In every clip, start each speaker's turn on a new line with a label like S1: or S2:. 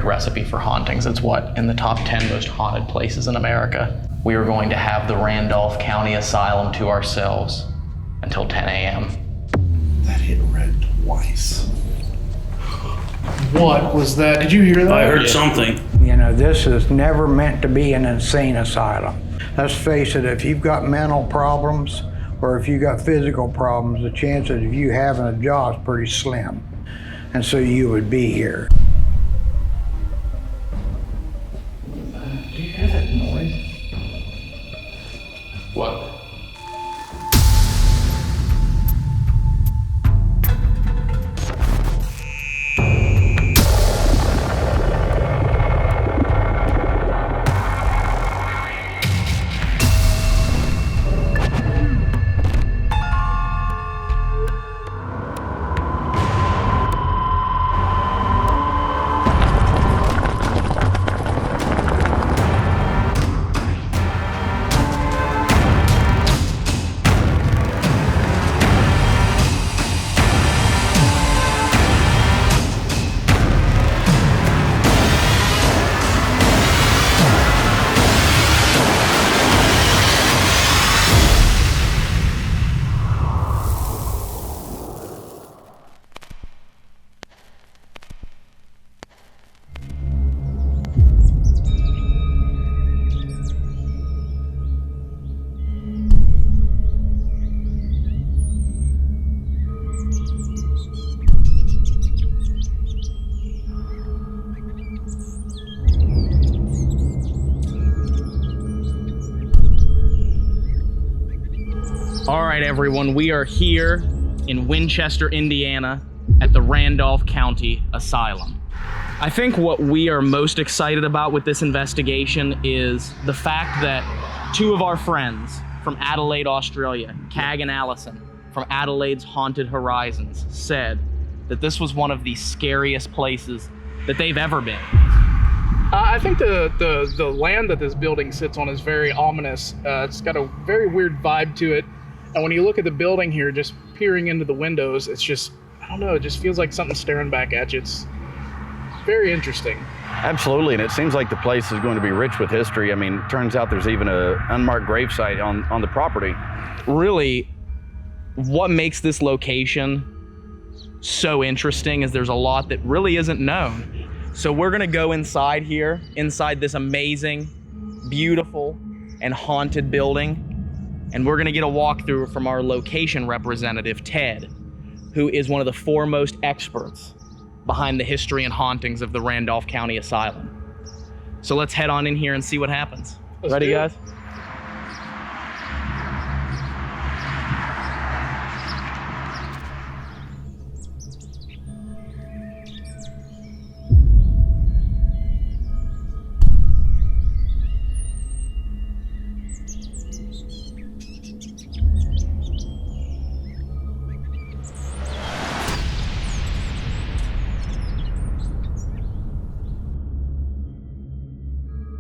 S1: perfect recipe for hauntings. It's what, in the top 10 most haunted places in America. We are going to have the Randolph County Asylum to ourselves until 10 a.m.
S2: That hit red twice. What was that? Did you hear that?
S3: I heard something.
S4: You know, this is never meant to be an insane asylum. Let's face it, if you've got mental problems or if you've got physical problems, the chances of you having a job is pretty slim. And so you would be here.
S2: Do you hear that noise?
S1: What? All right, everyone, we are here in Winchester, Indiana at the Randolph County Asylum. I think what we are most excited about with this investigation is the fact that two of our friends from Adelaide, Australia, Cag and Allison from Adelaide's Haunted Horizons, said that this was one of the scariest places that they've ever been.
S2: I think the land that this building sits on is very ominous. It's got a very weird vibe to it. And when you look at the building here, just peering into the windows, it's just, I don't know, it just feels like something staring back at you. It's very interesting.
S5: Absolutely, and it seems like the place is going to be rich with history. I mean, it turns out there's even an unmarked gravesite on the property.
S1: Really, what makes this location so interesting is there's a lot that really isn't known. So we're gonna go inside here, inside this amazing, beautiful, and haunted building, and we're gonna get a walkthrough from our location representative, Ted, who is one of the foremost experts behind the history and hauntings of the Randolph County Asylum. So let's head on in here and see what happens. Ready, guys?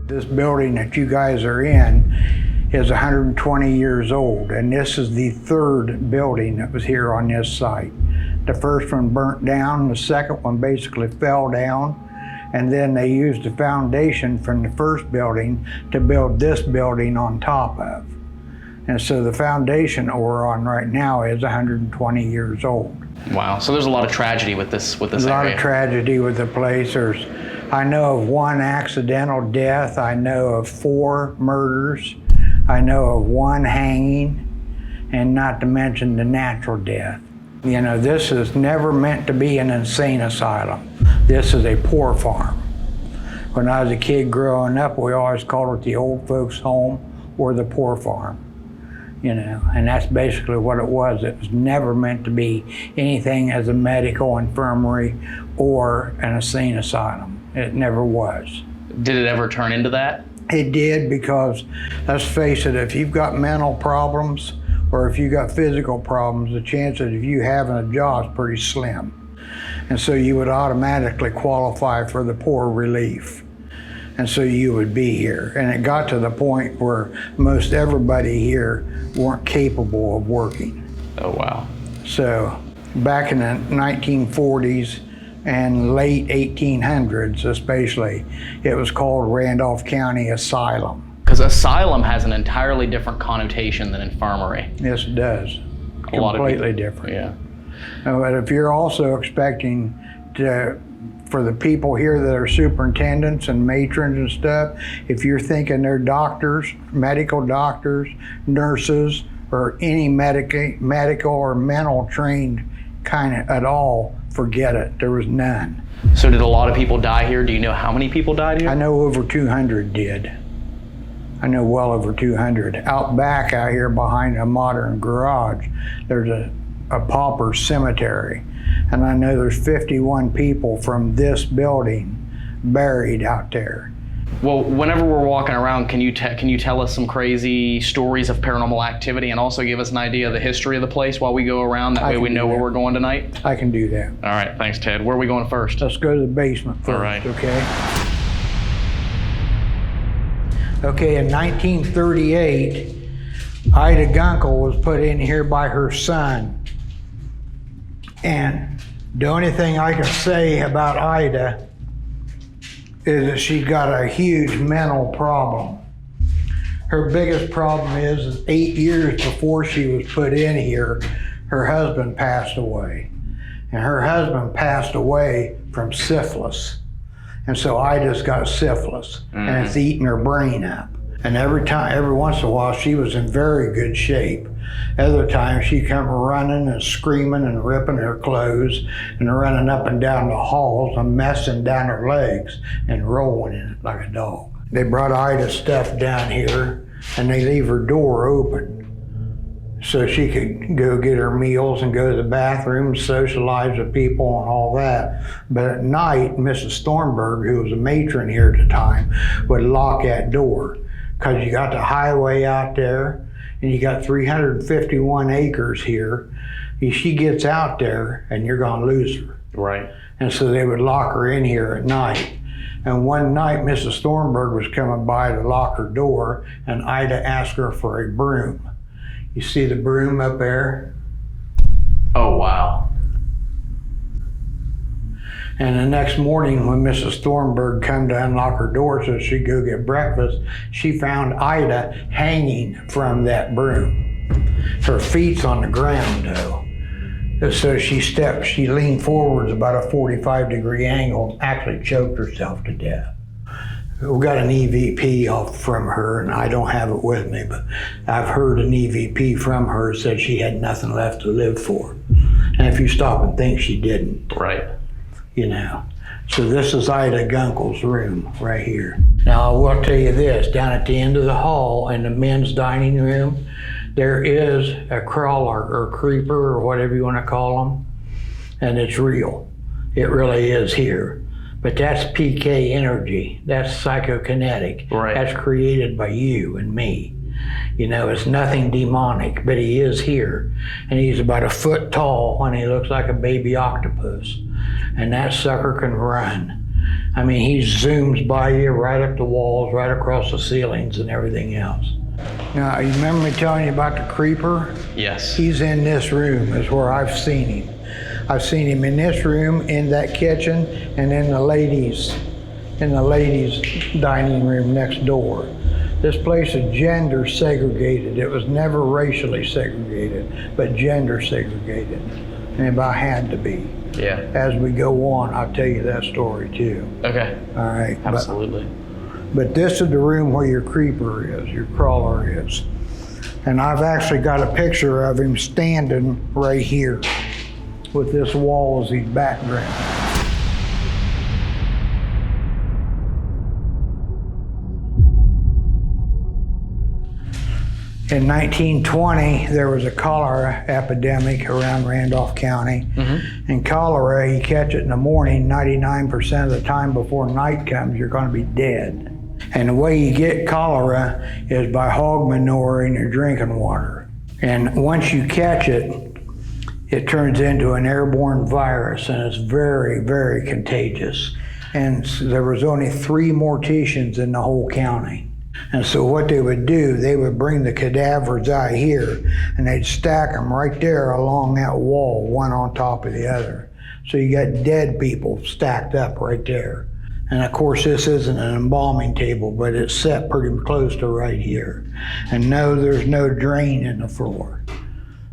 S4: This building that you guys are in is 120 years old, and this is the third building that was here on this site. The first one burnt down, the second one basically fell down, and then they used the foundation from the first building to build this building on top of. And so the foundation that we're on right now is 120 years old.
S1: Wow, so there's a lot of tragedy with this area.
S4: A lot of tragedy with the place. I know of one accidental death. I know of 4 murders. I know of 1 hanging, and not to mention the natural death. You know, this is never meant to be an insane asylum. This is a poor farm. When I was a kid growing up, we always called it the old folks' home or the poor farm. You know, and that's basically what it was. It was never meant to be anything as a medical infirmary or an insane asylum. It never was.
S1: Did it ever turn into that?
S4: It did, because let's face it, if you've got mental problems or if you've got physical problems, the chances of you having a job is pretty slim. And so you would automatically qualify for the poor relief. And so you would be here. And it got to the point where most everybody here weren't capable of working.
S1: Oh, wow.
S4: So back in the 1940s, and late 1800s especially. It was called Randolph County Asylum.
S1: Because asylum has an entirely different connotation than infirmary.
S4: Yes, it does.
S1: A lot of
S4: Completely
S1: people-
S4: different.
S1: Yeah.
S4: But if you're also expecting for the people here that are superintendents and matrons and stuff, if you're thinking they're doctors, medical doctors, nurses, or any medical or mental trained kind of at all, forget it. There was none.
S1: So did a lot of people die here? Do you know how many people died here?
S4: I know over 200 did. I know well over 200. Out back out here behind a modern garage, there's a pauper cemetery. And I know there's 51 people from this building buried out there.
S1: Well, whenever we're walking around, can you tell us some crazy stories of paranormal activity and also give us an idea of the history of the place while we go around? That way we know where we're going tonight.
S4: I can do that.
S1: All right, thanks, Ted. Where are we going first?
S4: Let's go to the basement first,
S1: All right.
S4: okay? Okay, in 1938, Ida Gunkel was put in here by her son. And the only thing I can say about Ida is that she's got a huge mental problem. Her biggest problem is 8 years before she was put in here, her husband passed away. And her husband passed away from syphilis. And so Ida's got syphilis, and it's eating her brain up. And every once in a while, she was in very good shape. Other times, she'd come running and screaming and ripping her clothes and running up and down the halls and messing down her legs and rolling in it like a dog. They brought Ida's stuff down here, and they leave her door open so she could go get her meals and go to the bathroom, socialize with people and all that. But at night, Mrs. Thornburg, who was a matron here at the time, would lock that door because you got the highway out there and you got 351 acres here. She gets out there and you're gonna lose her.
S1: Right.
S4: And so they would lock her in here at night. And one night, Mrs. Thornburg was coming by to lock her door, and Ida asked her for a broom. You see the broom up there?
S1: Oh, wow.
S4: And the next morning when Mrs. Thornburg come to unlock her door so she'd go get breakfast, she found Ida hanging from that broom. Her feet's on the ground though. So she leaned forwards about a 45-degree angle, actually choked herself to death. We got an EVP off from her, and I don't have it with me, but I've heard an EVP from her said she had nothing left to live for. And if you stop and think, she didn't.
S1: Right.
S4: You know. So this is Ida Gunkel's room right here. Now I will tell you this, down at the end of the hall in the men's dining room, there is a crawler or creeper or whatever you want to call them, and it's real. It really is here. But that's PK energy. That's psychokinetic.
S1: Right.
S4: That's created by you and me. You know, it's nothing demonic, but he is here. And he's about 1 foot tall and he looks like a baby octopus. And that sucker can run. I mean, he zooms by you right up the walls, right across the ceilings and everything else. Now, you remember me telling you about the creeper?
S1: Yes.
S4: He's in this room is where I've seen him. I've seen him in this room, in that kitchen, and in the ladies' dining room next door. This place is gender segregated. It was never racially segregated, but gender segregated. And it about had to be.
S1: Yeah.
S4: As we go on, I'll tell you that story too.
S1: Okay.
S4: All right.
S1: Absolutely.
S4: But this is the room where your creeper is, your crawler is. And I've actually got a picture of him standing right here with this wall as his background. In 1920, there was a cholera epidemic around Randolph County. And cholera, you catch it in the morning, 99% of the time before night comes, you're gonna be dead. And the way you get cholera is by hog manure in your drinking water. And once you catch it, it turns into an airborne virus, and it's very, very contagious. And so there was only 3 morticians in the whole county. And so what they would do, they would bring the cadavers out here, and they'd stack them right there along that wall, one on top of the other. So you got dead people stacked up right there. And of course, this isn't an embalming table, but it's set pretty close to right here. And no, there's no drain in the floor.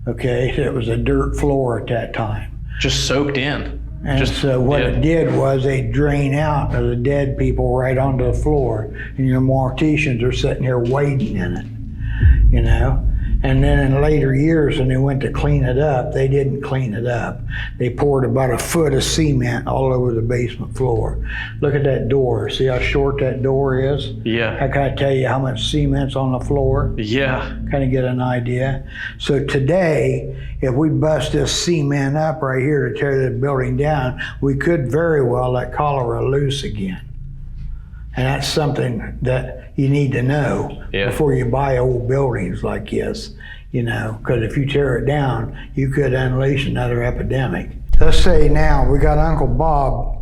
S4: Okay, it was a dirt floor at that time.
S1: Just soaked in.
S4: And so what it did was they drain out of the dead people right onto the floor, and your morticians are sitting here wading in it, you know? And then in later years, when they went to clean it up, they didn't clean it up. They poured about a foot of cement all over the basement floor. Look at that door. See how short that door is?
S1: Yeah.
S4: I kind of tell you how much cement's on the floor.
S1: Yeah.
S4: Kind of get an idea. So today, if we bust this cement up right here to tear the building down, we could very well let cholera loose again. And that's something that you need to know before you buy old buildings like this, you know, because if you tear it down, you could unleash another epidemic. Let's say now we got Uncle Bob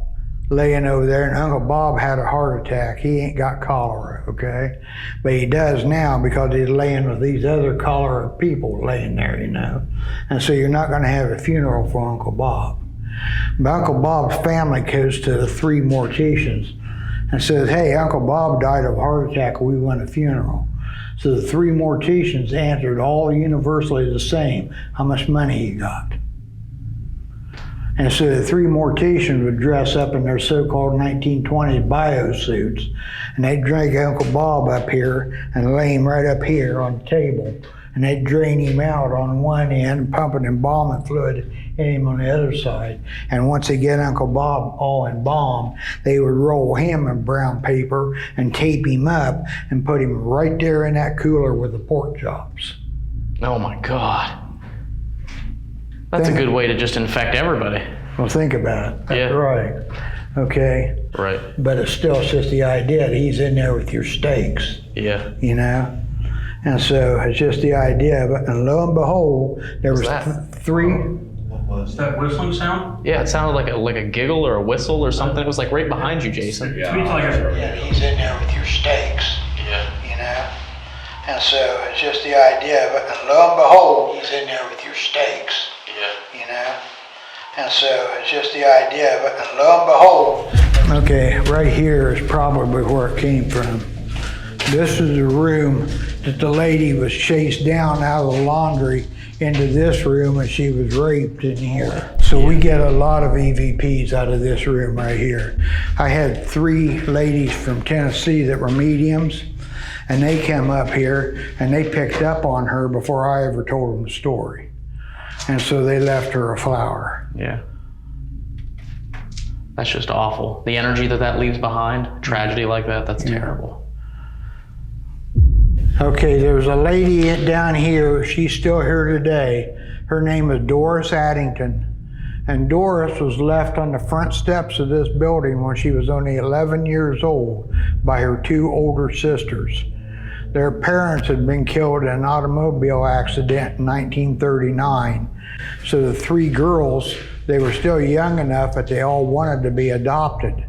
S4: laying over there, and Uncle Bob had a heart attack. He ain't got cholera, okay? But he does now because he's laying with these other cholera people laying there, you know? And so you're not gonna have a funeral for Uncle Bob. But Uncle Bob's family goes to the 3 morticians and says, hey, Uncle Bob died of a heart attack, we want a funeral. So the 3 morticians answered all universally the same, how much money you got. And so the 3 morticians would dress up in their so-called 1920s biosuits, and they'd drag Uncle Bob up here and lay him right up here on the table. And they'd drain him out on one end, pumping embalming fluid in him on the other side. And once they get Uncle Bob all embalmed, they would roll him in brown paper and tape him up and put him right there in that cooler with the pork chops.
S1: Oh my God. That's a good way to just infect everybody.
S4: Well, think about it. That's right. Okay.
S1: Right.
S4: But it's still just the idea that he's in there with your steaks.
S1: Yeah.
S4: You know? And so it's just the idea of it. And lo and behold, there was 3.
S3: What was that whistling sound?
S1: Yeah, it sounded like a giggle or a whistle or something. It was like right behind you, Jason.
S3: Yeah,
S4: he's in there with your steaks.
S1: Yeah.
S4: You know? And so it's just the idea of it. And lo and behold, he's in there with your steaks.
S1: Yeah.
S4: You know? And so it's just the idea of it. And lo and behold. Okay, right here is probably where it came from. This is the room that the lady was chased down out of the laundry into this room, and she was raped in here. So we get a lot of EVPs out of this room right here. I had 3 ladies from Tennessee that were mediums, and they came up here and they picked up on her before I ever told them the story. And so they left her a flower.
S1: Yeah. That's just awful. The energy that leaves behind, tragedy like that, that's terrible.
S4: Okay, there's a lady down here, she's still here today. Her name is Doris Addington. And Doris was left on the front steps of this building when she was only 11 years old by her 2 older sisters. Their parents had been killed in an automobile accident in 1939. So the 3 girls, they were still young enough that they all wanted to be adopted.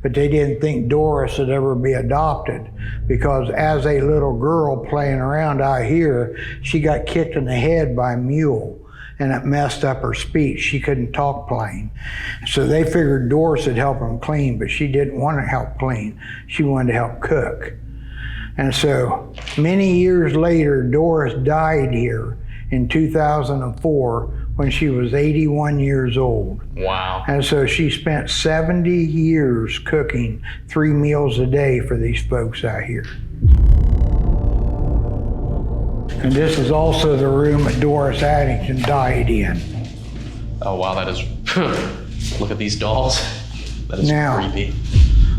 S4: But they didn't think Doris would ever be adopted because as a little girl playing around out here, she got kicked in the head by a mule and it messed up her speech. She couldn't talk plain. So they figured Doris would help them clean, but she didn't want to help clean. She wanted to help cook. And so many years later, Doris died here in 2004 when she was 81 years old.
S1: Wow.
S4: And so she spent 70 years cooking 3 meals a day for these folks out here. And this is also the room that Doris Addington died in.
S1: Oh wow, that is, look at these dolls. That is creepy.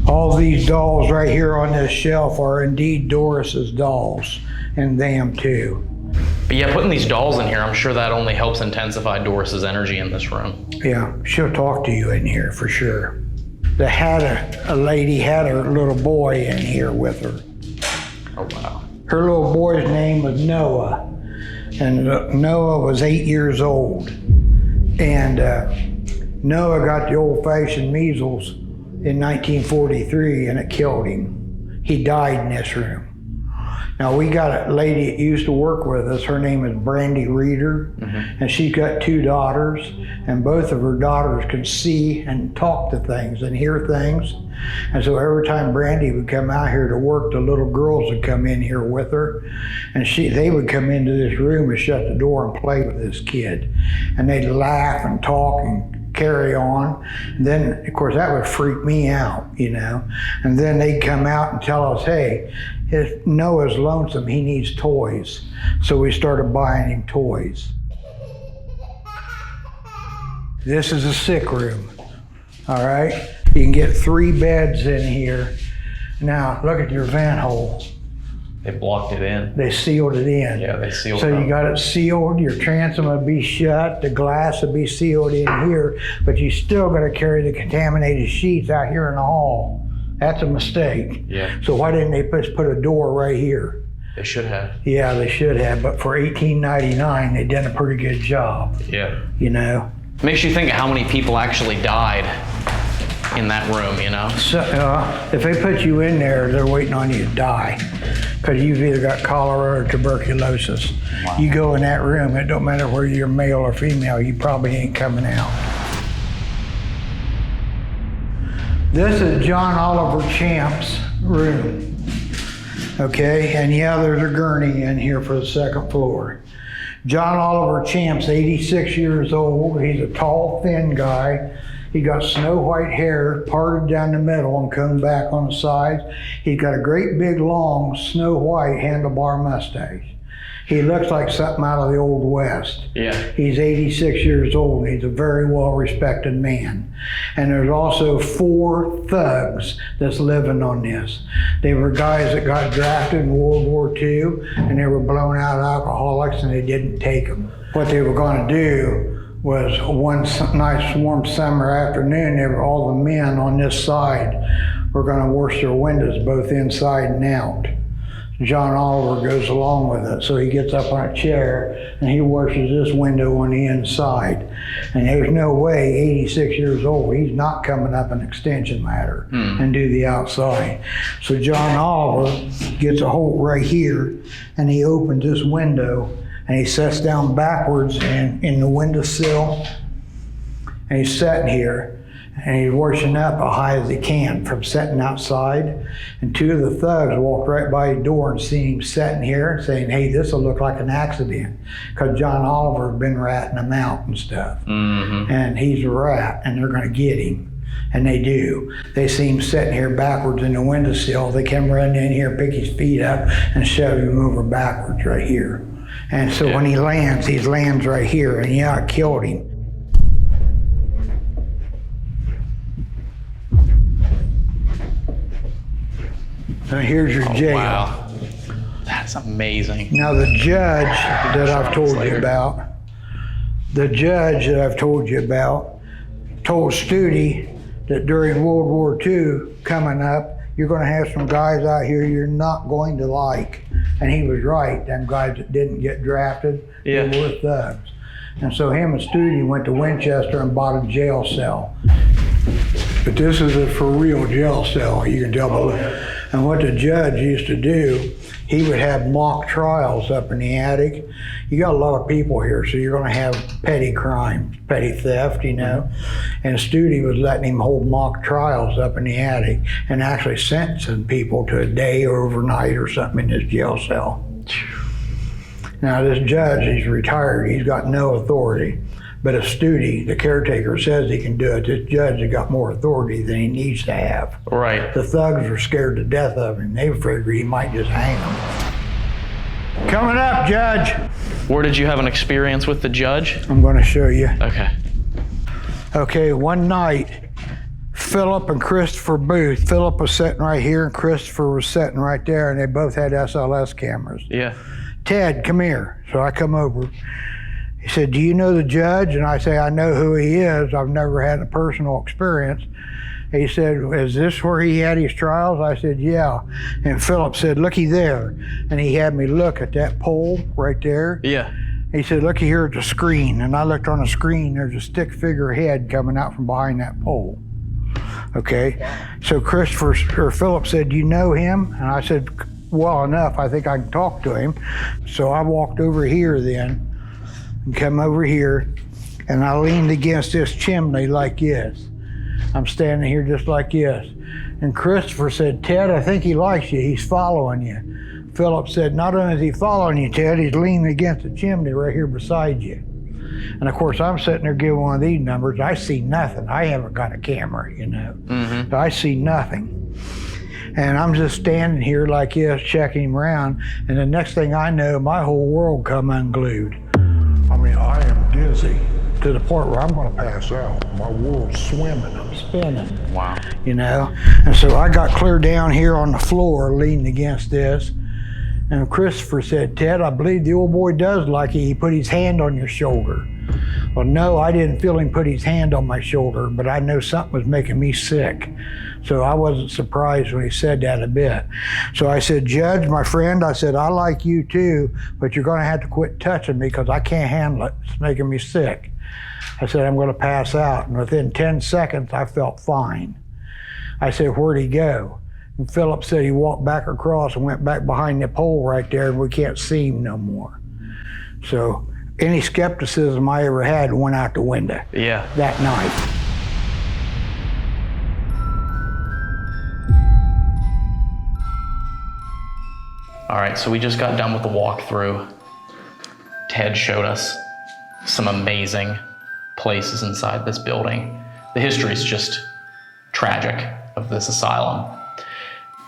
S4: All these dolls right here on this shelf are indeed Doris's dolls, and them too.
S1: But yeah, putting these dolls in here, I'm sure that only helps intensify Doris's energy in this room.
S4: Yeah, she'll talk to you in here for sure. A lady had her little boy in here with her.
S1: Oh wow.
S4: Her little boy's name was Noah, and Noah was 8 years old. And Noah got the old-fashioned measles in 1943, and it killed him. He died in this room. Now we got a lady that used to work with us. Her name is Brandy Reeder, and she's got 2 daughters, and both of her daughters can see and talk to things and hear things. And so every time Brandy would come out here to work, the little girls would come in here with her, and they would come into this room and shut the door and play with this kid, and they'd laugh and talk and carry on. And then, of course, that would freak me out, you know. And then they'd come out and tell us, hey, if Noah's lonesome, he needs toys. So we started buying him toys. This is a sick room, all right? You can get 3 beds in here. Now, look at your vent hole.
S1: They blocked it in.
S4: They sealed it in.
S1: Yeah, they sealed it.
S4: So you got it sealed, your transom would be shut, the glass would be sealed in here, but you still got to carry the contaminated sheets out here in the hall. That's a mistake.
S1: Yeah.
S4: So why didn't they put a door right here?
S1: They should have.
S4: Yeah, they should have, but for $18.99, they done a pretty good job.
S1: Yeah.
S4: You know?
S1: Makes you think of how many people actually died in that room, you know?
S4: So, if they put you in there, they're waiting on you to die, because you've either got cholera or tuberculosis. Wow. You go in that room, it don't matter whether you're male or female, you probably ain't coming out. This is John Oliver Champ's room, okay? And yeah, there's a gurney in here for the 2nd floor. John Oliver Champ's 86 years old. He's a tall, thin guy. He got snow white hair parted down the middle and combed back on the sides. He's got a great big long snow white handlebar mustache. He looks like something out of the Old West.
S1: Yeah.
S4: He's 86 years old and he's a very well respected man. And there's also 4 thugs that's living on this. They were guys that got drafted in World War II and they were blown out alcoholics and they didn't take them. What they were going to do was one nice warm summer afternoon, all the men on this side were going to wash their windows both inside and out. John Oliver goes along with it, so he gets up on a chair and he washes this window on the inside. And there's no way, 86 years old, he's not coming up an extension ladder and do the outside. So John Oliver gets a hole right here and he opens this window and he sits down backwards in the windowsill, and he's sitting here, and he's washing up as high as he can from sitting outside. And 2 of the thugs walked right by the door and seen him sitting here and saying, hey, this will look like an accident, because John Oliver had been ratting him out and stuff. And he's a rat, and they're gonna get him. And they do. They see him sitting here backwards in the windowsill. They come running in here, pick his feet up, and shove him over backwards right here. And so when he lands right here, and yeah, it killed him. So here's your jail.
S1: Wow. That's amazing.
S4: Now the judge that I've told you about, told Studi that during World War II coming up, you're going to have some guys out here you're not going to like. And he was right. Them guys that didn't get drafted, they were thugs. And so him and Studi went to Winchester and bought a jail cell. But this is a for real jail cell, you can tell by the. And what the judge used to do, he would have mock trials up in the attic. You got a lot of people here, so you're gonna have petty crimes, petty theft, you know. And Studi was letting him hold mock trials up in the attic and actually sentencing people to a day or overnight or something in his jail cell. Now this judge, he's retired, he's got no authority. But if Studi, the caretaker, says he can do it, this judge has got more authority than he needs to have.
S1: Right.
S4: The thugs were scared to death of him. They figured he might just hang them. Coming up, Judge.
S1: Where did you have an experience with the judge?
S4: I'm going to show you.
S1: Okay.
S4: Okay, one night, Philip and Christopher Booth. Philip was sitting right here and Christopher was sitting right there, and they both had SLS cameras.
S1: Yeah.
S4: Ted, come here. So I come over. He said, do you know the judge? And I say, I know who he is. I've never had a personal experience. He said, is this where he had his trials? I said, yeah. And Philip said, looky there. And he had me look at that pole right there.
S1: Yeah.
S4: He said, looky here at the screen. And I looked on the screen, there's a stick figure head coming out from behind that pole. Okay, so Philip said, do you know him? And I said, well enough. I think I can talk to him. So I walked over here then and come over here, and I leaned against this chimney like this. I'm standing here just like this. And Christopher said, Ted, I think he likes you. He's following you. Philip said, not only is he following you, Ted, he's leaning against the chimney right here beside you. And of course, I'm sitting there giving one of these numbers. I see nothing. I haven't got a camera, you know.
S1: Mm-hmm.
S4: So I see nothing. And I'm just standing here like this, checking him around. And the next thing I know, my whole world come unglued.
S6: I mean, I am dizzy to the point where I'm going to pass out. My world's swimming. I'm
S4: Spinning.
S1: Wow.
S4: You know? And so I got clear down here on the floor, leaning against this. And Christopher said, Ted, I believe the old boy does like you. He put his hand on your shoulder. Well, no, I didn't feel him put his hand on my shoulder, but I know something was making me sick. So I wasn't surprised when he said that a bit. So I said, Judge, my friend, I said, I like you too, but you're going to have to quit touching me because I can't handle it. It's making me sick. I said, I'm going to pass out. And within 10 seconds, I felt fine. I said, where'd he go? And Philip said he walked back across and went back behind the pole right there, and we can't see him no more. So any skepticism I ever had went out the window.
S1: Yeah.
S4: That night.
S1: All right, so we just got done with the walkthrough. Ted showed us some amazing places inside this building. The history is just tragic of this asylum.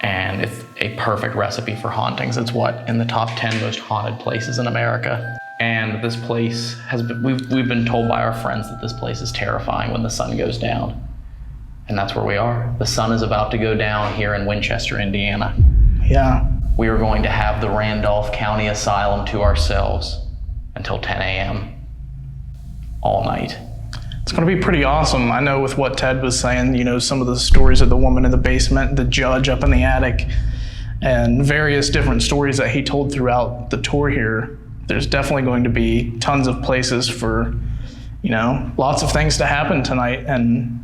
S1: And it's a perfect recipe for hauntings. It's what, in the top 10 most haunted places in America. And this place has been, we've been told by our friends that this place is terrifying when the sun goes down. And that's where we are. The sun is about to go down here in Winchester, Indiana.
S2: Yeah.
S1: We are going to have the Randolph County Asylum to ourselves until 10 a.m. all night.
S2: It's going to be pretty awesome. I know with what Ted was saying, you know, some of the stories of the woman in the basement, the judge up in the attic, and various different stories that he told throughout the tour here. There's definitely going to be tons of places for, you know, lots of things to happen tonight. And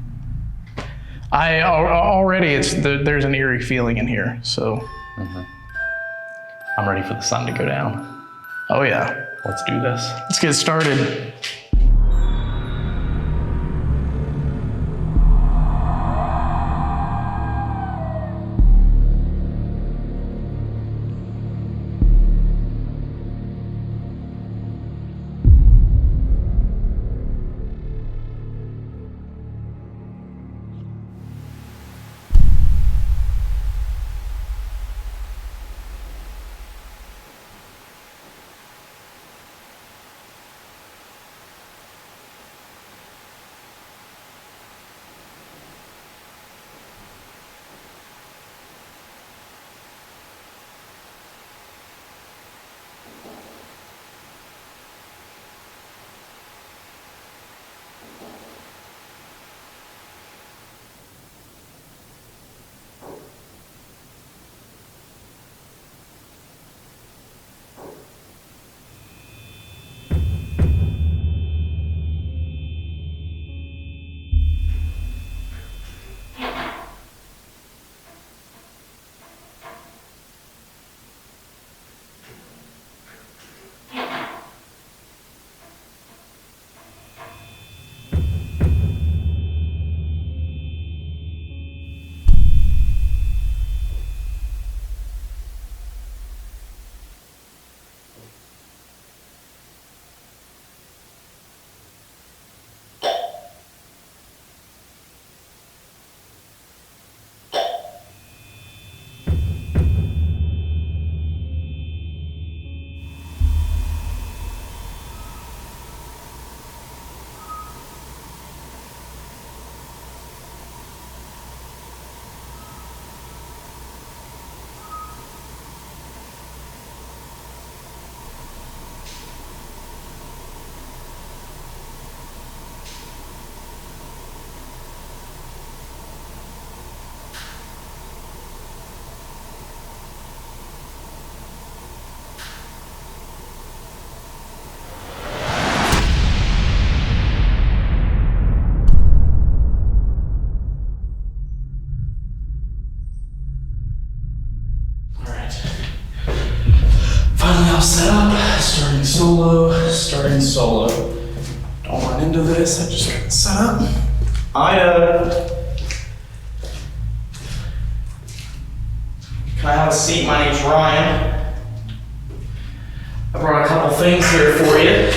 S2: I already, there's an eerie feeling in here. So
S1: I'm ready for the sun to go down.
S2: Oh yeah.
S1: Let's do this.
S2: Let's get started.
S1: starting solo. Don't run into this, I just got set up. Ida. Can I have a seat? My name's Ryan. I brought a couple things here for you.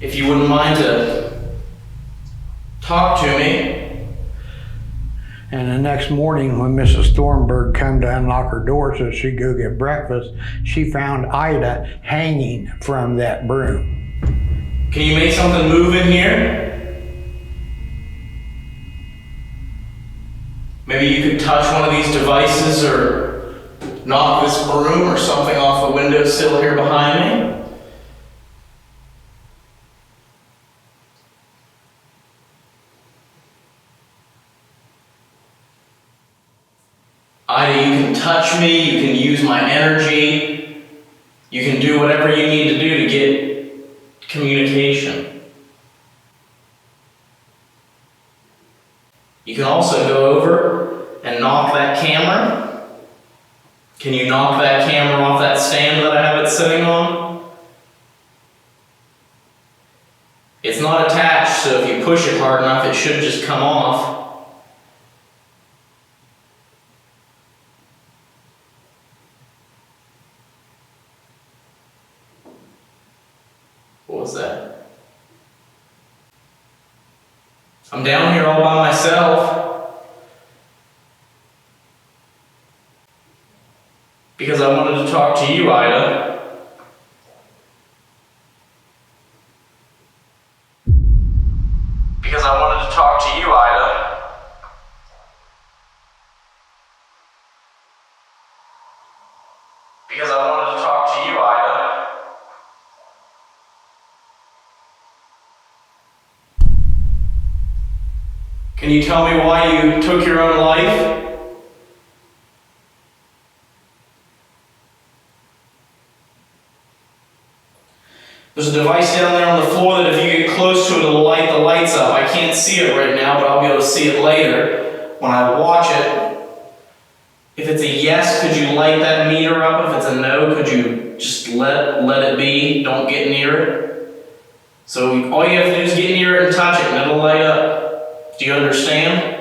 S1: If you wouldn't mind to talk to me.
S4: And the next morning when Mrs. Thornburg come to unlock her door so she'd go get breakfast, she found Ida hanging from that broom.
S1: Can you make something move in here? Maybe you could touch one of these devices or knock this broom or something off the windowsill here behind me. Ida, you can touch me, you can use my energy, you can do whatever you need to do to get communication. You can also go over and knock that camera. Can you knock that camera off that stand that I have it sitting on? It's not attached, so if you push it hard enough, it should just come off. What was that? I'm down here all by myself because I wanted to talk to you, Ida. Because I wanted to talk to you, Ida. Because I wanted to talk to you, Ida. Can you tell me why you took your own life? There's a device down there on the floor that if you get close to it, it'll light the lights up. I can't see it right now, but I'll be able to see it later when I watch it. If it's a yes, could you light that meter up? If it's a no, could you just let it be? Don't get near it. So all you have to do is get near it and touch it, and it'll light up. Do you understand?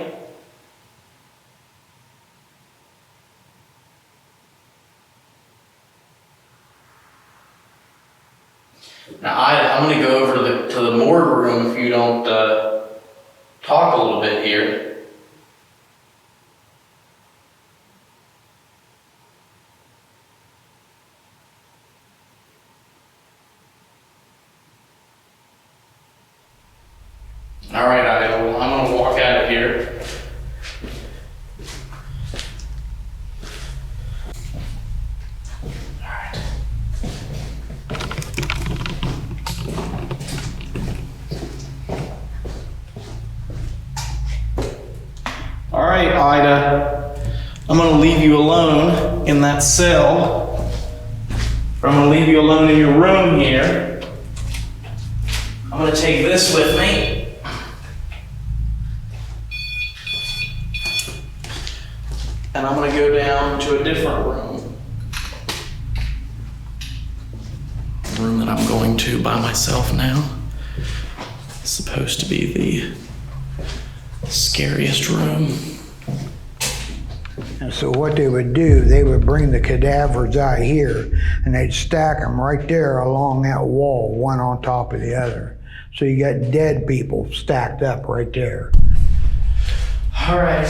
S1: Now, I'm going to go over to the morgue room if you don't talk a little bit here. All right, Ida, well, I'm going to walk out of here. All right. All right, Ida, I'm going to leave you alone in that cell. Or I'm going to leave you alone in your room here. I'm going to take this with me. And I'm going to go down to a different room. A room that I'm going to by myself now. It's supposed to be the scariest room.
S4: And so what they would do, they would bring the cadavers out here and they'd stack them right there along that wall, one on top of the other. So you got dead people stacked up right there.
S1: All right.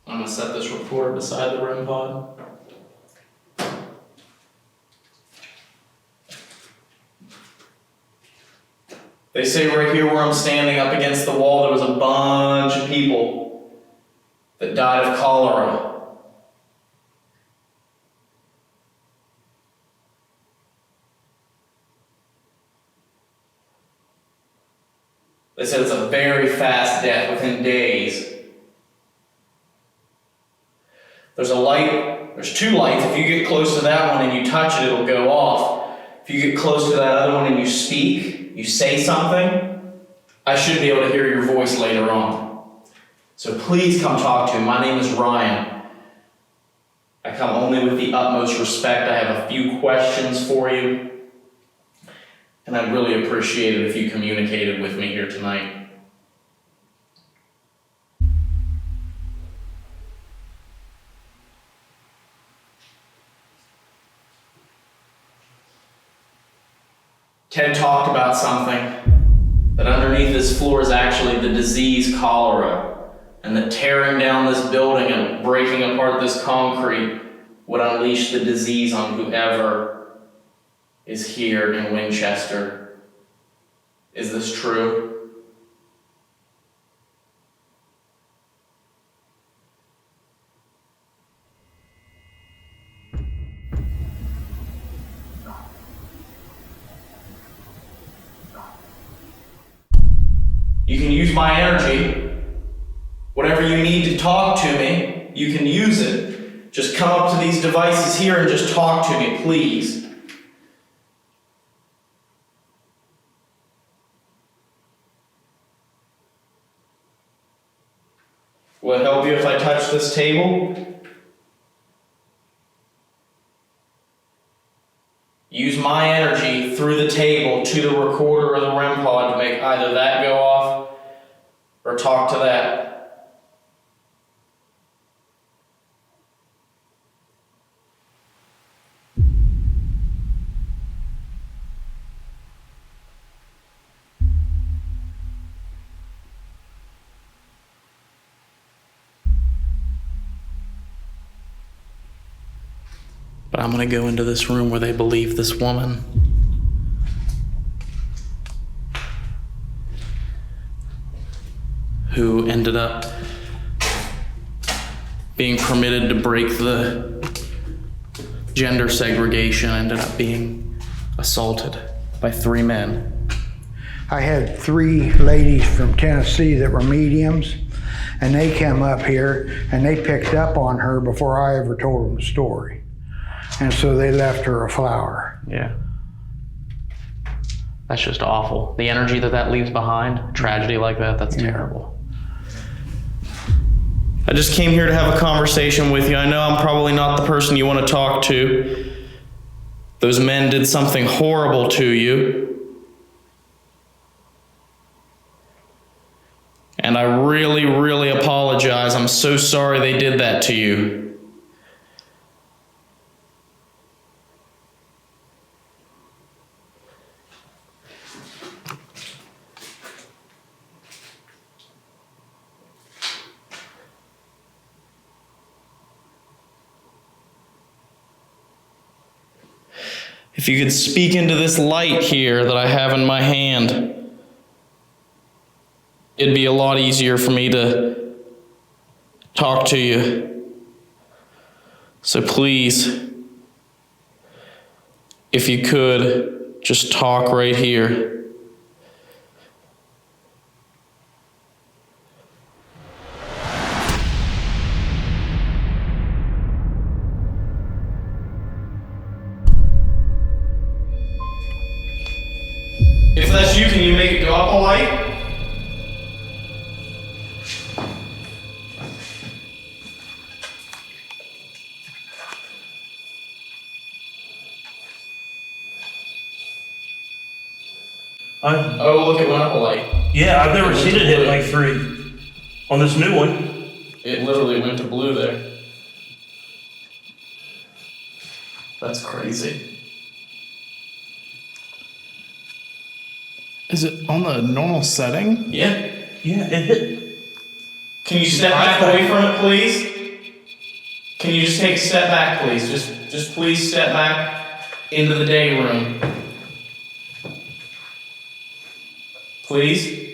S1: I'm gonna set this recorder beside the REM pod. They say right here where I'm standing up against the wall, there was a bunch of people that died of cholera. They said it's a very fast death within days. There's a light, there's two lights. If you get close to that one and you touch it, it'll go off. If you get close to that other one and you speak, you say something, I should be able to hear your voice later on. So please come talk to him. My name is Ryan. I come only with the utmost respect. I have a few questions for you, and I'd really appreciate it if you communicated with me here tonight. Ted talked about something, that underneath this floor is actually the disease cholera, and that tearing down this building and breaking apart this concrete would unleash the disease on whoever is here in Winchester. Is this true? You can use my energy. Whatever you need to talk to me, you can use it. Just come up to these devices here and just talk to me, please. Will it help you if I touch this table? Use my energy through the table to the recorder or the REM pod to make either that go off or talk to that. But I'm going to go into this room where they believe this woman. Who ended up being permitted to break the gender segregation, ended up being assaulted by 3 men.
S4: I had 3 ladies from Tennessee that were mediums, and they came up here and they picked up on her before I ever told them the story. And so they left her a flower.
S1: Yeah. That's just awful. The energy that leaves behind, a tragedy like that, that's terrible. I just came here to have a conversation with you. I know I'm probably not the person you want to talk to. Those men did something horrible to you. And I really, really apologize. I'm so sorry they did that to you. If you could speak into this light here that I have in my hand, it'd be a lot easier for me to talk to you. So please, if you could, just talk right here. If that's you, can you make it go up a light? Oh, look, it went up a light.
S3: Yeah, I've never seen it hit like 3 on this new one.
S1: It literally went to blue there. That's crazy.
S2: Is it on the normal setting?
S1: Yeah.
S3: Yeah, it hit.
S1: Can you step back away from it, please? Can you just take a step back, please? Just please step back into the day room. Please?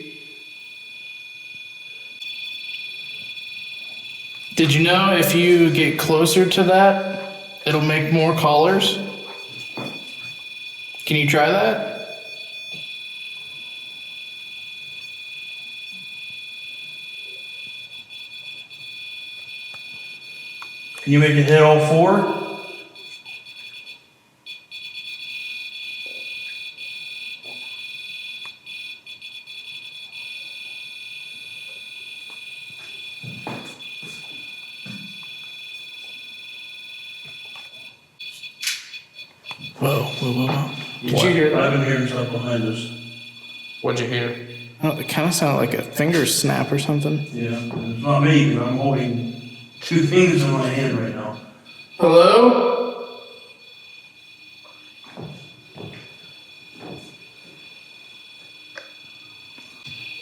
S2: Did you know if you get closer to that, it'll make more callers? Can you try that?
S3: Can you make it hit all 4?
S2: Whoa. Did you hear that?
S3: I've been hearing stuff behind us.
S1: What'd you hear?
S2: Oh, it kind of sounded like a finger snap or something.
S3: Yeah, it's not me, because I'm holding 2 fingers in my hand right now.
S2: Hello?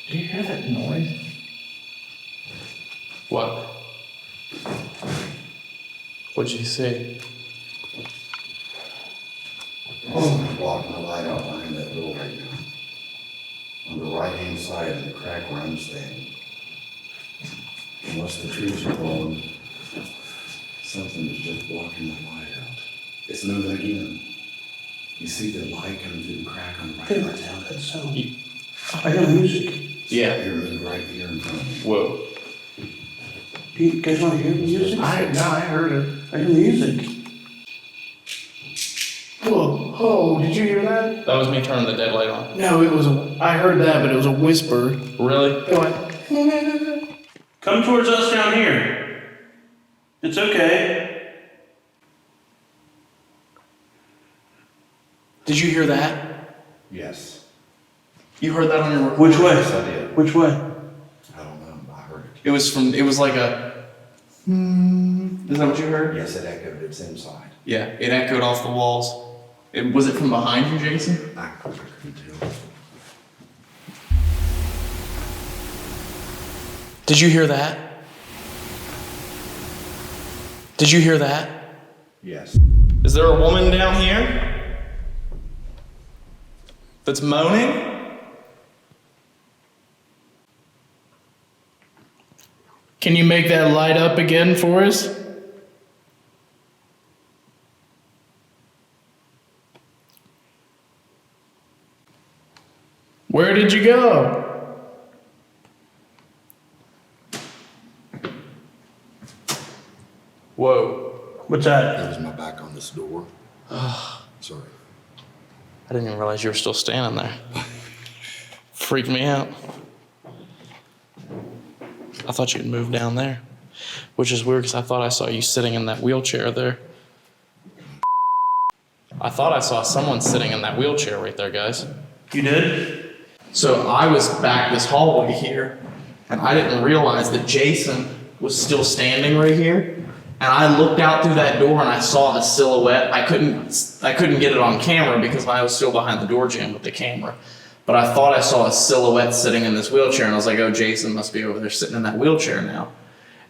S2: Do you hear that noise?
S1: What? What'd you see?
S7: Someone's blocking the light out behind that door right now. On the right-hand side of the crack where I'm standing. Unless the trees are blowing, something is just blocking the light out. It's moving again. You see the light coming through the crack on the right hand side.
S3: That sound. I hear music.
S1: Yeah.
S7: You're moving right here in front of me.
S1: Whoa.
S3: Do you guys want to hear the music?
S2: I heard it.
S3: I hear music.
S2: Whoa, oh, did you hear that?
S1: That was me turning the dead light on.
S2: No, it was I heard that, but it was a whisper.
S1: Really?
S2: Go ahead.
S3: Come towards us down here. It's okay.
S2: Did you hear that?
S7: Yes.
S2: You heard that on your recording?
S3: Which way?
S7: Yes, I did.
S3: Which way?
S7: I don't know. I heard it.
S2: It was like a... Is that what you heard?
S7: Yes, it echoed. It's inside.
S2: Yeah, it echoed off the walls. Was it from behind you, Jason?
S7: I couldn't tell.
S2: Did you hear that? Did you hear that?
S7: Yes.
S1: Is there a woman down here that's moaning?
S2: Can you make that light up again for us? Where did you go?
S1: Whoa.
S3: What's that?
S7: That was my back on this door. Sorry.
S1: I didn't even realize you were still standing there. Freaked me out. I thought you'd moved down there, which is weird because I thought I saw you sitting in that wheelchair there. I thought I saw someone sitting in that wheelchair right there, guys.
S3: You did?
S1: So I was back this hallway here, and I didn't realize that Jason was still standing right here. And I looked out through that door and I saw a silhouette. I couldn't get it on camera because I was still behind the door jamb with the camera. But I thought I saw a silhouette sitting in this wheelchair, and I was like, oh, Jason must be over there sitting in that wheelchair now.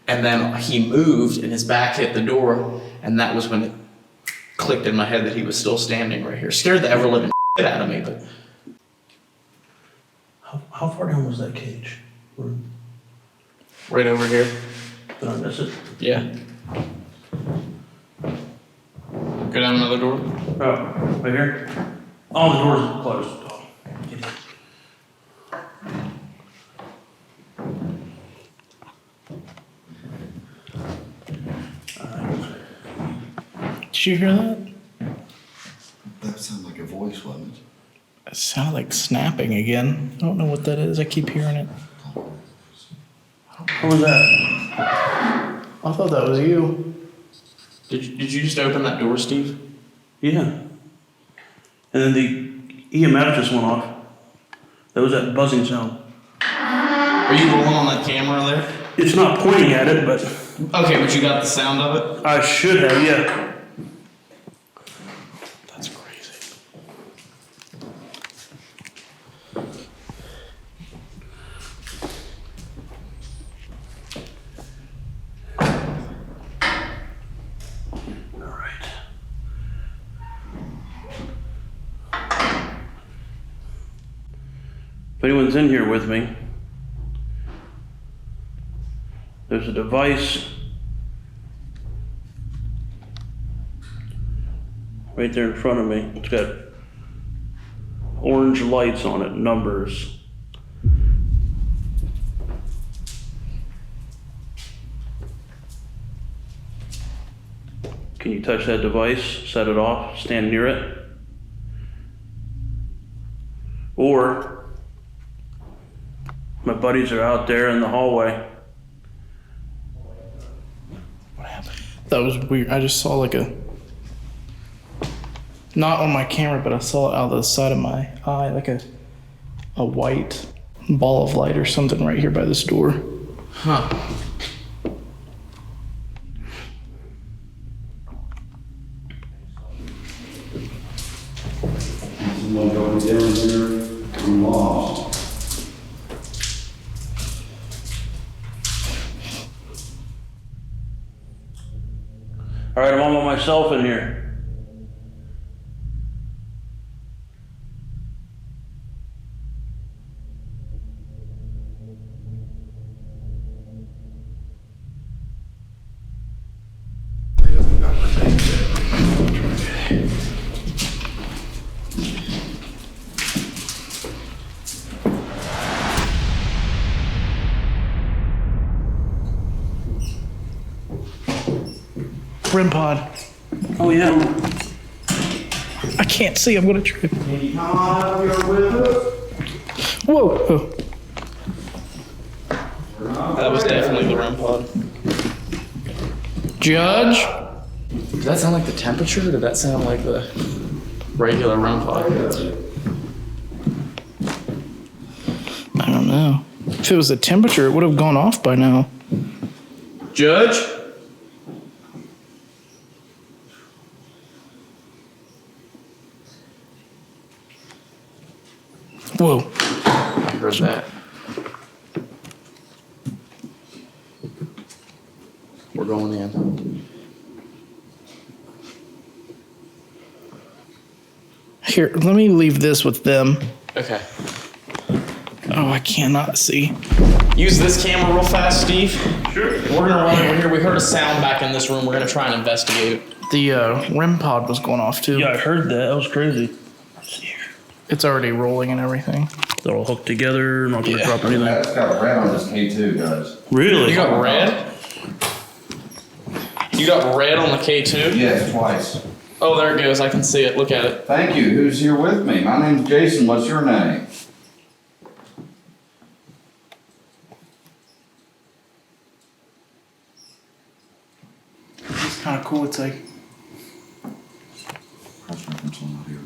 S1: And then he moved and his back hit the door, and that was when it clicked in my head that he was still standing right here. Scared the ever-living shit out of me, but...
S3: How far down was that cage?
S1: Right over here.
S3: Did I miss it?
S1: Yeah. Go down another door.
S3: Oh, right here? All the doors are closed. Oh, idiot.
S2: Did you hear that?
S7: That sounded like a voice, wasn't it?
S2: It sounded like snapping again. I don't know what that is. I keep hearing it.
S3: What was that?
S2: I thought that was you.
S1: Did you just open that door, Steve?
S3: Yeah. And then the EMF just went off. That was that buzzing sound.
S1: Are you the one on that camera there?
S3: It's not pointing at it, but
S1: Okay, but you got the sound of it?
S3: I should have, yeah.
S1: That's crazy.
S3: All right. If anyone's in here with me, there's a device right there in front of me. It's got orange lights on it, numbers. Can you touch that device, set it off, stand near it? Or my buddies are out there in the hallway.
S2: What happened? That was weird. I just saw like a Not on my camera, but I saw it out of the side of my eye, like a white ball of light or something right here by this door.
S1: Huh.
S7: Someone going down here, I'm lost.
S3: All right, I'm all by myself in here.
S2: REM pod.
S3: Oh yeah.
S2: I can't see. I'm gonna trip.
S7: Can you come on up here with us?
S2: Whoa.
S1: That was definitely the REM pod.
S2: Judge?
S1: Did that sound like the temperature, or did that sound like the regular REM pod?
S2: I don't know. If it was the temperature, it would have gone off by now.
S1: Judge?
S2: Whoa.
S1: I heard that. We're going in.
S2: Here, let me leave this with them.
S1: Okay.
S2: Oh, I cannot see.
S1: Use this camera real fast, Steve. Sure. We're gonna run over here. We heard a sound back in this room. We're gonna try and investigate.
S2: The REM pod was going off too.
S3: Yeah, I heard that. That was crazy.
S2: It's already rolling and everything.
S3: They're all hooked together. Not gonna drop anything.
S7: It's got red on this K2, guys.
S3: Really?
S1: You got red? You got red on the K2?
S7: Yes, twice.
S1: Oh, there it goes. I can see it. Look at it.
S7: Thank you. Who's here with me? My name's Jason. What's your name?
S2: It's kind of cool. It's like,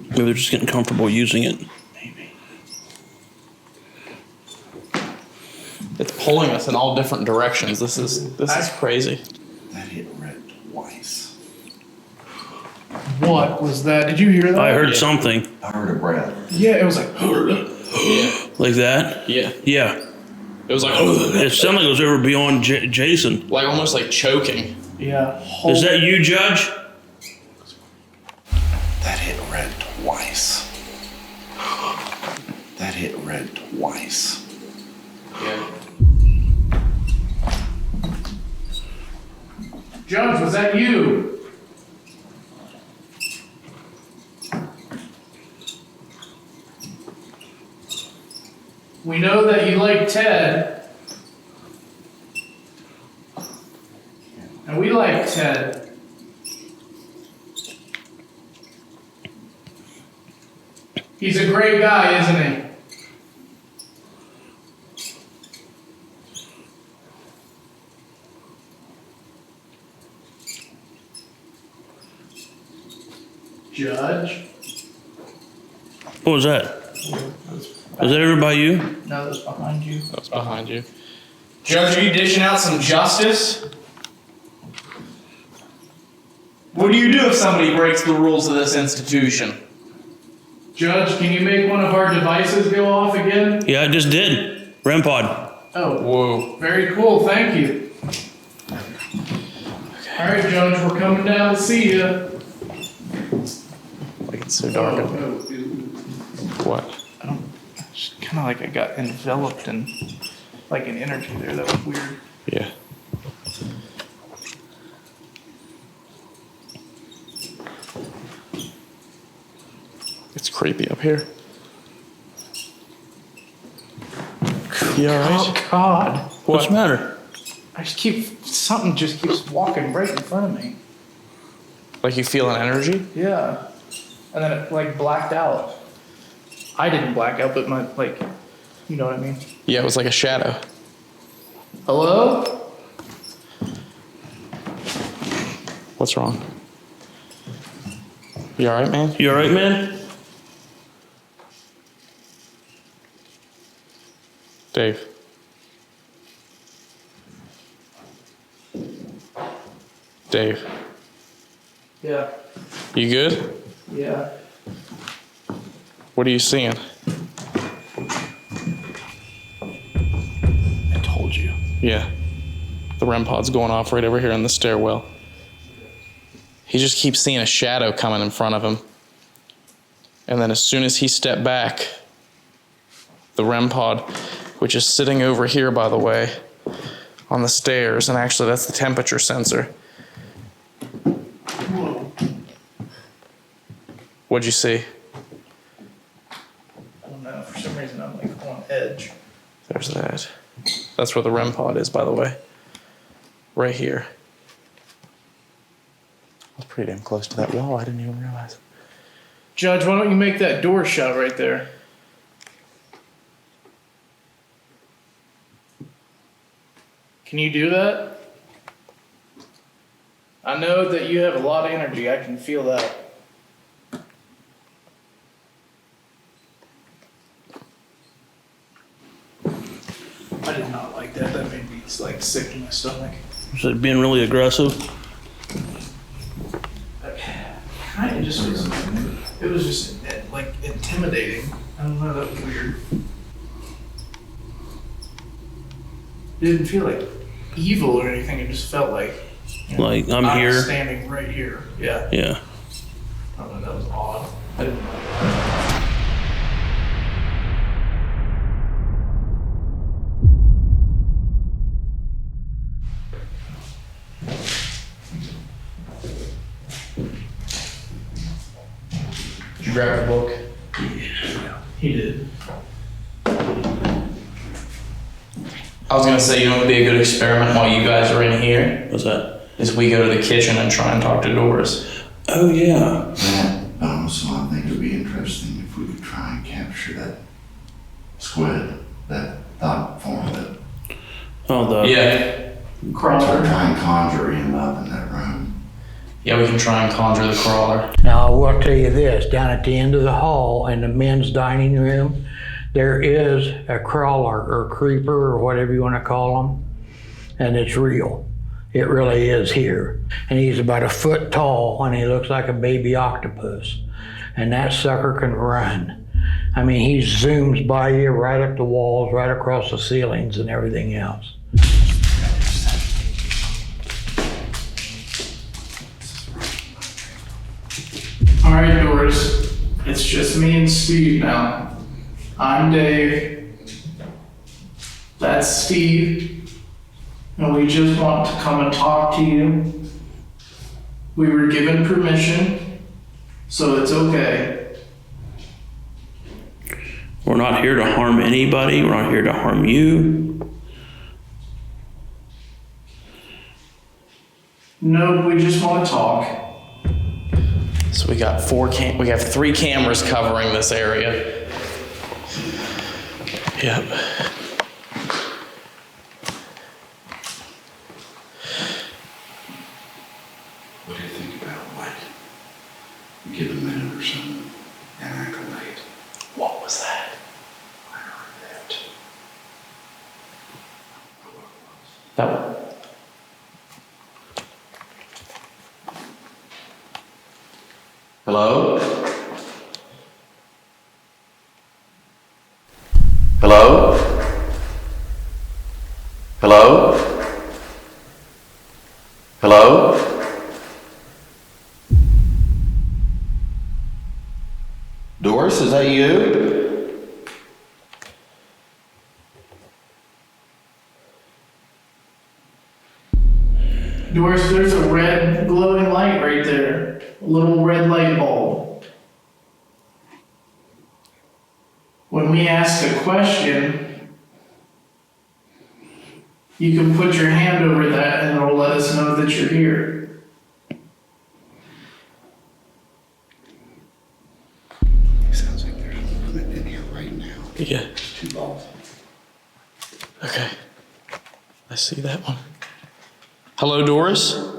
S3: Maybe they're just getting comfortable using it.
S2: maybe.
S1: It's pulling us in all different directions. This is crazy.
S7: That hit red twice.
S2: What was that? Did you hear that?
S3: I heard something
S7: I heard a breath.
S2: Yeah, it was like,
S1: Yeah.
S3: like that.
S1: Yeah.
S3: Yeah.
S1: It was like,
S3: It sounded like it was over beyond Jason.
S1: like almost like choking.
S2: yeah.
S3: Is that you, Judge?
S7: That hit red twice. That hit red twice.
S1: Yeah.
S2: Jones, was that you? We know that you like Ted. And we like Ted. He's a great guy, isn't he? Judge?
S3: What was that? Was that over by you?
S2: No, that's behind you.
S1: That's behind you. Judge, are you dishing out some justice? What do you do if somebody breaks the rules of this institution?
S2: Judge, can you make one of our devices go off again?
S3: Yeah, I just did. REM pod.
S2: Oh,
S1: Whoa.
S2: very cool. Thank you. All right, Jones, we're coming down to see you.
S1: Like it's so dark in here. What?
S2: It's kind of like I got enveloped in like an energy there. That was weird.
S1: Yeah. It's creepy up here. You alright?
S2: Oh God!
S3: What's the matter?
S2: I just something just keeps walking right in front of me.
S1: Like you feel an energy?
S2: Yeah, and then it like blacked out. I didn't black out, but you know what I mean.
S1: Yeah, it was like a shadow.
S2: Hello?
S1: What's wrong? You all right, man?
S3: You all right, man?
S1: Dave. Dave.
S2: Yeah.
S1: You good?
S2: Yeah.
S1: What are you seeing?
S3: I told you.
S1: Yeah. The REM pod's going off right over here in the stairwell. He just keeps seeing a shadow coming in front of him. And then as soon as he stepped back, the REM pod, which is sitting over here, by the way, on the stairs, and actually that's the temperature sensor.
S2: Whoa.
S1: What'd you see?
S2: I don't know. For some reason, I'm like on edge.
S1: There's that. That's where the REM pod is, by the way. Right here. I was pretty damn close to that wall. I didn't even realize it.
S2: Judge, why don't you make that door shut right there? Can you do that? I know that you have a lot of energy. I can feel that. I did not like that. That made me like sick to my stomach.
S3: Is it being really aggressive?
S2: Kind of just was. It was just like intimidating. I don't know. That was weird. It didn't feel like evil or anything. It just felt like.
S3: Like, I'm here.
S2: Standing right here. Yeah.
S3: Yeah.
S2: I don't know. That was odd. I didn't like that.
S1: Did you grab the book?
S2: Yeah, he did.
S1: I was gonna say, you know what would be a good experiment while you guys are in here?
S3: What's that?
S1: Is we go to the kitchen and try and talk to Doris.
S3: Oh, yeah.
S7: But also, I think it would be interesting if we could try and capture that squid, that thought form that.
S3: Oh, the.
S1: Yeah.
S7: So
S2: Crawler.
S7: try and conjure him up in that room.
S1: Yeah, we can try and conjure the crawler.
S4: Now, I will tell you this, down at the end of the hall in the men's dining room, there is a crawler or creeper or whatever you want to call them, and it's real. It really is here. And he's about a foot tall and he looks like a baby octopus. And that sucker can run. I mean, he zooms by you right up the walls, right across the ceilings and everything else.
S2: All right, Doris. It's just me and Steve now. I'm Dave. That's Steve. And we just want to come and talk to you. We were given permission, so it's okay.
S3: We're not here to harm anybody. We're not here to harm you.
S2: No, we just want to talk.
S1: So we got we have 3 cameras covering this area. Yep.
S7: What do you think about what? Give a minute or something and accolade.
S1: What was that?
S7: I heard that.
S1: That one. Hello? Hello? Hello? Hello? Doris, is that you?
S2: Doris, there's a red glowing light right there. A little red light bulb. When we ask a question, you can put your hand over that and it'll let us know that you're here.
S7: Sounds like there's a limit in here right now.
S1: Yeah.
S7: 2 balls.
S1: Okay. I see that one. Hello, Doris?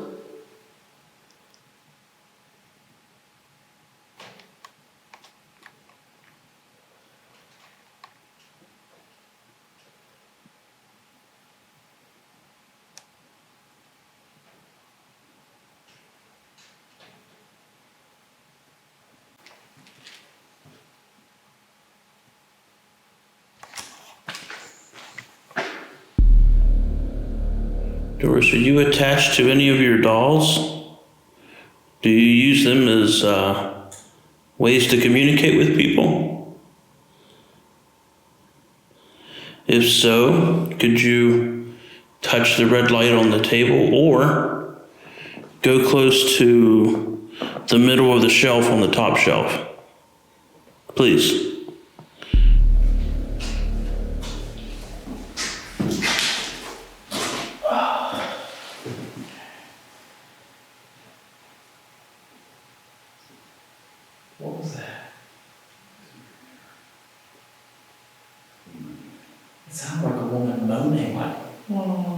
S3: Doris, are you attached to any of your dolls? Do you use them as ways to communicate with people? If so, could you touch the red light on the table or go close to the middle of the shelf on the top shelf? Please.
S1: What was that? It sounded like a woman moaning, like, oh.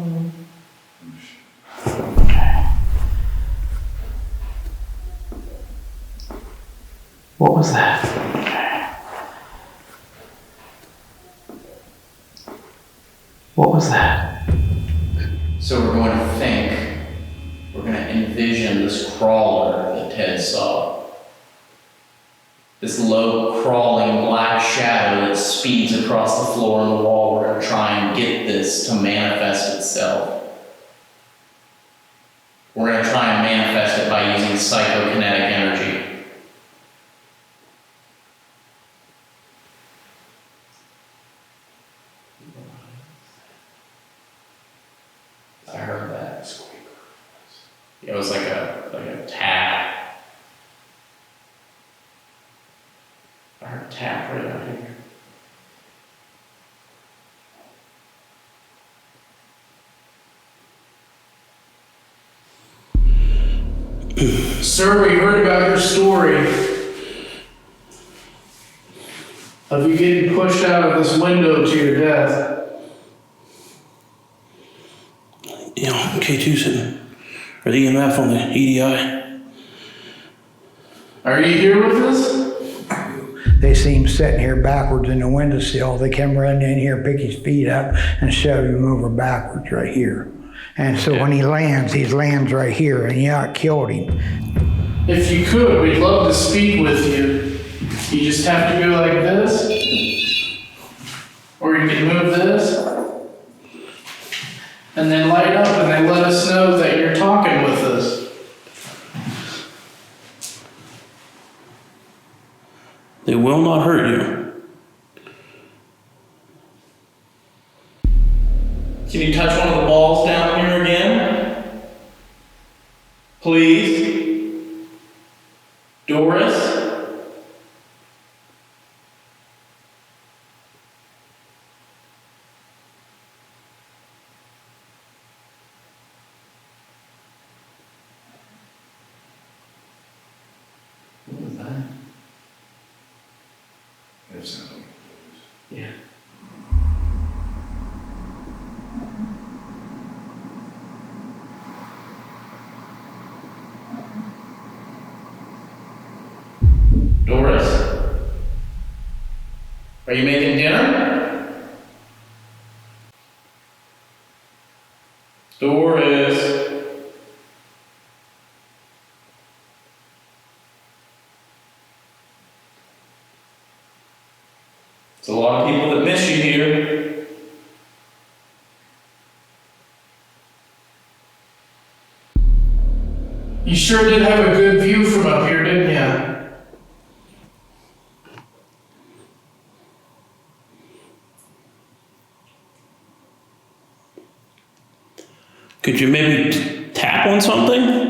S1: What was that? What was that? So we're going to think, we're going to envision this crawler that Ted saw. This low, crawling black shadow that speeds across the floor and the wall. We're going to try and get this to manifest itself. We're going to try and manifest it by using psychokinetic energy. I heard that squeak. It was like a tap. I heard a tap right out here.
S2: Sir, we heard about your story of you getting pushed out of this window to your death.
S3: You know, K2's sitting, or the EMF on the EDI.
S2: Are you here with us?
S4: They see him sitting here backwards in the windowsill. They come running in here, pick his feet up, and shove him over backwards right here. And so when he lands right here, and yeah, it killed him.
S2: If you could, we'd love to speak with you. You just have to go like this, or you can move this, and then light up, and then let us know that you're talking with us.
S3: They will not hurt you.
S1: Can you touch one of the balls down here again? Please? Doris? What was that?
S7: It sounded like
S1: Yeah. Doris? Are you making dinner? Doris? There's a lot of people that miss you here.
S2: You sure did have a good view from up here, didn't you?
S3: Could you maybe tap on something?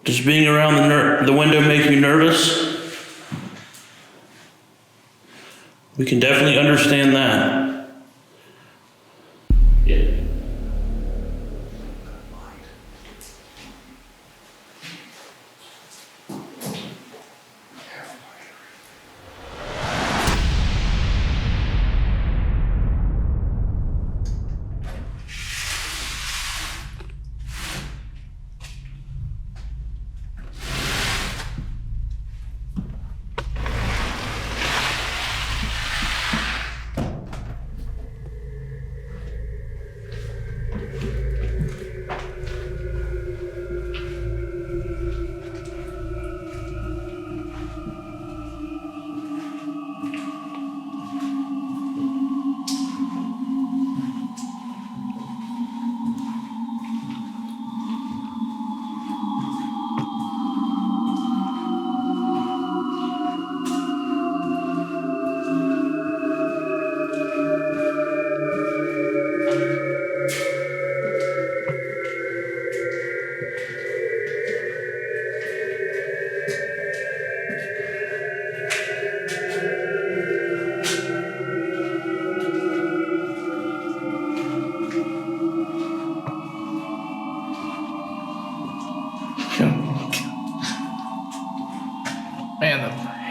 S3: Does being around the window make you nervous? We can definitely understand that.
S1: Yeah.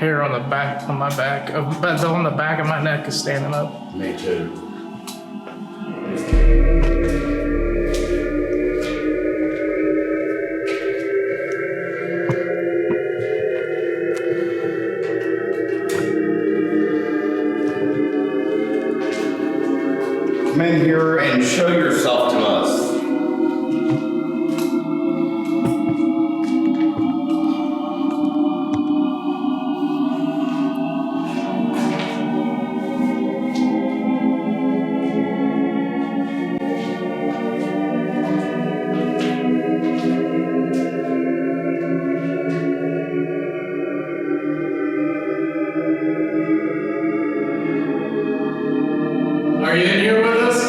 S2: hair on the back, on my back, but on the back of my neck is standing up.
S7: Me too.
S8: Come in here and show yourself to us.
S2: Are you in here with us?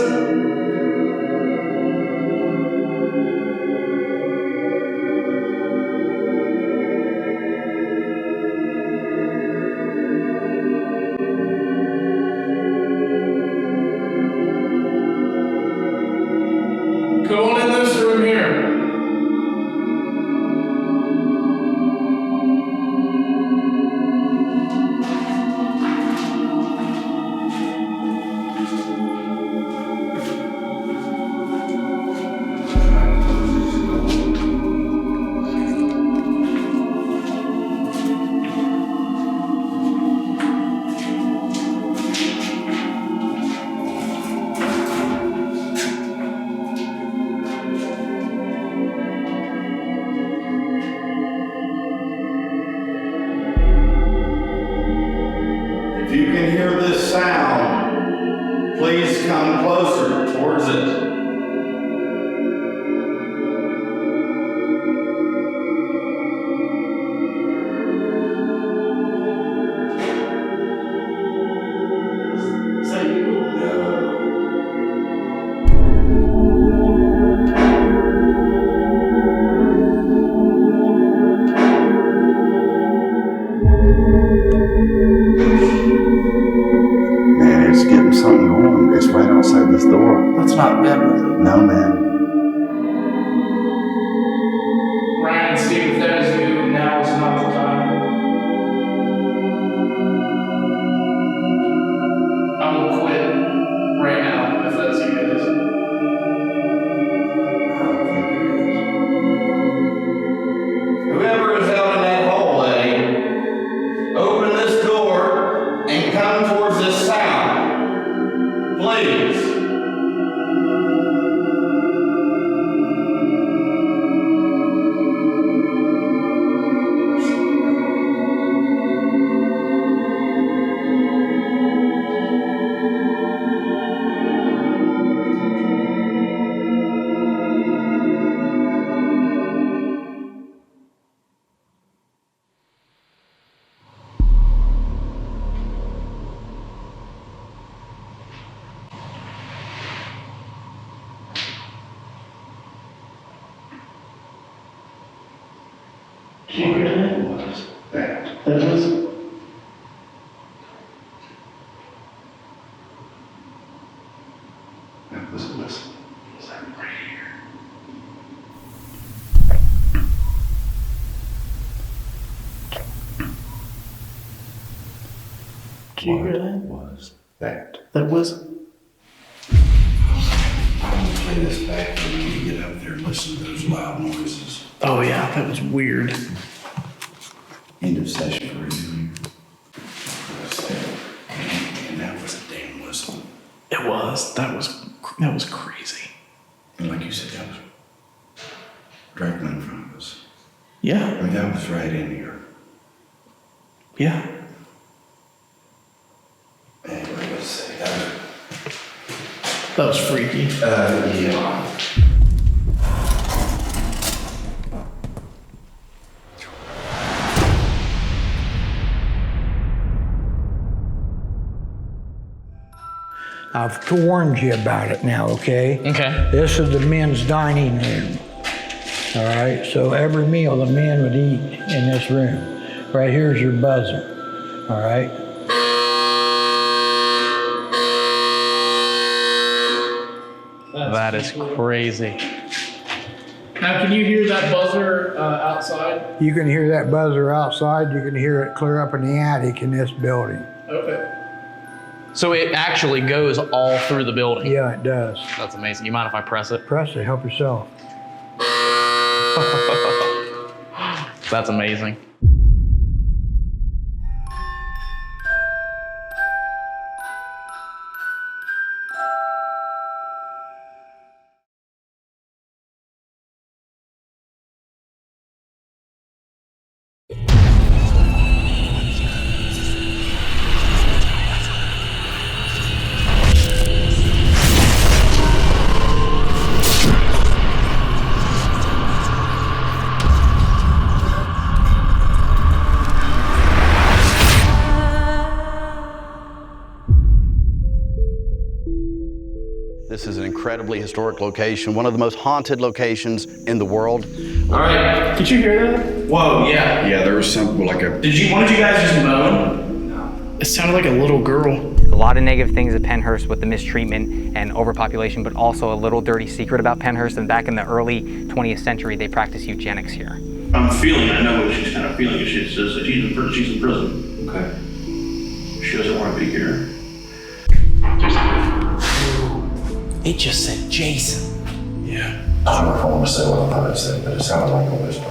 S2: Come on in this room here.
S8: If you can hear this sound, please come closer towards it. Man, it's getting something going. It's right outside this door.
S2: That's not bad, was it?
S8: No, man.
S2: Ryan, Steve, if that is you, now is not the time. I will quit right now if that's you guys.
S8: I don't think it is. Whoever is out in that hallway, open this door and come towards this sound. Please.
S7: Listen. It's like right here.
S2: Did you hear that?
S7: Was that?
S2: That was.
S7: I'm gonna play this back for you to get up there and listen to those loud noises.
S2: Oh yeah, that was weird.
S7: End of session for review. And that was a damn whistle.
S2: It was. That was crazy.
S7: And like you said, that was directly in front of us.
S2: Yeah.
S7: I mean, that was right in here.
S2: Yeah.
S7: Anyway, let's say that.
S2: That was freaky.
S7: Yeah.
S4: I've warned you about it now, okay?
S1: Okay.
S4: This is the men's dining room. All right, so every meal the men would eat in this room. Right here's your buzzer. All right.
S1: That is crazy.
S2: Now, can you hear that buzzer outside?
S4: You can hear that buzzer outside. You can hear it clear up in the attic in this building.
S2: Okay.
S1: So it actually goes all through the building?
S4: Yeah, it does.
S1: That's amazing. You mind if I press it?
S4: Press it, help yourself.
S1: That's amazing.
S5: This is an incredibly historic location, one of the most haunted locations in the world.
S1: All right.
S2: Did you hear that?
S1: Whoa, yeah.
S7: Yeah, there was something like a.
S1: What did you guys just moan?
S2: It sounded like a little girl.
S9: A lot of negative things at Pennhurst with the mistreatment and overpopulation, but also a little dirty secret about Pennhurst. And back in the early 20th century, they practiced eugenics here.
S3: I'm feeling, I know what she's kind of feeling. She says that she's in prison.
S7: Okay.
S3: She doesn't want to be here.
S1: It just said Jason.
S7: Yeah. I don't know if I want to say what I thought it said, but it sounded like a whisper.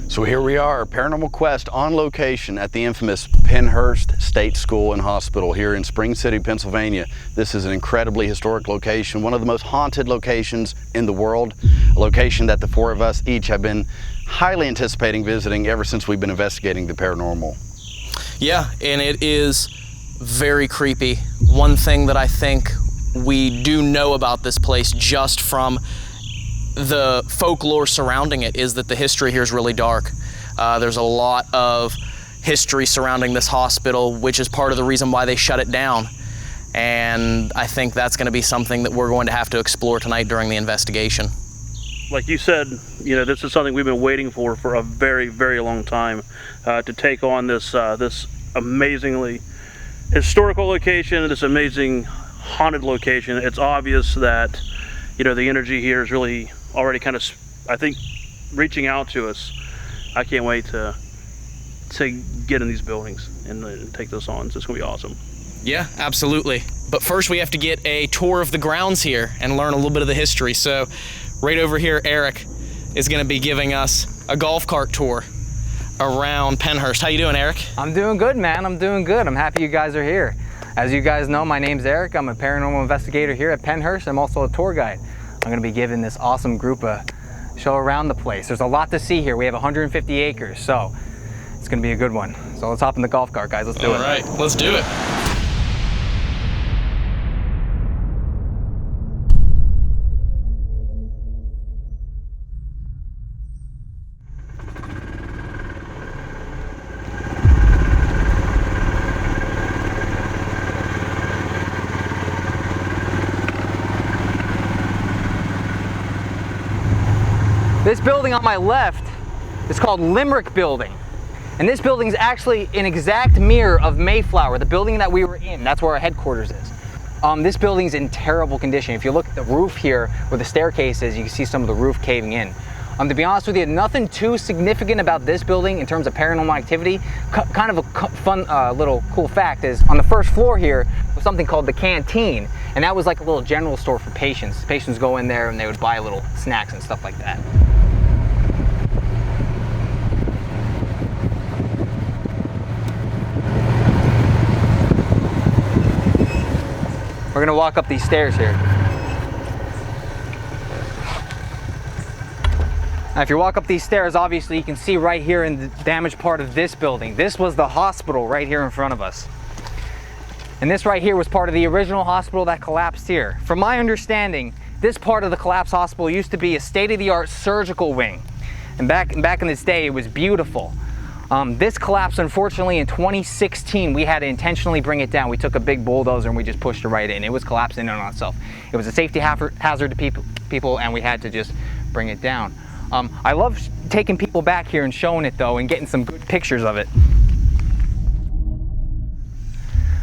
S5: So here we are, Paranormal Quest on location at the infamous Pennhurst State School and Hospital here in Spring City, Pennsylvania. This is an incredibly historic location, one of the most haunted locations in the world, a location that the four of us each have been highly anticipating visiting ever since we've been investigating the paranormal.
S1: Yeah, and it is very creepy. One thing that I think we do know about this place just from the folklore surrounding it is that the history here is really dark. There's a lot of history surrounding this hospital, which is part of the reason why they shut it down. And I think that's going to be something that we're going to have to explore tonight during the investigation.
S10: Like you said, you know, this is something we've been waiting for a very, very long time to take on this this amazingly historical location, this amazing haunted location. It's obvious that, you know, the energy here is really already kind of, I think, reaching out to us. I can't wait to get in these buildings and take this on. It's just gonna be awesome.
S1: Yeah, absolutely. But first we have to get a tour of the grounds here and learn a little bit of the history. So right over here, Eric is gonna be giving us a golf cart tour around Pennhurst. How you doing, Eric?
S9: I'm doing good, man. I'm doing good. I'm happy you guys are here. As you guys know, my name's Eric. I'm a paranormal investigator here at Pennhurst. I'm also a tour guide. I'm gonna be giving this awesome group a show around the place. There's a lot to see here. We have 150 acres, so it's gonna be a good one. So let's hop in the golf cart, guys. Let's do it.
S1: All right, let's do it.
S9: This building on my left is called Limerick Building. And this building is actually an exact mirror of Mayflower, the building that we were in. That's where our headquarters is. This building's in terrible condition. If you look at the roof here where the staircase is, you can see some of the roof caving in. To be honest with you, nothing too significant about this building in terms of paranormal activity. Kind of a fun little cool fact is on the first floor here was something called the canteen, and that was like a little general store for patients. Patients go in there and they would buy little snacks and stuff like that. We're gonna walk up these stairs here. Now, if you walk up these stairs, obviously you can see right here in the damaged part of this building. This was the hospital right here in front of us. And this right here was part of the original hospital that collapsed here. From my understanding, this part of the collapsed hospital used to be a state-of-the-art surgical wing. And back in this day, it was beautiful. This collapsed, unfortunately, in 2016. We had to intentionally bring it down. We took a big bulldozer and we just pushed it right in. It was collapsing in on itself. It was a safety hazard to people, and we had to just bring it down. I love taking people back here and showing it though and getting some good pictures of it.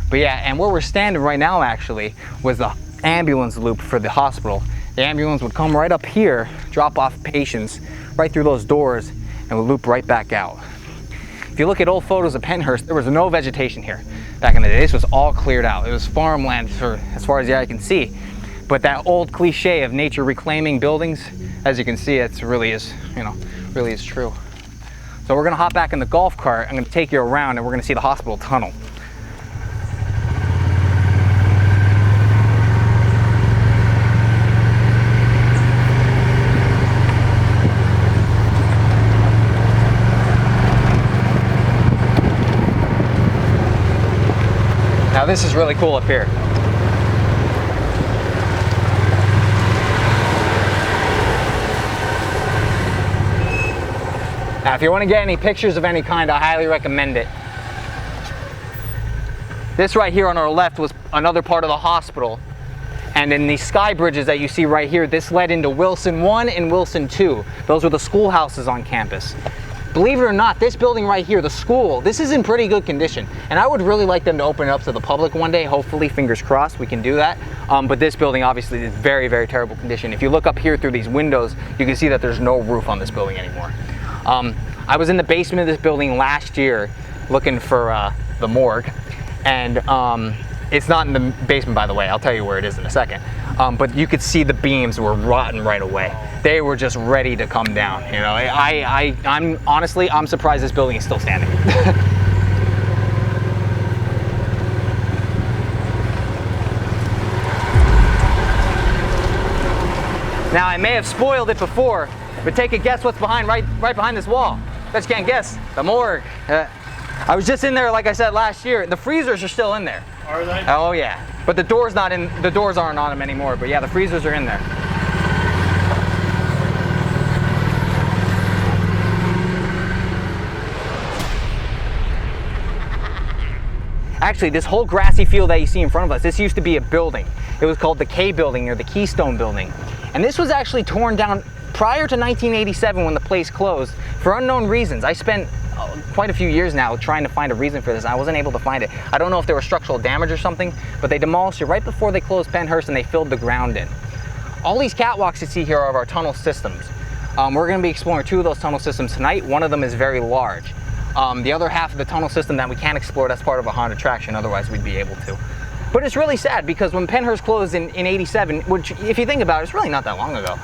S9: But yeah, and where we're standing right now actually was the ambulance loop for the hospital. The ambulance would come right up here, drop off patients right through those doors, and would loop right back out. If you look at old photos of Pennhurst, there was no vegetation here back in the day. This was all cleared out. It was farmland for as far as the eye can see. But that old cliche of nature reclaiming buildings, as you can see, it really is, really is true. So we're gonna hop back in the golf cart. I'm gonna take you around and we're gonna see the hospital tunnel. Now this is really cool up here. Now, if you want to get any pictures of any kind, I highly recommend it. This right here on our left was another part of the hospital. And in these sky bridges that you see right here, this led into Wilson 1 and Wilson 2. Those were the schoolhouses on campus. Believe it or not, this building right here, the school, this is in pretty good condition. And I would really like them to open it up to the public one day. Hopefully, fingers crossed, we can do that. But this building obviously is very, very terrible condition. If you look up here through these windows, you can see that there's no roof on this building anymore. I was in the basement of this building last year looking for the morgue, and it's not in the basement, by the way. I'll tell you where it is in a second. But you could see the beams were rotten right away. They were just ready to come down. I'm honestly, I'm surprised this building is still standing. Now, I may have spoiled it before, but take a guess what's right behind this wall. Bet you can't guess. The morgue. I was just in there, like I said, last year. The freezers are still in there.
S10: Are they?
S9: Oh yeah. But the doors aren't on them anymore. But yeah, the freezers are in there. Actually, this whole grassy field that you see in front of us, this used to be a building. It was called the K Building or the Keystone Building. And this was actually torn down prior to 1987 when the place closed for unknown reasons. I spent quite a few years now trying to find a reason for this. I wasn't able to find it. I don't know if there was structural damage or something, but they demolished it right before they closed Pennhurst and they filled the ground in. All these catwalks you see here are of our tunnel systems. We're going to be exploring 2 of those tunnel systems tonight. One of them is very large. The other half of the tunnel system that we can't explore, that's part of a haunted attraction, otherwise we'd be able to. But it's really sad because when Pennhurst closed in 87, which if you think about it, it's really not that long ago,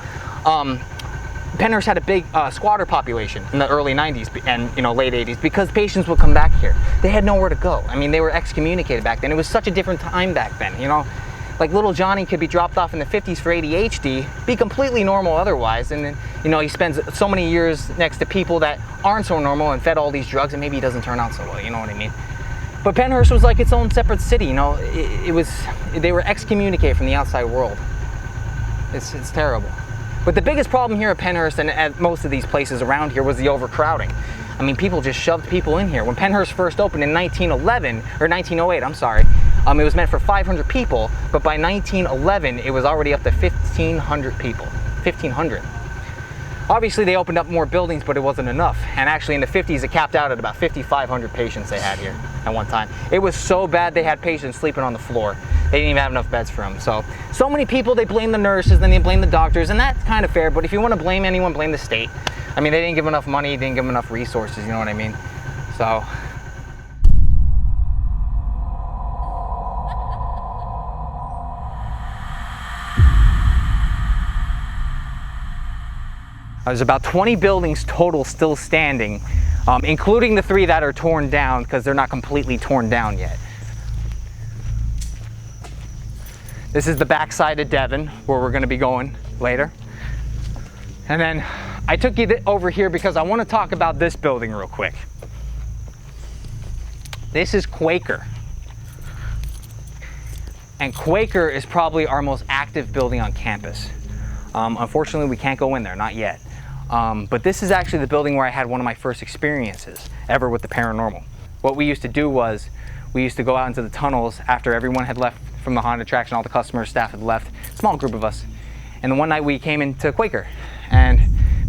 S9: Pennhurst had a big squatter population in the early 90s and late 80s because patients would come back here. They had nowhere to go. I mean, they were excommunicated back then. It was such a different time back then, Like little Johnny could be dropped off in the 50s for ADHD, be completely normal otherwise, and then, he spends so many years next to people that aren't so normal and fed all these drugs, and maybe he doesn't turn out so well, you know what I mean? But Pennhurst was like its own separate city, they were excommunicated from the outside world. It's terrible. But the biggest problem here at Pennhurst and at most of these places around here was the overcrowding. I mean, people just shoved people in here. When Pennhurst first opened in 1908, it was meant for 500 people, but by 1911, it was already up to 1,500 people. 1,500. Obviously, they opened up more buildings, but it wasn't enough. And actually, in the 50s, it capped out at about 5,500 patients they had here at one time. It was so bad, they had patients sleeping on the floor. They didn't even have enough beds for him. So many people, they blame the nurses, then they blame the doctors, and that's kind of fair, but if you want to blame anyone, blame the state. I mean, they didn't give enough money, didn't give them enough resources, you know what I mean? So. There's about 20 buildings total still standing, including the 3 that are torn down because they're not completely torn down yet. This is the backside of Devon where we're going to be going later. And then I took you over here because I want to talk about this building real quick. This is Quaker. And Quaker is probably our most active building on campus. Unfortunately, we can't go in there, not yet. But this is actually the building where I had one of my first experiences ever with the paranormal. What we used to do was, we used to go out into the tunnels after everyone had left from the haunted attraction, all the customers, staff had left, small group of us. And then one night we came into Quaker, and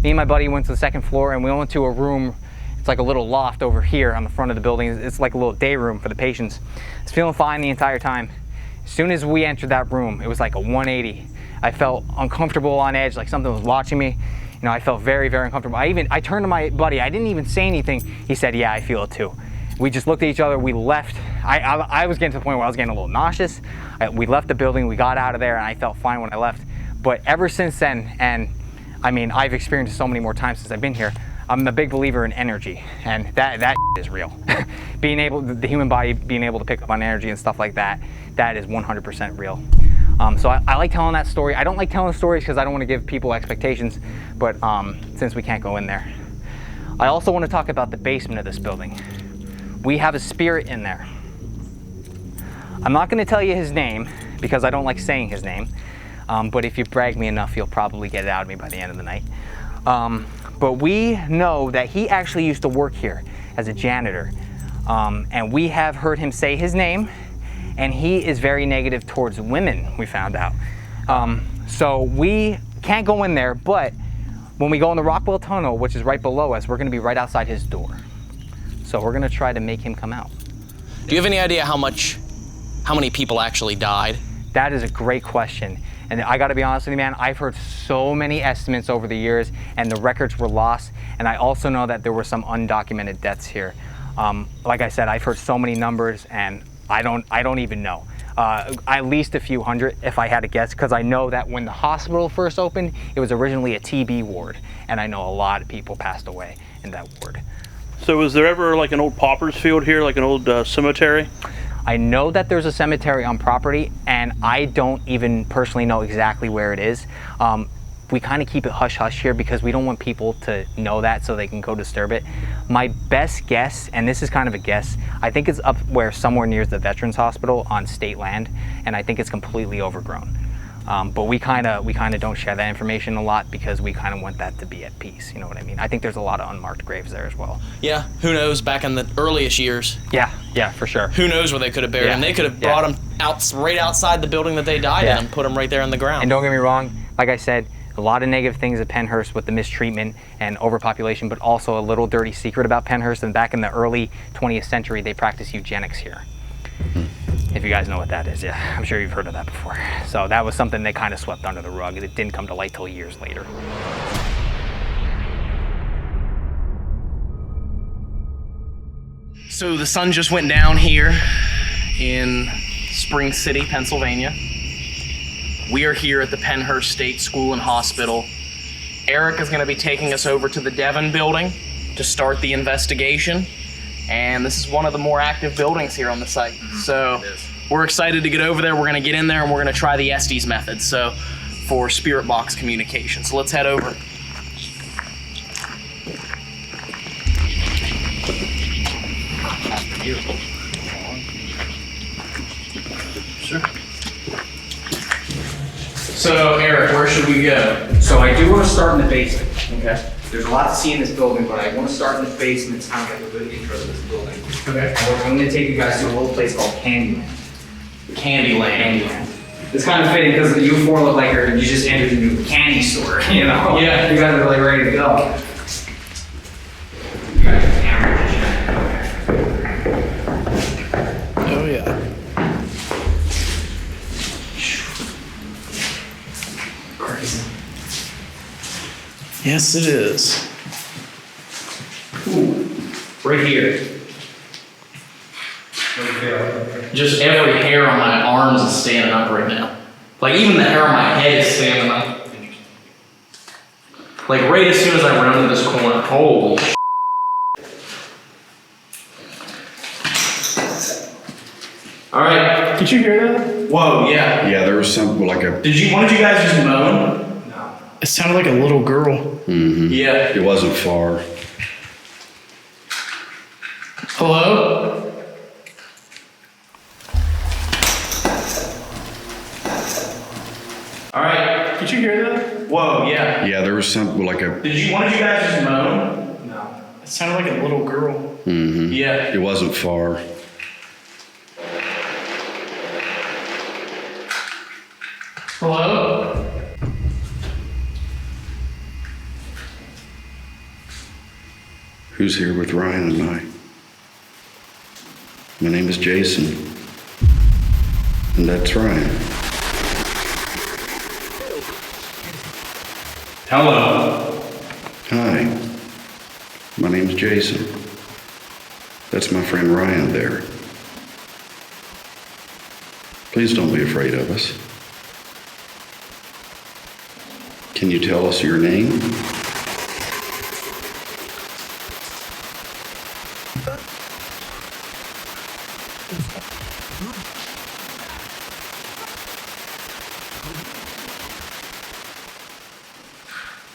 S9: me and my buddy went to the 2nd floor, and we went to a room. It's like a little loft over here on the front of the building. It's like a little day room for the patients. I was feeling fine the entire time. As soon as we entered that room, it was like a 180. I felt uncomfortable, on edge, like something was watching me. You know, I felt very, very uncomfortable. I turned to my buddy. I didn't even say anything. He said, yeah, I feel it too. We just looked at each other. We left. I was getting to the point where I was getting a little nauseous. We left the building. We got out of there, and I felt fine when I left. But ever since then, and I mean, I've experienced it so many more times since I've been here, I'm a big believer in energy, and that is real. Being able, the human body being able to pick up on energy and stuff like that, that is 100% real. So I like telling that story. I don't like telling stories because I don't want to give people expectations, but since we can't go in there. I also want to talk about the basement of this building. We have a spirit in there. I'm not going to tell you his name because I don't like saying his name, but if you brag me enough, you'll probably get it out of me by the end of the night. But we know that he actually used to work here as a janitor, and we have heard him say his name, and he is very negative towards women, we found out. So we can't go in there, but when we go in the Rockwell Tunnel, which is right below us, we're gonna be right outside his door. So we're gonna try to make him come out.
S1: Do you have any idea how many people actually died?
S9: That is a great question. And I gotta be honest with you, man, I've heard so many estimates over the years, and the records were lost. And I also know that there were some undocumented deaths here. Like I said, I've heard so many numbers, and I don't even know. At least a few hundred, if I had to guess, because I know that when the hospital first opened, it was originally a TB ward, and I know a lot of people passed away in that ward.
S10: So was there ever like an old pauper's field here, like an old cemetery?
S9: I know that there's a cemetery on property, and I don't even personally know exactly where it is. We kind of keep it hush-hush here because we don't want people to know that so they can go disturb it. My best guess, and this is kind of a guess, I think it's up where somewhere near the Veterans Hospital on state land, and I think it's completely overgrown. But we kind of don't share that information a lot because we kind of want that to be at peace. You know what I mean? I think there's a lot of unmarked graves there as well.
S1: Yeah, who knows? Back in the earliest years.
S9: Yeah, for sure.
S1: Who knows where they could have buried them? They could have brought them out right outside the building that they died in and put them right there in the ground.
S9: And don't get me wrong, like I said, a lot of negative things at Pennhurst with the mistreatment and overpopulation, but also a little dirty secret about Pennhurst. And back in the early 20th century, they practiced eugenics here. If you guys know what that is, yeah, I'm sure you've heard of that before. So that was something they kind of swept under the rug. It didn't come to light till years later.
S1: So the sun just went down here in Spring City, Pennsylvania. We are here at the Pennhurst State School and Hospital. Eric is going to be taking us over to the Devon building to start the investigation. And this is one of the more active buildings here on the site. So we're excited to get over there. We're going to get in there and we're going to try the Estes method, so for spirit box communication. So let's head over. Sure. So Eric, where should we go?
S9: So I do want to start in the basement.
S1: Okay.
S9: There's a lot to see in this building, but I want to start in the basement to kind of get a good intro to this building.
S1: Okay.
S9: I'm going to take you guys to a little place called Candyland.
S1: Candyland.
S9: It's kind of fitting because you four look like you just entered a new candy store, you know?
S1: Yeah.
S9: You guys are like ready to go.
S2: Oh yeah.
S1: Crazy. Yes, it is. Ooh, right here. Just every hair on my arms is standing up right now. Like even the hair on my head is standing up. Like right as soon as I rounded this corner. Holy shit. All right. Did you hear that? Whoa, yeah.
S5: Yeah, there was something like a.
S1: What did you guys just moan? No. It sounded like a little girl.
S5: Mm-hmm.
S1: Yeah.
S5: It wasn't far.
S1: Hello? All right. Did you hear that? Whoa, yeah.
S5: Yeah, there was something like a.
S1: What did you guys just moan? No. It sounded like a little girl.
S5: Mm-hmm.
S1: Yeah.
S5: It wasn't far.
S1: Hello?
S5: Who's here with Ryan and I? My name is Jason. And that's Ryan.
S1: Hello?
S5: Hi. My name's Jason. That's my friend Ryan there. Please don't be afraid of us. Can you tell us your name?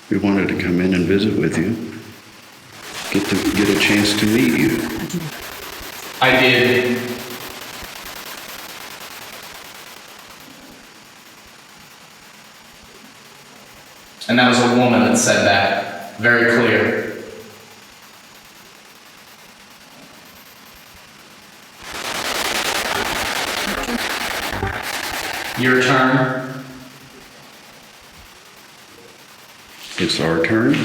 S5: We wanted to come in and visit with you. Get a chance to meet you.
S1: I did. And that was a woman that said that. Very clear. Your turn.
S5: It's our turn.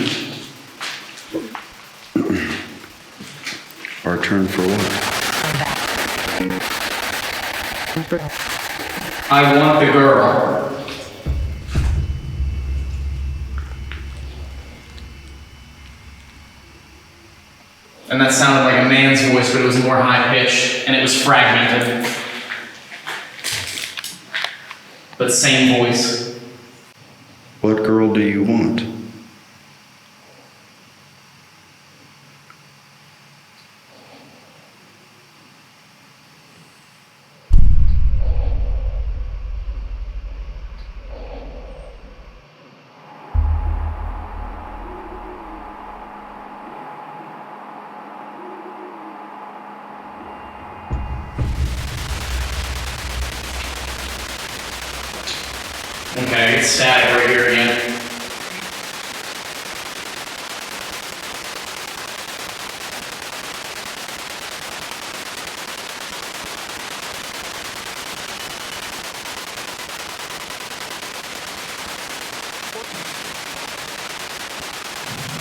S5: Our turn for what?
S1: I want the girl. And that sounded like a man's voice, but it was more high-pitched, and it was fragmented. But same voice.
S5: What girl do you want?
S1: Okay, it's static right here again.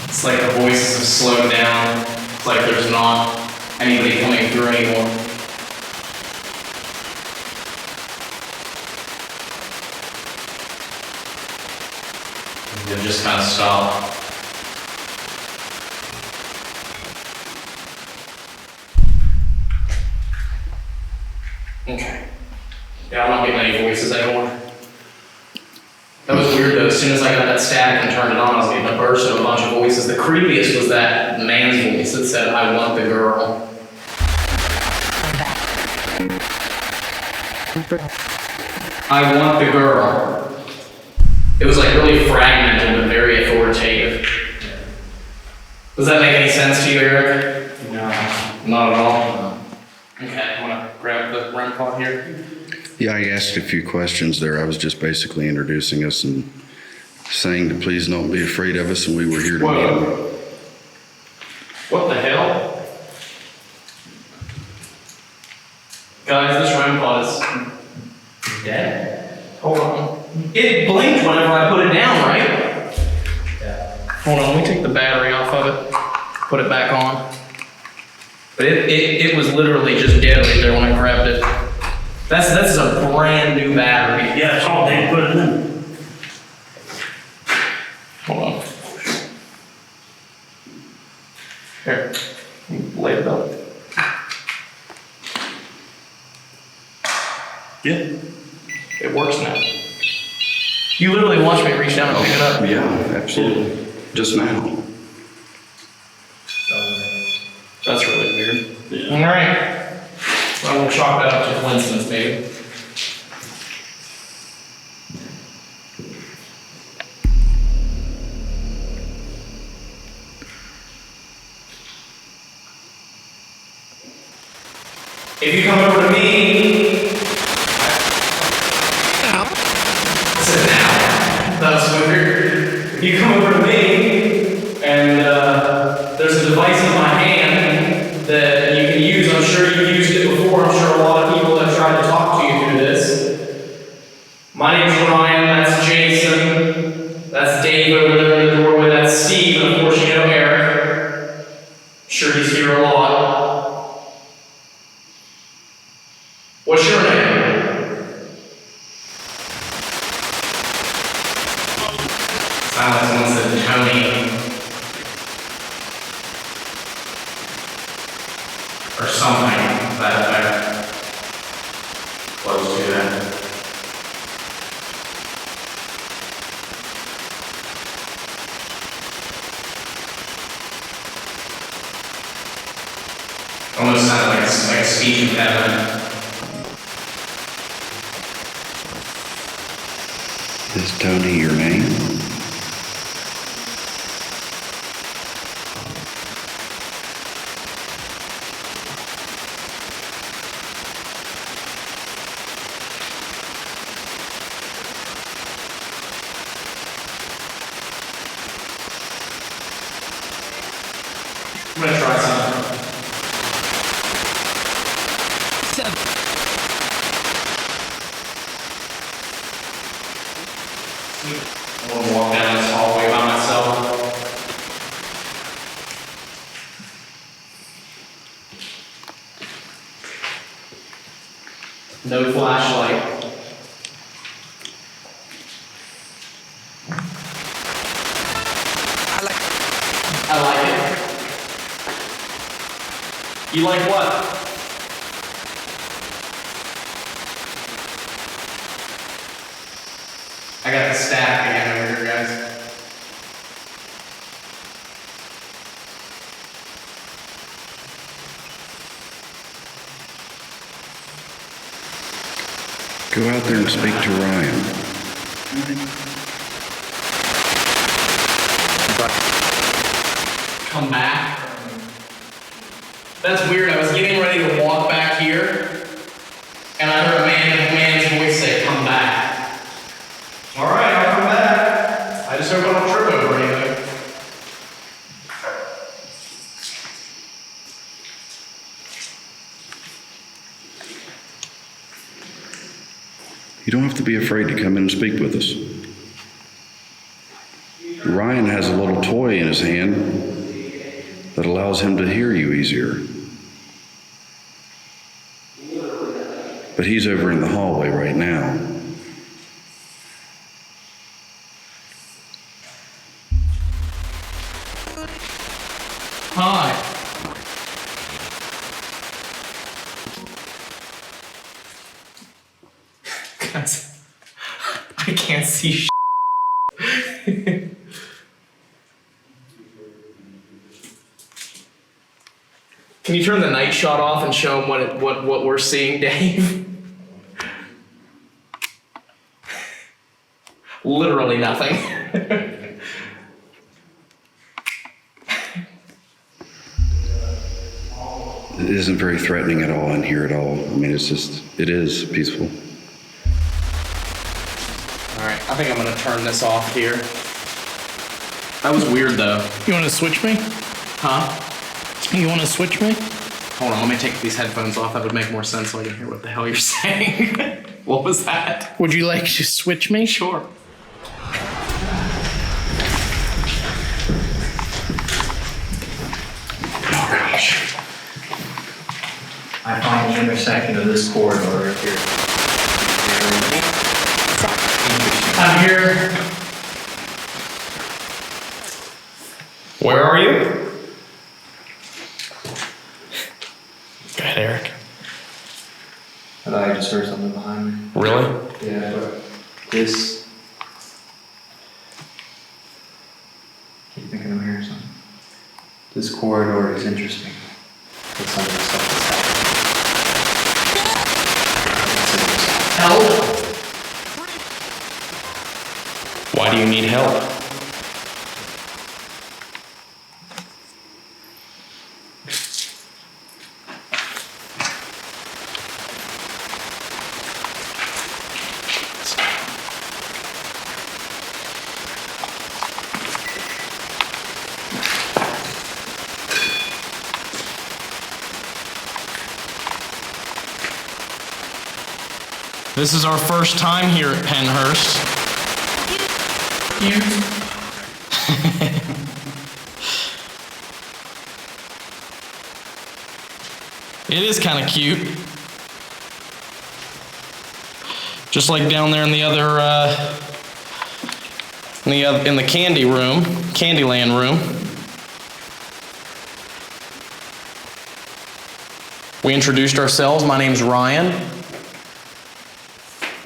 S1: It's like the voices have slowed down. It's like there's not anybody coming through anymore. They've just kind of stopped. Okay. Yeah, I'm not getting any voices anymore. That was weird though. As soon as I got that static and turned it on, I was getting a burst of a bunch of voices. The creepiest was that man's voice that said, "I want the girl." I want the girl. It was like really fragmented but very authoritative. Does that make any sense to you, Eric? No. Not at all? No. Okay, I'm gonna grab the REM pod here.
S5: Yeah, I asked a few questions there. I was just basically introducing us and saying to please don't be afraid of us, and we were here to meet him.
S1: What the hell? Guys, this REM pod is dead. Hold on. It blinked whenever I put it down, right? Yeah. Hold on, let me take the battery off of it, put it back on. But it was literally just dead right there when I grabbed it. That's a brand new battery.
S10: Yeah, it's all they put it in.
S1: Hold on. Here, lay it up.
S3: Yeah.
S1: It works now. You literally watched me reach down and pick it up.
S5: Yeah, absolutely. Just now.
S1: That's really weird. Yeah. All right. Well, we'll chalk that up to coincidence, maybe. If you come over to me, sit down. That's weird. If you come over to me, and there's a device in my hand that you can use. I'm sure you've used it before. I'm sure a lot of people have tried to talk to you through this. My name's Ryan. That's Jason. That's Dave over there in the doorway. That's Steve. And of course, you know Eric. I'm sure he's here a lot. What's your name? Silence someone said Tony. Or something to that effect. Close to that. Almost sounded like a speech impediment.
S5: Is Tony your name?
S1: I'm gonna try something. I'm gonna walk down this hallway by myself. No flashlight. I like it. You like what? I got the stack again over here, guys.
S5: Go out there and speak to Ryan.
S1: Come back. That's weird. I was getting ready to walk back here, and I heard a man's voice say, "Come back." All right, I'll come back. I just hope I don't trip over anything.
S5: You don't have to be afraid to come in and speak with us. Ryan has a little toy in his hand that allows him to hear you easier. But he's over in the hallway right now.
S1: Hi. Guys, I can't see shit. Can you turn the night shot off and show them what we're seeing, Dave? Literally nothing.
S5: It isn't very threatening at all in here at all. I mean, it is peaceful.
S1: All right, I think I'm gonna turn this off here. That was weird though.
S2: You want to switch me?
S1: Huh?
S2: You want to switch me?
S1: Hold on, let me take these headphones off. That would make more sense so I can hear what the hell you're saying. What was that?
S2: Would you like to switch me?
S1: Sure. Oh gosh.
S11: I find the intersection of this corridor here.
S1: I'm here. Where are you? Go ahead, Eric.
S11: I thought I just heard something behind me.
S1: Really?
S11: Yeah, but this. I keep thinking I'm hearing something. This corridor is interesting. With some of the stuff that's happening. Help!
S1: Why do you need help? This is our first time here at Pennhurst. It is kind of cute. Just like down there in the other, in the Candyland room. We introduced ourselves. My name's Ryan.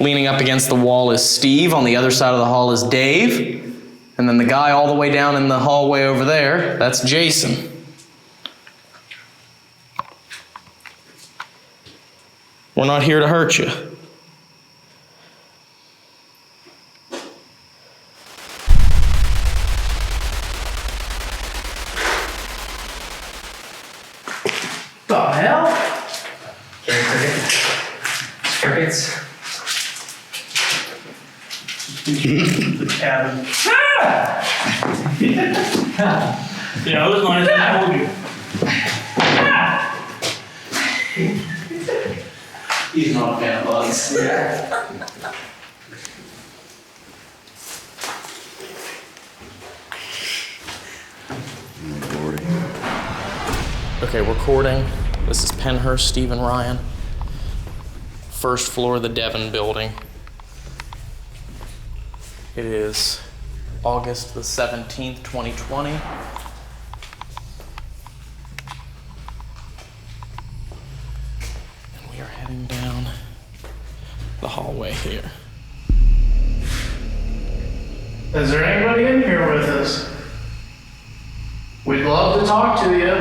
S1: Leaning up against the wall is Steve. On the other side of the hall is Dave. And then the guy all the way down in the hallway over there, that's Jason. We're not here to hurt you.
S2: The hell?
S11: Crickets.
S10: The cabin. Yeah, it was nice. I told you. He's not a fan of bugs.
S1: Okay, recording. This is Pennhurst, Steve and Ryan. First floor of the Devon building. It is August the 17th, 2020. And we are heading down the hallway here.
S2: Is there anybody in here with us? We'd love to talk to you.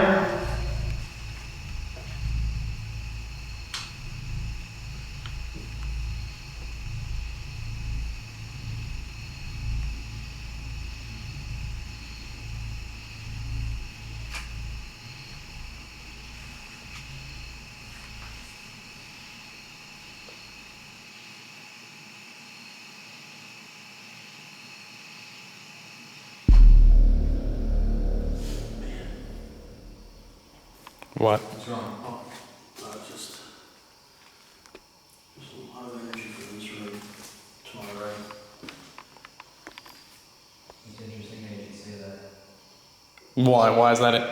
S1: What?
S10: What's wrong? Oh, just a lot of energy from this room to my right.
S11: It's interesting that you say that.
S1: Why? Why is that it?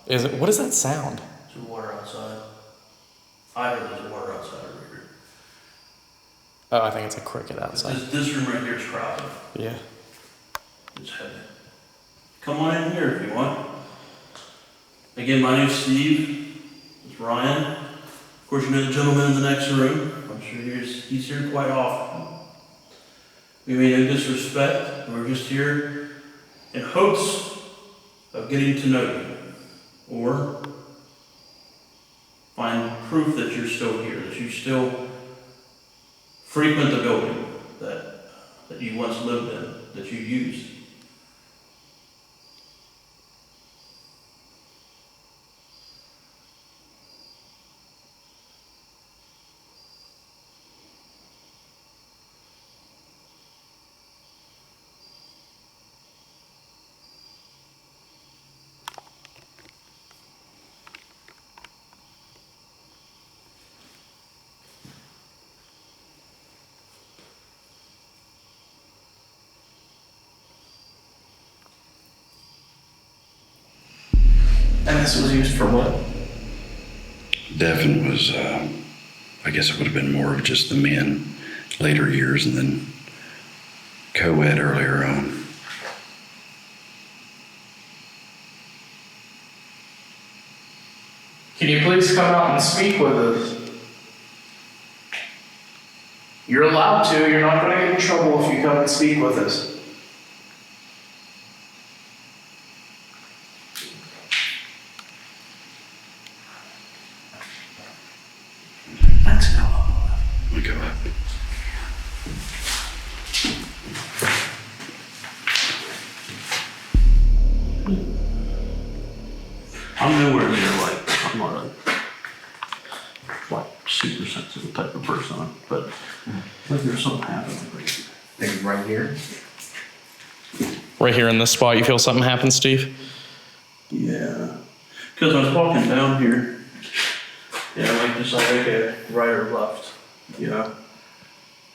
S1: Is it? What does that sound?
S10: There's water outside. I heard there's water outside over here.
S1: Oh, I think it's a cricket outside.
S10: This room right here is crowded.
S1: Yeah.
S10: It's heavy. Come on in here if you want. Again, my name's Steve. It's Ryan. Of course, you know the gentleman in the next room. I'm sure he's here quite often. We mean no disrespect. We're just here in hopes of getting to know you, or find proof that you're still here, that you still frequent the building that you once lived in, that you used.
S1: And this was used for what?
S7: Devon was, I guess it would have been more of just the men later years and then co-ed earlier on.
S2: Can you please come out and speak with us? You're allowed to. You're not going to get in trouble if you come and speak with us.
S7: Let's go. We go up.
S3: I'm nowhere near I'm not a super sensitive type of person, but there's something happening right here.
S11: Like right here?
S1: Right here in this spot, you feel something happen, Steve?
S3: Yeah, because I was walking down here, just like, okay, right or left, and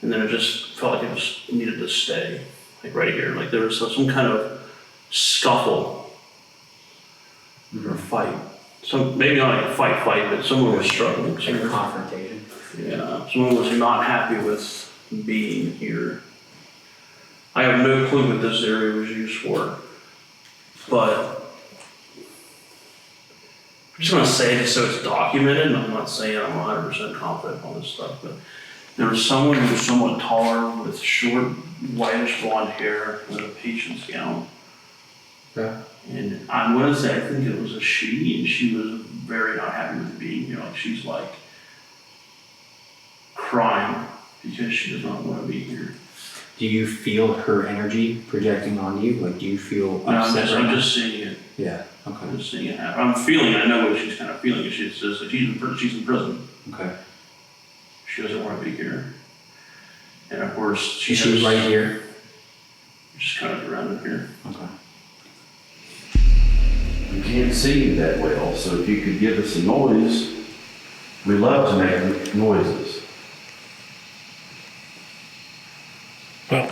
S3: then it just felt like it just needed to stay, like right here, like there was some kind of scuffle or fight. So maybe not like a fight, but someone was struggling.
S11: Like a confrontation.
S3: Yeah, someone was not happy with being here. I have no clue what this area was used for, but I'm just gonna say it so it's documented, and I'm not saying I'm 100% confident on this stuff, but there was someone who was somewhat taller with short, whitish blonde hair with a patient's gown.
S11: Yeah.
S3: And I'm gonna say, I think it was a she, and she was very not happy with being here. Like she's like crying because she does not want to be here.
S11: Do you feel her energy projecting on you? Like, do you feel upset?
S3: I'm just seeing it.
S11: Yeah. Okay.
S3: I'm just seeing it happen. I'm feeling. I know what she's kind of feeling. She says that she's in prison.
S11: Okay.
S3: She doesn't want to be here. And of course,
S11: she's right here.
S3: Just kind of around in here.
S11: Okay.
S7: We can't see you that well, so if you could give us a noise, we love to make noises.
S1: Well.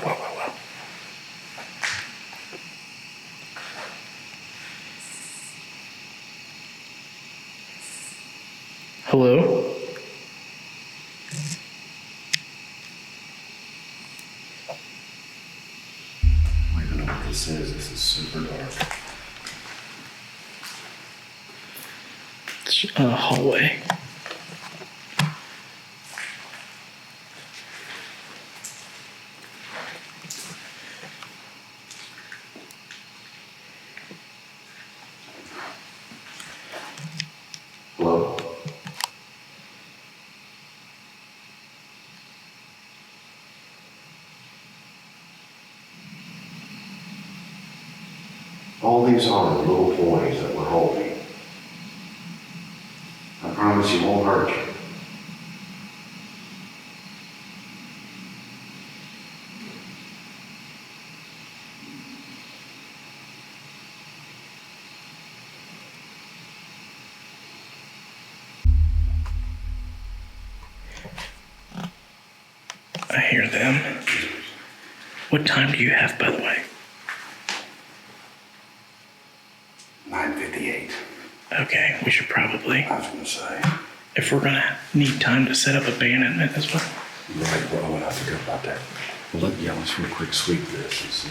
S1: Hello?
S7: I don't know what this is. This is super dark.
S1: It's a hallway.
S7: Hello? All these are little toys that we're holding. I promise you won't hurt you.
S1: I hear them. What time do you have, by the way?
S7: 9:58.
S1: Okay, we should probably,
S7: I was gonna say.
S1: if we're gonna need time to set up abandonment as well.
S7: Right, bro, and I forgot about that. Well, let's real quick sweep this and see.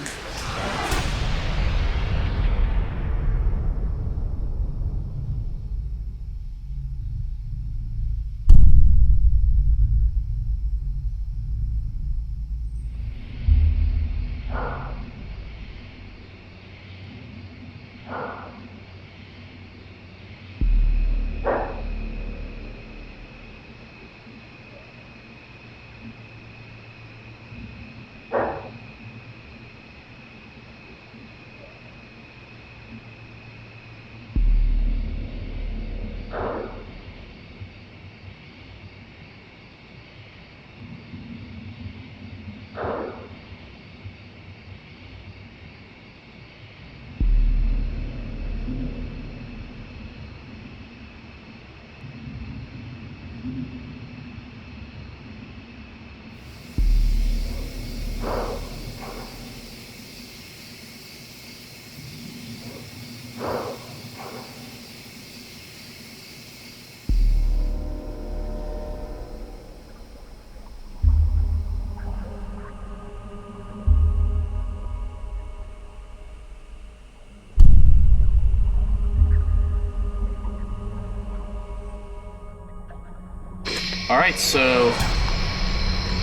S1: All right, so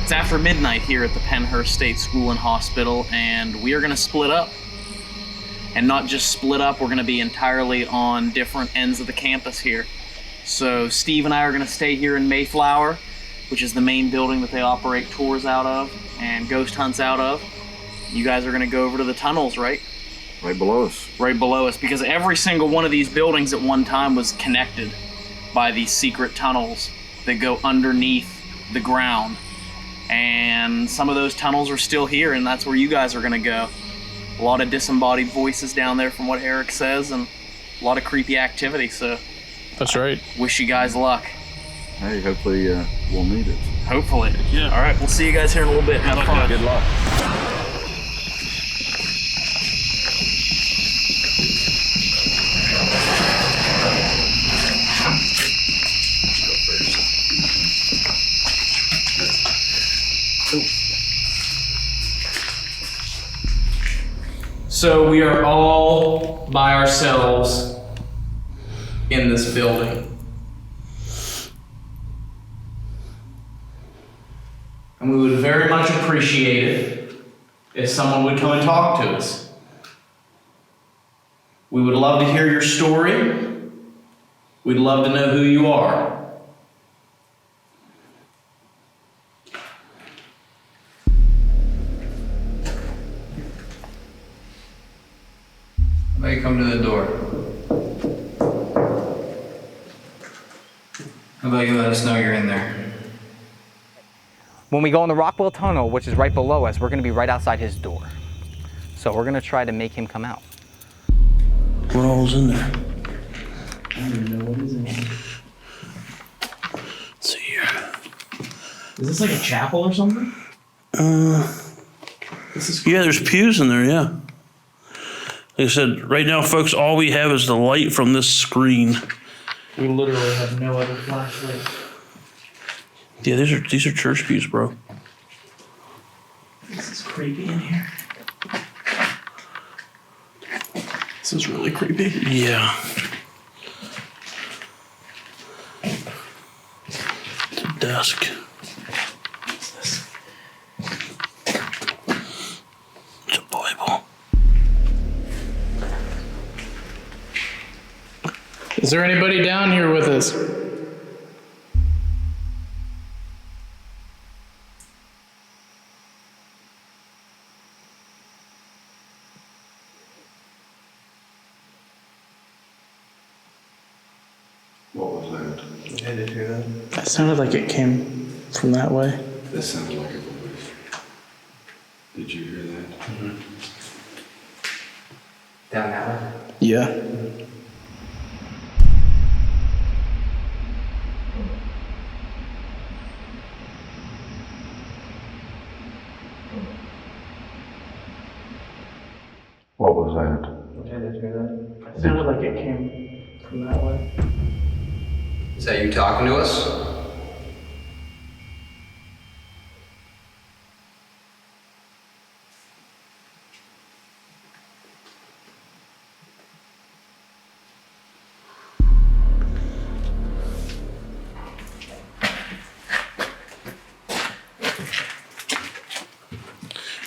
S1: it's after midnight here at the Pennhurst State School and Hospital, and we are going to split up. And not just split up, we're going to be entirely on different ends of the campus here. So Steve and I are going to stay here in Mayflower, which is the main building that they operate tours out of and ghost hunts out of. You guys are going to go over to the tunnels, right?
S12: Right below us.
S1: Right below us, because every single one of these buildings at one time was connected by these secret tunnels that go underneath the ground. And some of those tunnels are still here, and that's where you guys are going to go. A lot of disembodied voices down there from what Eric says, and a lot of creepy activity, so...
S2: That's right.
S1: Wish you guys luck.
S12: Hey, hopefully we'll need it.
S1: Hopefully.
S10: Yeah.
S1: All right, we'll see you guys here in a little bit. Have fun.
S12: Good luck.
S1: So we are all by ourselves in this building. And we would very much appreciate it if someone would come and talk to us. We would love to hear your story. We'd love to know who you are.
S9: How about you come to the door? How about you let us know you're in there? When we go in the Rockwell Tunnel, which is right below us, we're going to be right outside his door. So we're going to try to make him come out.
S3: What all's in there?
S1: I don't even know what is in here.
S3: Let's see here.
S1: Is this like a chapel or something?
S3: Yeah, there's pews in there, yeah. Like I said, right now, folks, all we have is the light from this screen.
S1: We literally have no other flashlight.
S3: Yeah, these are church pews, bro.
S1: This is creepy in here. This is really creepy.
S3: Yeah. It's a desk.
S1: What's this?
S3: It's a Bible.
S2: Is there anybody down here with us?
S7: What was that?
S11: I did hear that.
S2: That sounded like it came from that way.
S7: That sounded like a voice. Did you hear that?
S11: Mm-hmm. Down that way?
S2: Yeah.
S7: What was that?
S11: I did hear that.
S2: It sounded like it came from that way.
S13: Is that you talking to us?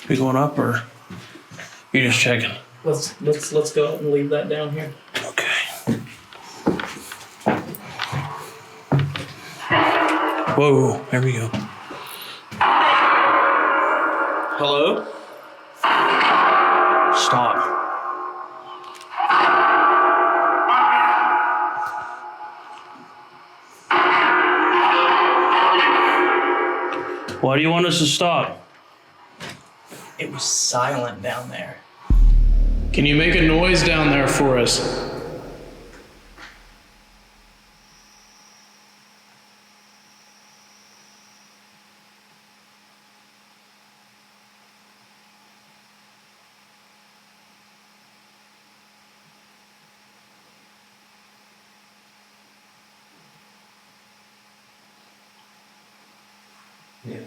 S3: We going up or you just checking?
S1: Let's go out and leave that down here.
S3: Okay. Whoa, there we go.
S1: Hello?
S3: Stop. Why do you want us to stop?
S1: It was silent down there.
S2: Can you make a noise down there for us?
S11: Yeah.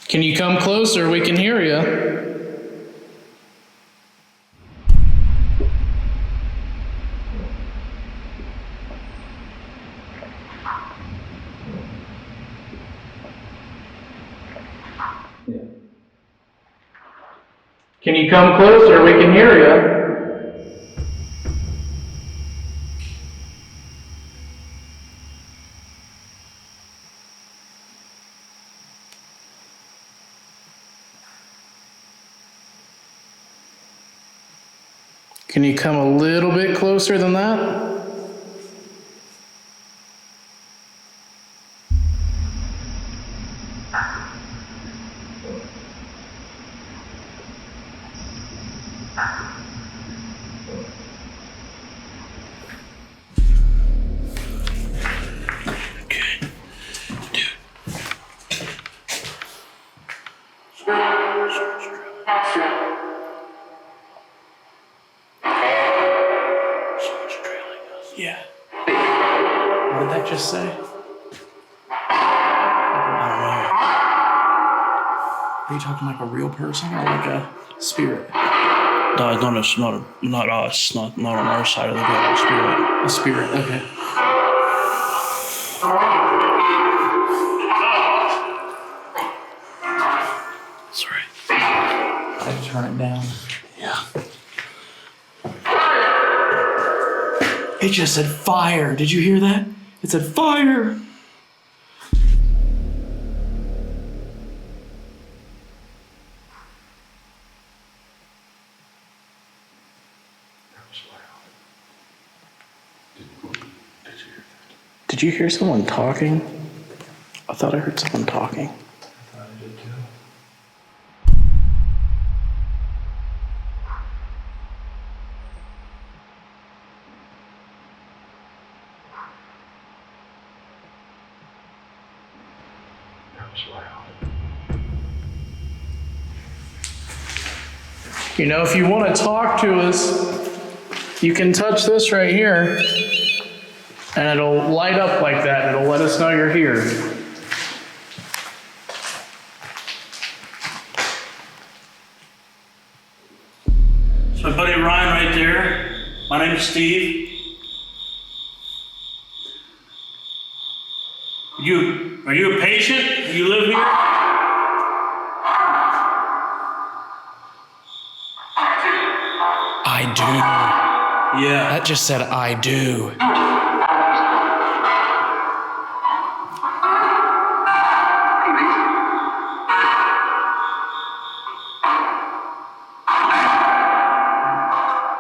S2: Can you come closer? We can hear you. Can you come closer? We can hear you. Can you come a little bit closer than that? Yeah. What did that just say? I don't know. Are you talking like a real person or like a spirit?
S3: No, not us, not on our side of the door. Spirit.
S2: A spirit, okay.
S3: Sorry.
S2: I had to turn it down.
S3: Yeah.
S2: It just said fire. Did you hear that? It said fire. Did you hear someone talking? I thought I heard someone talking.
S11: I thought I did too.
S2: You know, if you want to talk to us, you can touch this right here, and it'll light up like that. It'll let us know you're here.
S3: So my buddy Ryan right there. My name is Steve. Are you a patient? Do you live here?
S1: I do.
S3: Yeah.
S1: That just said I do.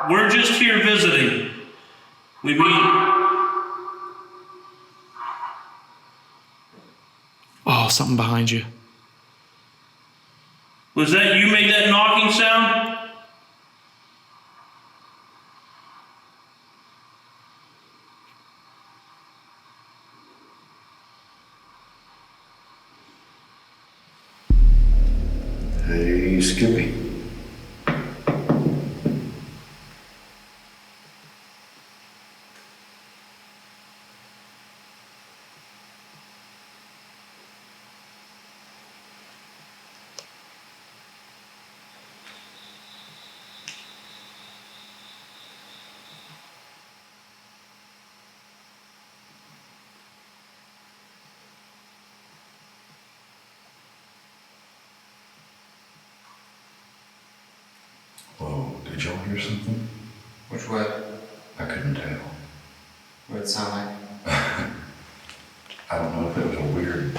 S3: We're just here visiting. We meet.
S1: Oh, something behind you.
S3: Was that you made that knocking sound?
S7: Hey, Skippy. Whoa, did y'all hear something?
S13: Which way?
S7: I couldn't tell.
S13: What did it sound like?
S7: I don't know if it was a weird,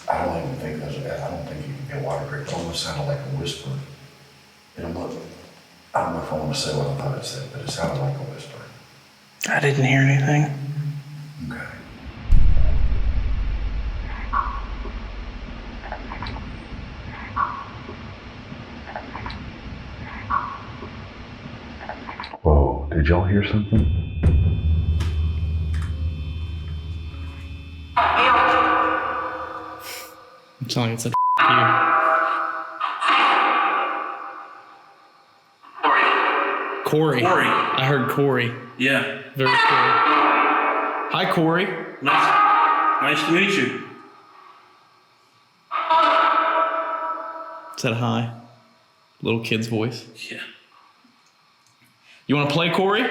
S7: I don't even think that's a, I don't think you can get water break. It almost sounded like a whisper. And I don't know if I want to say what I thought it said, but it sounded like a whisper.
S2: I didn't hear anything.
S7: Okay. Whoa, did y'all hear something?
S1: I'm telling you, it's a you. Corey. I heard Corey.
S3: Yeah.
S1: Very Corey. Hi, Corey.
S3: Nice to meet you.
S1: Said hi. Little kid's voice.
S3: Yeah.
S1: You want to play, Corey?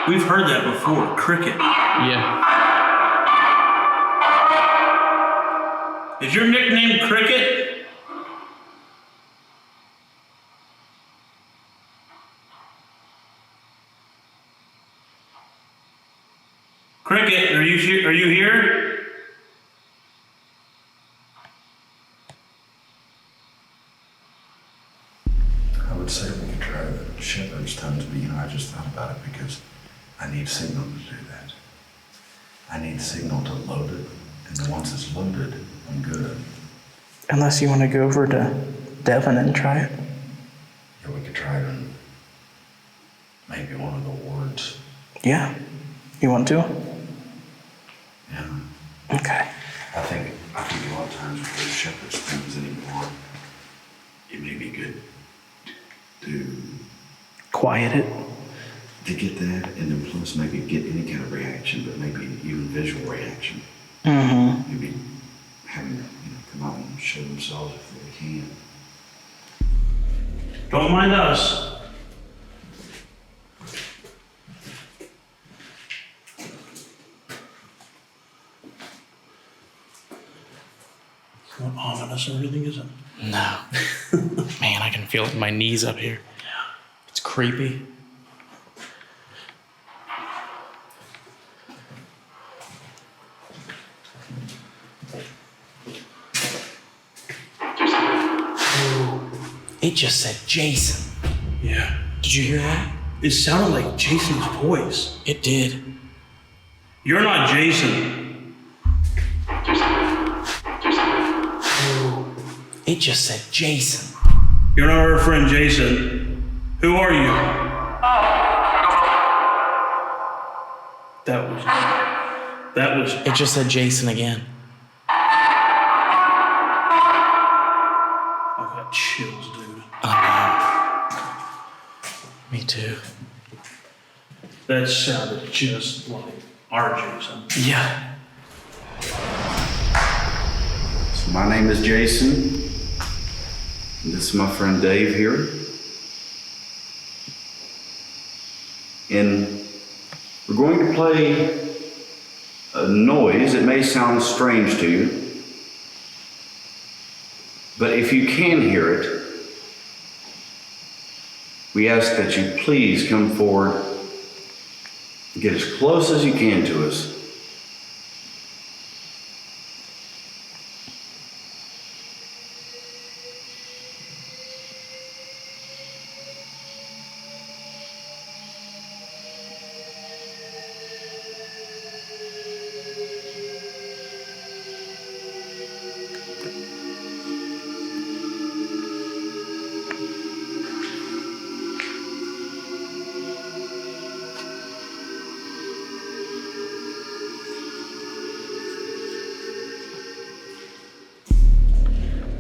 S3: We've heard that before. Cricket.
S1: Yeah.
S3: Is your nickname Cricket? Cricket, are you here?
S7: I would say we could try the shepherd's tones, but I just thought about it because I need signal to do that. I need signal to load it, and then once it's loaded, I'm good.
S2: Unless you want to go over to Devon and try it.
S7: Yeah, we could try it in maybe one of the wards.
S2: Yeah. You want to?
S7: Yeah.
S2: Okay.
S7: I think a lot of times with those shepherd's tones anymore, it may be good to
S2: Quiet it.
S7: to get that, and then plus maybe get any kind of reaction, but maybe even visual reaction.
S2: Mm-hmm.
S7: Maybe having come out and show themselves if they can.
S3: Don't mind us. It's not ominous or anything, is it?
S1: No. Man, I can feel it in my knees up here. It's creepy. It just said Jason.
S3: Yeah.
S1: Did you hear that?
S3: It sounded like Jason's voice.
S1: It did.
S3: You're not Jason.
S1: It just said Jason.
S3: You're not our friend Jason. Who are you? That was.
S1: It just said Jason again.
S3: I got chills, dude.
S1: I know. Me too.
S3: That sounded just like our Jason.
S1: Yeah.
S5: So my name is Jason. And this is my friend Dave here. And we're going to play a noise. It may sound strange to you, but if you can hear it, we ask that you please come forward and get as close as you can to us.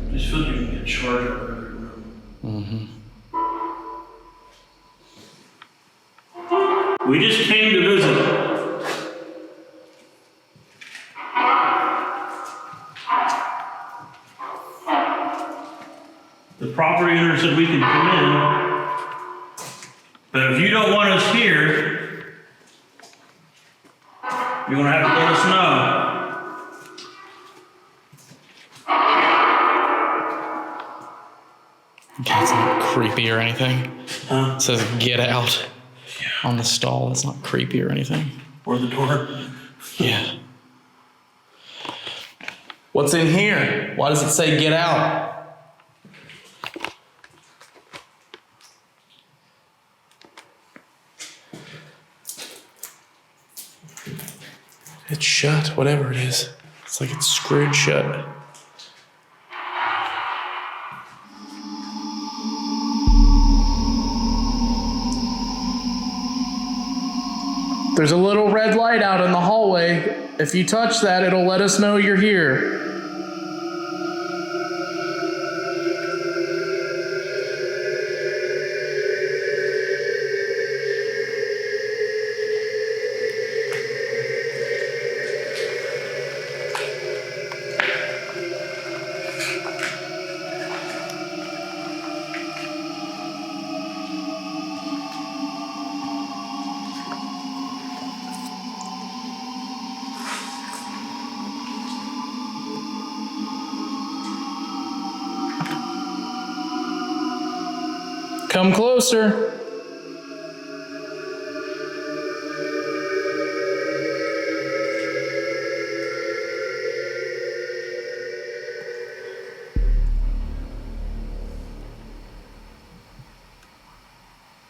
S3: I just feel like you can get charged out of every room. We just came to visit. The property owner said we could come in, but if you don't want us here, you're gonna have to let us know.
S1: Okay, it's not creepy or anything.
S3: Huh?
S1: It says get out on the stall. It's not creepy or anything.
S3: Or the door.
S1: Yeah. What's in here? Why does it say get out? It's shut, whatever it is. It's like it's screwed shut.
S2: There's a little red light out in the hallway. If you touch that, it'll let us know you're here. Come closer.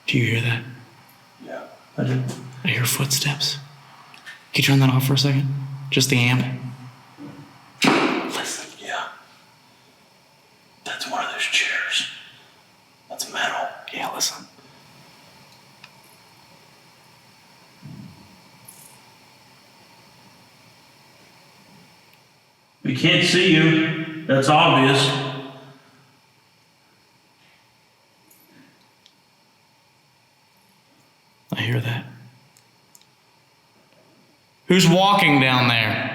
S1: Do you hear that?
S3: Yeah, I did.
S1: I hear footsteps. Can you turn that off for a second? Just the amp.
S3: Listen. Yeah. That's one of those chairs. That's metal.
S1: Yeah, listen.
S3: We can't see you. That's obvious.
S1: I hear that. Who's walking down there?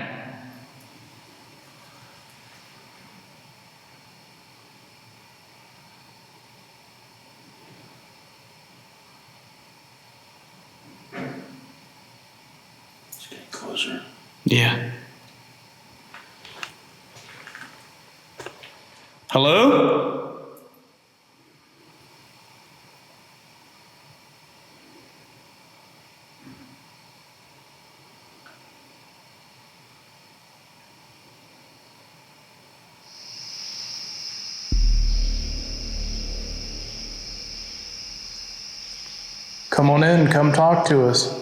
S3: It's getting closer.
S1: Yeah. Hello?
S2: Come on in, come talk to us.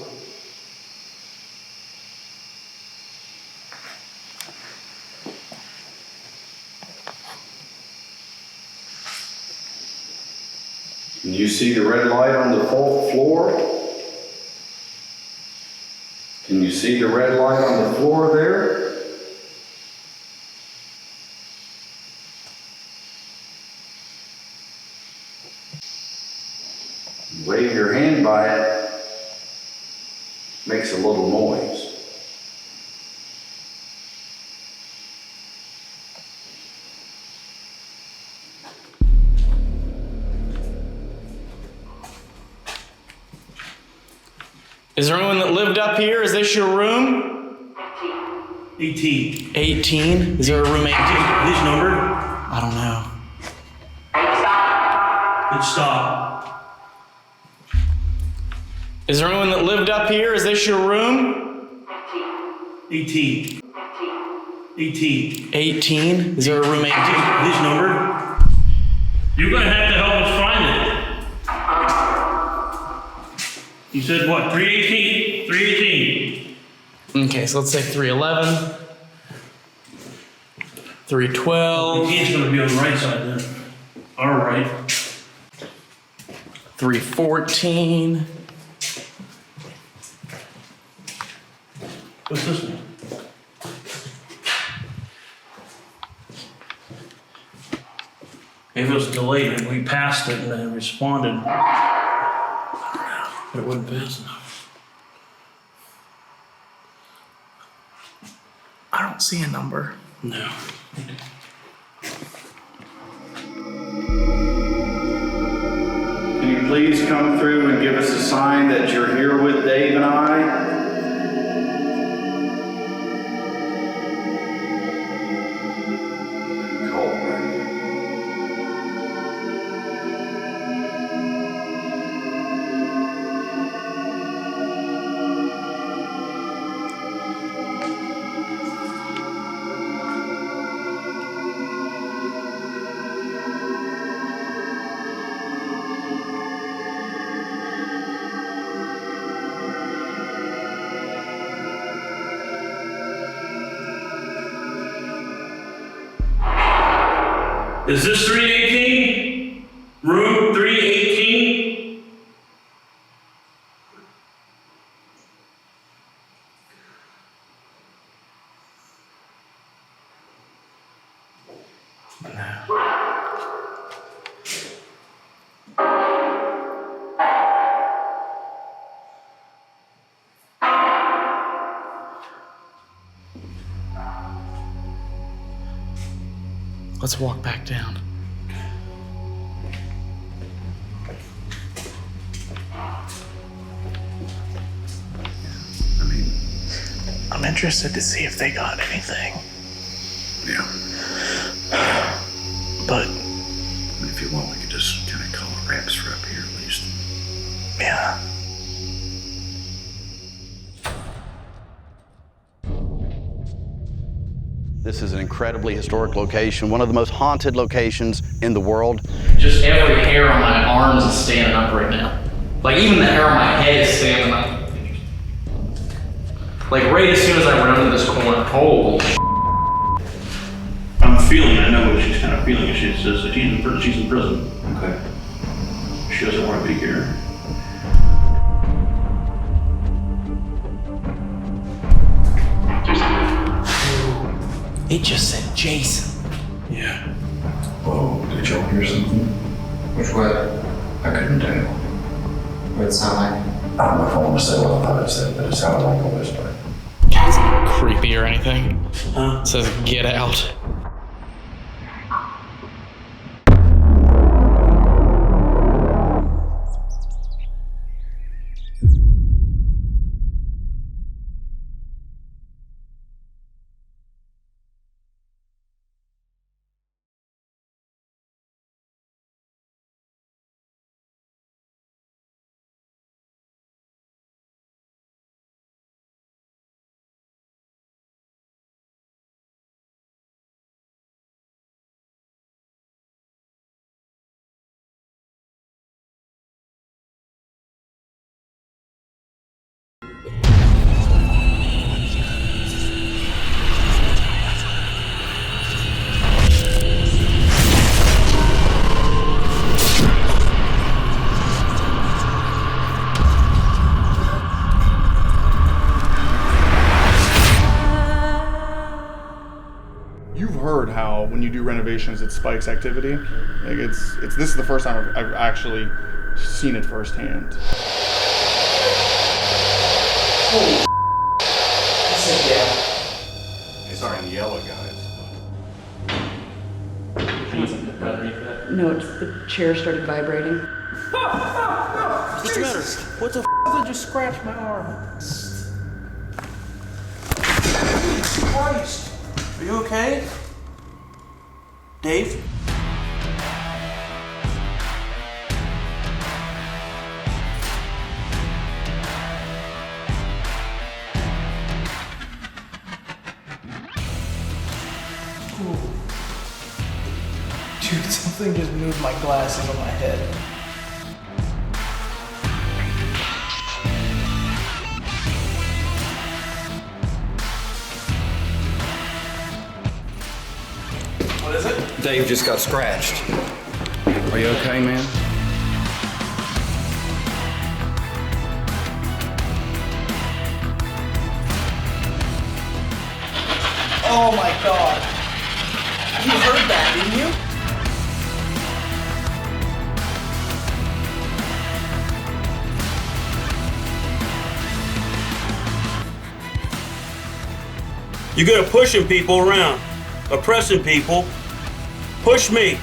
S5: Can you see the red light on the floor? Can you see the red light on the floor there? Wave your hand by it, makes a little noise.
S1: Is there anyone that lived up here? Is this your room?
S3: 18.
S1: 18? Is there a room 18?
S3: His number?
S1: I don't know.
S3: It stopped.
S1: Is there anyone that lived up here? Is this your room?
S3: 18. 18.
S1: 18? Is there a room 18?
S3: His number? You're gonna have to help us find it. You said what? 318? 318.
S1: Okay, so let's say 311. 312.
S3: 18's gonna be on the right side then. All right.
S1: 314.
S3: What's this one? If it was delayed and we passed it and then responded, but it wasn't fast enough.
S1: I don't see a number.
S3: No.
S5: Can you please come through and give us a sign that you're here with Dave and I?
S3: Is this 318? Room 318?
S1: Let's walk back down. I'm interested to see if they got anything.
S7: Yeah.
S1: But
S7: If you want, we could just kind of call a rap strip
S5: This is an incredibly historic location, one of the most haunted locations in the world.
S1: Just every hair on my arms is standing up right now. Like even the hair on my head is standing up. Like right as soon as I run into this corner, holy shit.
S3: I'm feeling, I know what she's kind of feeling. She says that she's in prison.
S11: Okay.
S3: She doesn't want to be here.
S1: It just said Jason.
S3: Yeah.
S7: Whoa, did y'all hear something?
S13: Which way?
S7: I couldn't tell.
S13: What did it sound like?
S7: I don't know if I want to say what I thought it said, but it sounded like a whisper.
S1: It's not creepy or anything. It says get out.
S14: You've heard how when you do renovations it spikes activity. Like this is the first time I've actually seen it firsthand.
S1: Holy that's a death.
S14: These aren't the yellow guys.
S15: No, it's the chair started vibrating.
S3: What's the matter? What the
S2: I just scratched my arm.
S3: Christ? Are you okay? Dave?
S2: Dude, something just moved my glasses on my head.
S1: What is it?
S16: Dave just got scratched. Are you okay, man?
S2: Oh my god. You heard that, didn't you?
S3: You're good at pushing people around, oppressing people. Push me.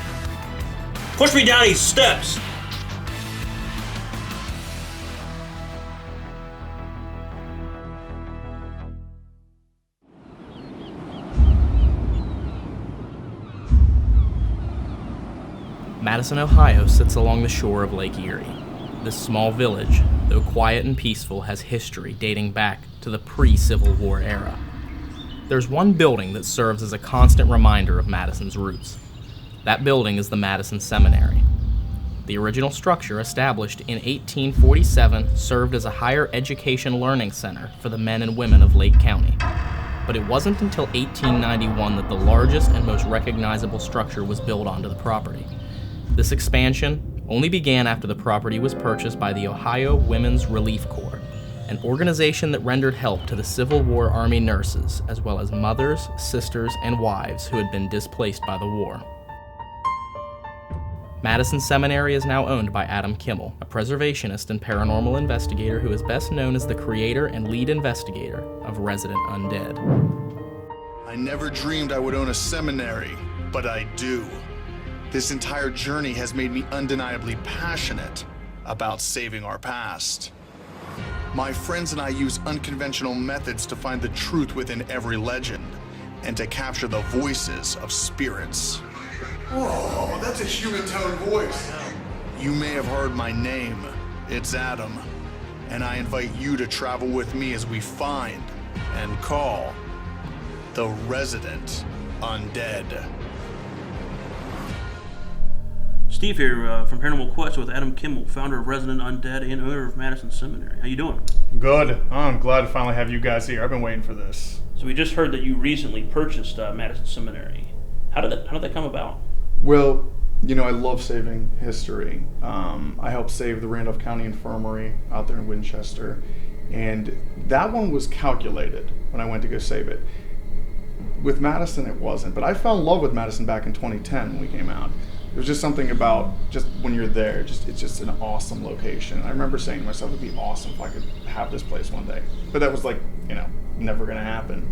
S3: Push me down these steps.
S1: Madison, Ohio sits along the shore of Lake Erie. This small village, though quiet and peaceful, has history dating back to the pre-Civil War era. There's one building that serves as a constant reminder of Madison's roots. That building is the Madison Seminary. The original structure, established in 1847, served as a higher education learning center for the men and women of Lake County. But it wasn't until 1891 that the largest and most recognizable structure was built onto the property. This expansion only began after the property was purchased by the Ohio Women's Relief Corps, an organization that rendered help to the Civil War Army nurses, as well as mothers, sisters, and wives who had been displaced by the war. Madison Seminary is now owned by Adam Kimmel, a preservationist and paranormal investigator who is best known as the creator and lead investigator of Resident Undead.
S17: I never dreamed I would own a seminary, but I do. This entire journey has made me undeniably passionate about saving our past. My friends and I use unconventional methods to find the truth within every legend and to capture the voices of spirits. Whoa, that's a human tone voice. You may have heard my name. It's Adam, and I invite you to travel with me as we find and call the resident undead.
S10: Steve here from Paranormal Quest with Adam Kimmel, founder of Resident Undead and owner of Madison Seminary. How you doing?
S14: Good. I'm glad to finally have you guys here. I've been waiting for this.
S10: So we just heard that you recently purchased Madison Seminary. How did that come about?
S14: Well, you know, I love saving history. I helped save the Randolph County Infirmary out there in Winchester, and that one was calculated when I went to go save it. With Madison, it wasn't, but I fell in love with Madison back in 2010 when we came out. There was just something about just when you're there, it's just an awesome location. I remember saying to myself, it'd be awesome if I could have this place one day. But that was like, you know, never gonna happen.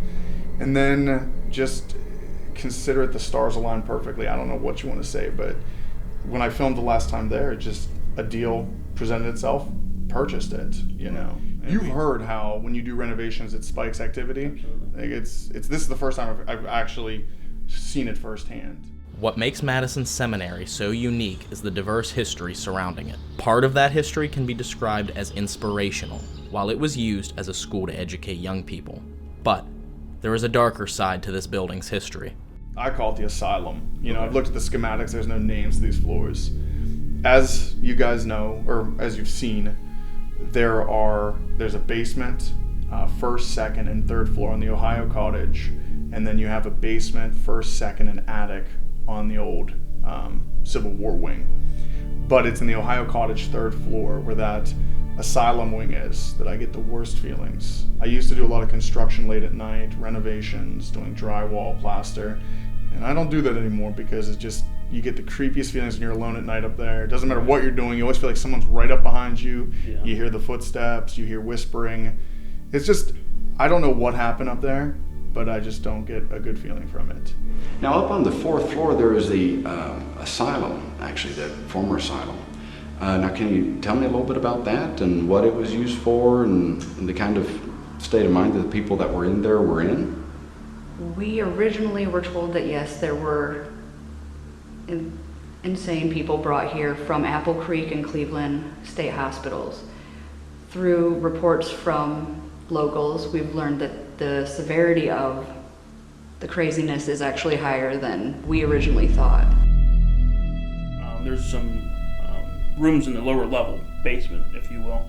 S14: And then just consider it, the stars aligned perfectly. I don't know what you want to say, but when I filmed the last time there, just a deal presented itself, purchased it, you know. You've heard how when you do renovations, it spikes activity. Like this is the first time I've actually seen it firsthand.
S1: What makes Madison Seminary so unique is the diverse history surrounding it. Part of that history can be described as inspirational, while it was used as a school to educate young people. But there is a darker side to this building's history.
S14: I call it the Asylum. You know, I've looked at the schematics, there's no names to these floors. As you guys know, or as you've seen, there's a basement, first, second, and third floor on the Ohio cottage, and then you have a basement, first, second, and attic on the old Civil War wing. But it's in the Ohio cottage third floor where that Asylum wing is that I get the worst feelings. I used to do a lot of construction late at night, renovations, doing drywall, plaster, and I don't do that anymore because it's just, you get the creepiest feelings when you're alone at night up there. It doesn't matter what you're doing, you always feel like someone's right up behind you. Yeah. You hear the footsteps, you hear whispering. It's just, I don't know what happened up there, but I just don't get a good feeling from it.
S7: Now up on the fourth floor there is the Asylum, actually, the former Asylum. Now can you tell me a little bit about that and what it was used for and the kind of state of mind that the people that were in there were in?
S15: We originally were told that yes, there were insane people brought here from Apple Creek and Cleveland state hospitals. Through reports from locals, we've learned that the severity of the craziness is actually higher than we originally thought.
S10: There's some rooms in the lower level, basement, if you will.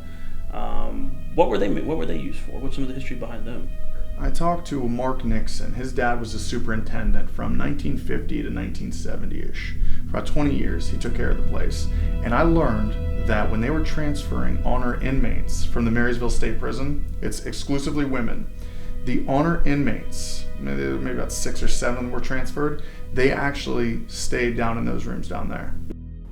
S10: What were they used for? What's some of the history behind them?
S14: I talked to Mark Nixon. His dad was a superintendent from 1950 to 1970-ish. For about 20 years, he took care of the place. And I learned that when they were transferring honor inmates from the Marysville State Prison, it's exclusively women. The honor inmates, maybe about 6 or 7 were transferred, they actually stayed down in those rooms down there.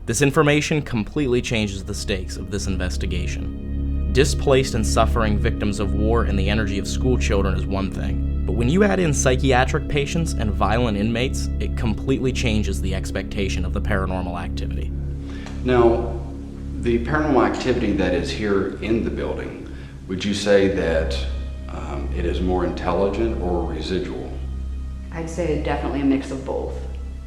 S1: This information completely changes the stakes of this investigation. Displaced and suffering victims of war and the energy of school children is one thing, but when you add in psychiatric patients and violent inmates, it completely changes the expectation of the paranormal activity.
S7: Now, the paranormal activity that is here in the building, would you say that it is more intelligent or residual?
S15: I'd say definitely a mix of both.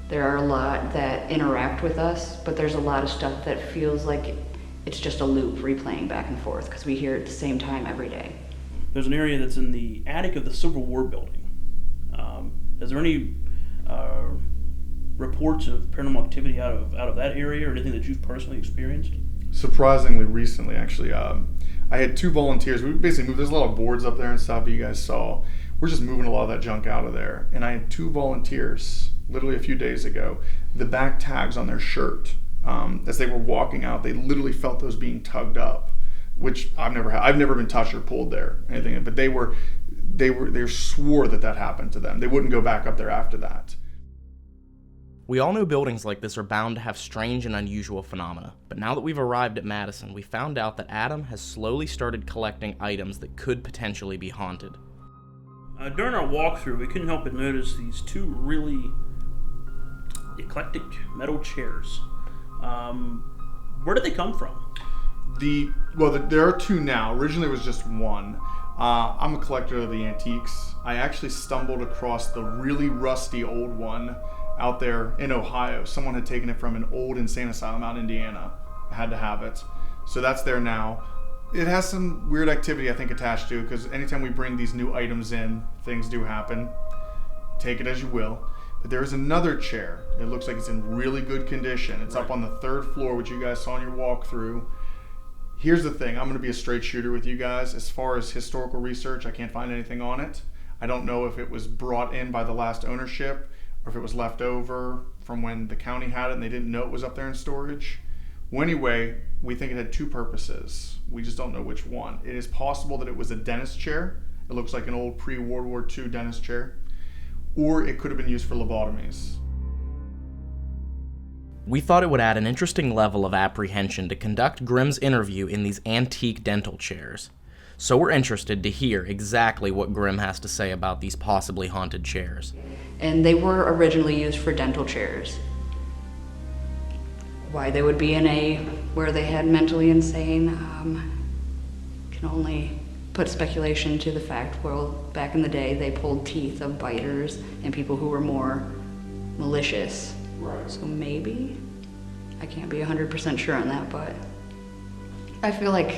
S15: There are a lot that interact with us, but there's a lot of stuff that feels like it's just a loop replaying back and forth because we hear it at the same time every day.
S10: There's an area that's in the attic of the Civil War building. Is there any reports of paranormal activity out of that area or anything that you've personally experienced?
S14: Surprisingly recently, actually, I had 2 volunteers. We basically moved, there's a lot of boards up there and stuff that you guys saw. We're just moving a lot of that junk out of there. And I had 2 volunteers, literally a few days ago, the back tags on their shirt, as they were walking out, they literally felt those being tugged up, which I've never been touched or pulled there, anything. But they swore that happened to them. They wouldn't go back up there after that.
S1: We all know buildings like this are bound to have strange and unusual phenomena, but now that we've arrived at Madison, we found out that Adam has slowly started collecting items that could potentially be haunted.
S10: During our walkthrough, we couldn't help but notice these 2 really eclectic metal chairs. Where did they come from?
S14: There are 2 now. Originally it was just 1. I'm a collector of the antiques. I actually stumbled across the really rusty old one out there in Ohio. Someone had taken it from an old insane asylum out in Indiana. I had to have it. So that's there now. It has some weird activity, I think, attached to it, because anytime we bring these new items in, things do happen. take it as you will. But there is another chair. It looks like it's in really good condition. It's up on the 3rd floor, which you guys saw in your walkthrough. Here's the thing, I'm going to be a straight shooter with you guys. As far as historical research, I can't find anything on it. I don't know if it was brought in by the last ownership or if it was left over from when the county had it and they didn't know it was up there in storage. Well, anyway, we think it had 2 purposes. We just don't know which one. It is possible that it was a dentist chair. It looks like an old pre-World War II dentist chair. Or it could have been used for lobotomies.
S1: We thought it would add an interesting level of apprehension to conduct Grimm's interview in these antique dental chairs. So we're interested to hear exactly what Grimm has to say about these possibly haunted chairs.
S15: And they were originally used for dental chairs. Why they would be in where they had mentally insane can only put speculation to the fact, well, back in the day they pulled teeth of biters and people who were more malicious.
S14: Right.
S15: So maybe, I can't be 100% sure on that, but I feel like,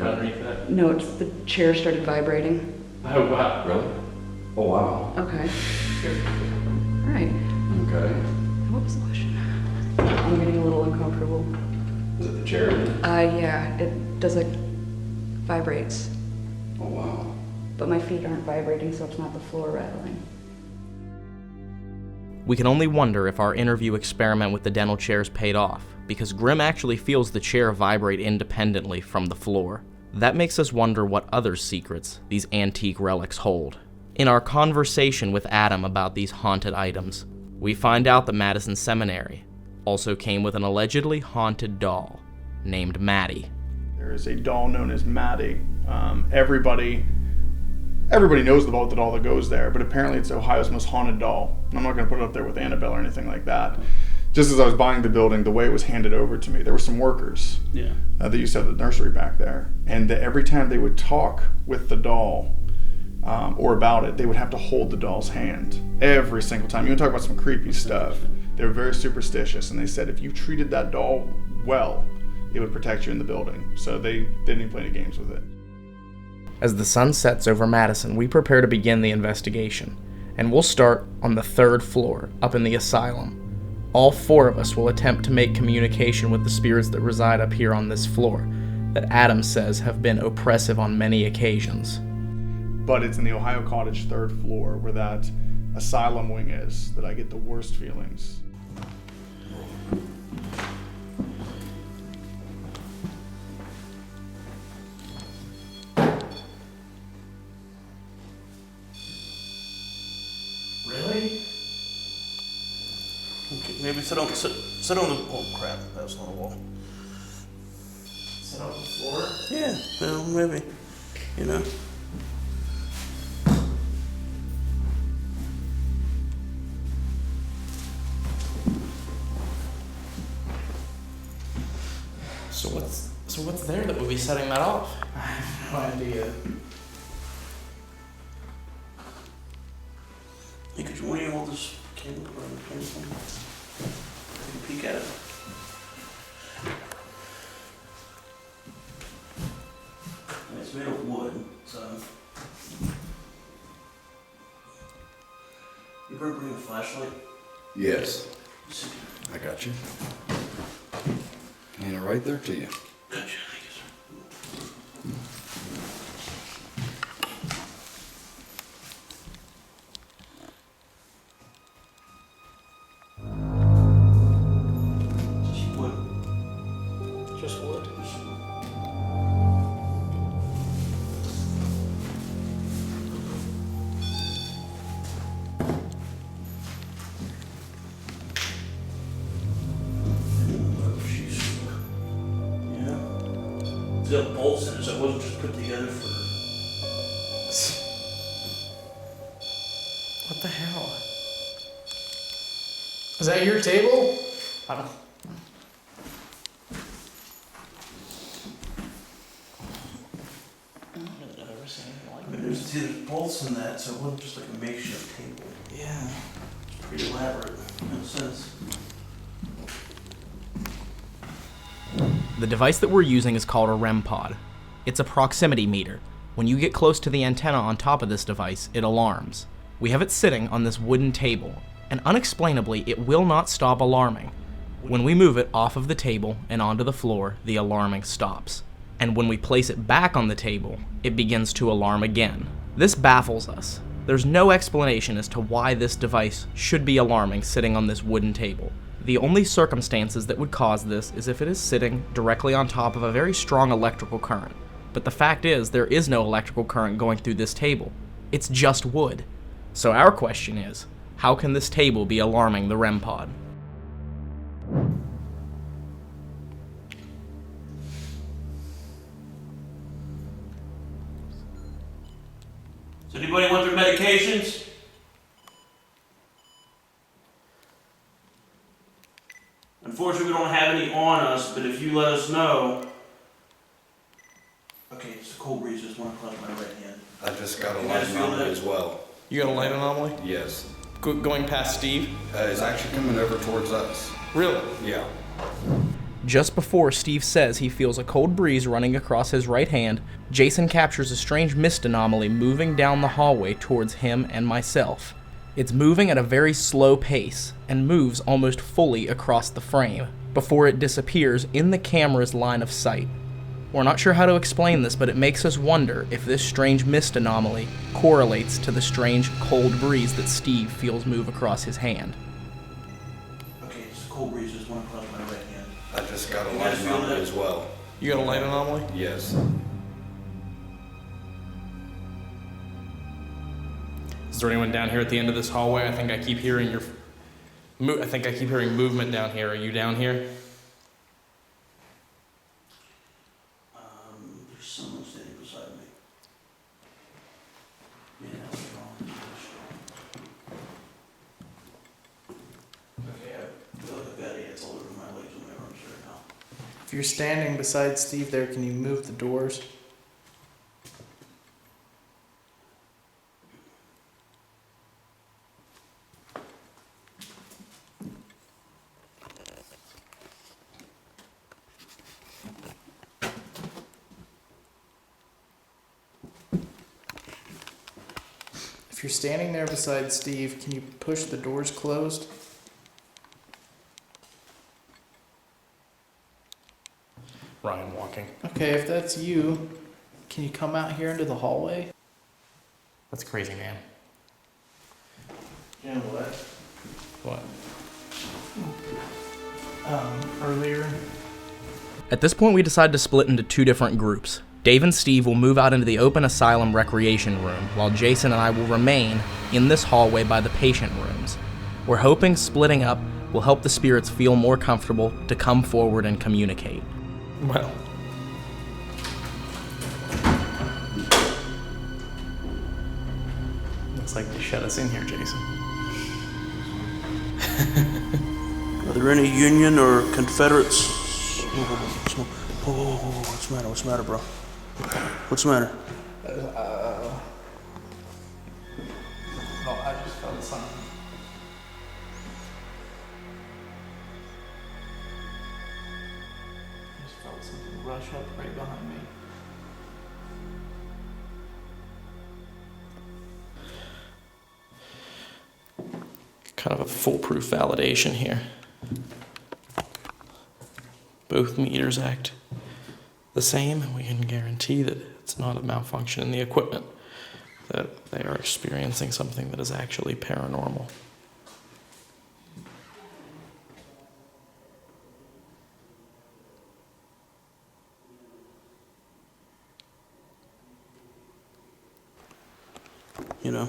S18: Underneath that?
S15: no, it's the chair started vibrating.
S18: Oh, wow. Really? Oh, wow.
S15: Okay. All right.
S18: Okay.
S15: What was the question? I'm getting a little uncomfortable.
S18: Is it the chair?
S15: Yeah, it does vibrates.
S18: Oh, wow.
S15: But my feet aren't vibrating, so it's not the floor rattling.
S1: We can only wonder if our interview experiment with the dental chairs paid off, because Grimm actually feels the chair vibrate independently from the floor. That makes us wonder what other secrets these antique relics hold. In our conversation with Adam about these haunted items, we find out that Madison Seminary also came with an allegedly haunted doll named Maddie.
S14: There is a doll known as Maddie. Everybody knows about the doll that goes there, but apparently it's Ohio's most haunted doll. And I'm not going to put it up there with Annabelle or anything like that. Just as I was buying the building, the way it was handed over to me, there were some workers that used to have the nursery back there. And every time they would talk with the doll or about it, they would have to hold the doll's hand. Every single time. You want to talk about some creepy stuff. They were very superstitious, and they said if you treated that doll well, it would protect you in the building. So they didn't even play any games with it.
S1: As the sun sets over Madison, we prepare to begin the investigation, and we'll start on the 3rd floor, up in the asylum. All 4 of us will attempt to make communication with the spirits that reside up here on this floor, that Adam says have been oppressive on many occasions.
S14: But it's in the Ohio Cottage 3rd floor where that asylum wing is that I get the worst feelings.
S3: Really? Okay, maybe sit on the, oh crap, that's on the wall.
S1: Sit on the floor?
S3: Yeah, well, maybe, you know.
S1: So what's there that would be setting that off?
S2: I have no idea.
S3: Hey, could you want to hold this cable around the camera for me? Take a peek at it. And it's made of wood, so. You better bring a flashlight.
S12: Yes. I got you. And right there to you.
S3: Gotcha, thank you, sir.
S2: Just wood.
S3: It's got bolts in it, so it wasn't just put together for.
S1: What the hell?
S2: Is that your table?
S1: I don't. I've never seen anything like that.
S3: There's bolts in that, so it wasn't just like a makeshift table.
S1: Yeah.
S3: It's pretty elaborate, in a sense.
S1: The device that we're using is called a REM pod. It's a proximity meter. When you get close to the antenna on top of this device, it alarms. We have it sitting on this wooden table, and unexplainably, it will not stop alarming. When we move it off of the table and onto the floor, the alarming stops. And when we place it back on the table, it begins to alarm again. This baffles us. There's no explanation as to why this device should be alarming sitting on this wooden table. The only circumstances that would cause this is if it is sitting directly on top of a very strong electrical current. But the fact is, there is no electrical current going through this table. It's just wood. So our question is, how can this table be alarming the REM pod?
S3: Does anybody want their medications? Unfortunately, we don't have any on us, but if you let us know. Okay, it's a cold breeze, just 1 o'clock my right hand.
S12: I just got a light anomaly as well.
S1: You got a light anomaly?
S12: Yes.
S1: Going past Steve?
S12: It's actually coming over towards us.
S1: Really?
S12: Yeah.
S1: Just before Steve says he feels a cold breeze running across his right hand, Jason captures a strange mist anomaly moving down the hallway towards him and myself. It's moving at a very slow pace and moves almost fully across the frame before it disappears in the camera's line of sight. We're not sure how to explain this, but it makes us wonder if this strange mist anomaly correlates to the strange cold breeze that Steve feels move across his hand.
S3: Okay, it's a cold breeze, just 1 o'clock my right hand.
S12: I just got a light anomaly as well.
S1: You got a light anomaly?
S12: Yes.
S1: Is there anyone down here at the end of this hallway? I think I keep hearing movement down here. Are you down here?
S3: There's someone standing beside me. Yeah, what's wrong? Okay, I feel like I've got ants all over my legs and my arms right now.
S2: If you're standing beside Steve there, can you move the doors? If you're standing there beside Steve, can you push the doors closed?
S1: Ryan walking.
S2: Okay, if that's you, can you come out here into the hallway?
S1: That's crazy, man.
S2: You know what?
S1: What?
S2: Earlier.
S1: At this point, we decide to split into two different groups. Dave and Steve will move out into the open asylum recreation room, while Jason and I will remain in this hallway by the patient rooms. We're hoping splitting up will help the spirits feel more comfortable to come forward and communicate. Well. Looks like they shut us in here, Jason.
S3: Are there any Union or Confederates? What's the matter? What's the matter, bro? What's the matter?
S2: Oh, I just felt something. I just felt something rush up right behind me.
S1: Kind of a foolproof validation here. Both meters act the same, and we can guarantee that it's not a malfunction in the equipment, that they are experiencing something that is actually paranormal.
S3: You know?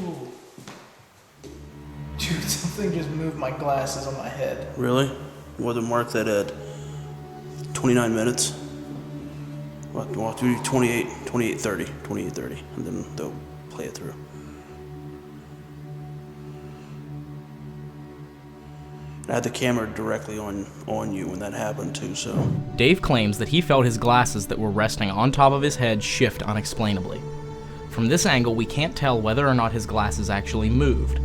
S2: Ooh. Dude, something just moved my glasses on my head.
S3: Really? Well, then mark that at 29 minutes. We'll have to do 28:30, and then they'll play it through. I had the camera directly on you when that happened too, so.
S1: Dave claims that he felt his glasses that were resting on top of his head shift unexplainably. From this angle, we can't tell whether or not his glasses actually moved,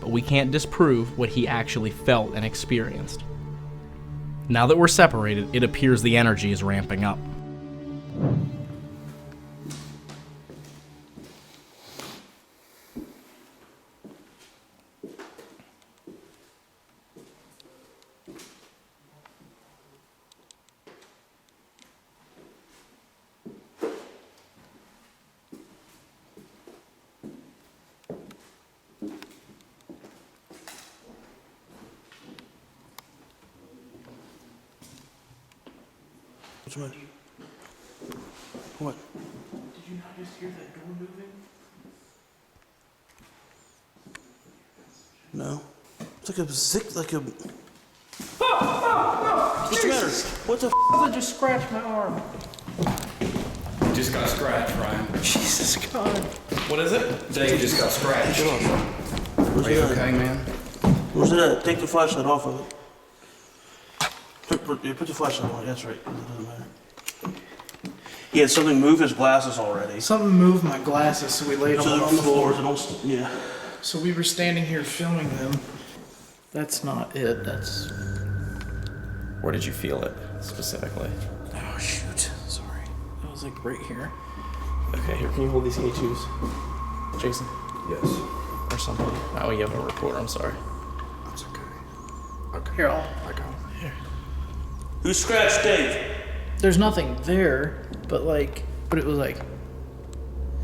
S1: but we can't disprove what he actually felt and experienced. Now that we're separated, it appears the energy is ramping up.
S3: What's what? What?
S2: Did you not just hear that door moving?
S3: No. It's like a zick, like a...
S2: What's
S3: the matter? What the
S2: I just scratched my arm.
S16: You just got scratched, Ryan.
S3: Jesus God.
S1: What is it?
S16: Dave just got scratched.
S3: Get off. Where's
S16: Are you
S3: it at?
S16: okay, man?
S3: Where's it at? Take the flashlight off of it. Put the flashlight on. That's right. It doesn't matter. He had something move his glasses already.
S2: Something moved my glasses, so we laid
S3: So
S2: them
S3: they're
S2: on the floor.
S3: Yeah.
S2: So we were standing here filming them. That's not it. That's...
S1: Where did you feel it, specifically?
S2: Oh, shoot. Sorry. It was like right here.
S1: Okay, here, can you hold these E2s? Jason?
S18: Yes.
S1: Or something. Oh, you have a recorder, I'm sorry.
S18: That's okay. Okay.
S2: Here,
S18: I got it.
S2: Here.
S3: Who scratched Dave?
S2: There's nothing there, but it was like...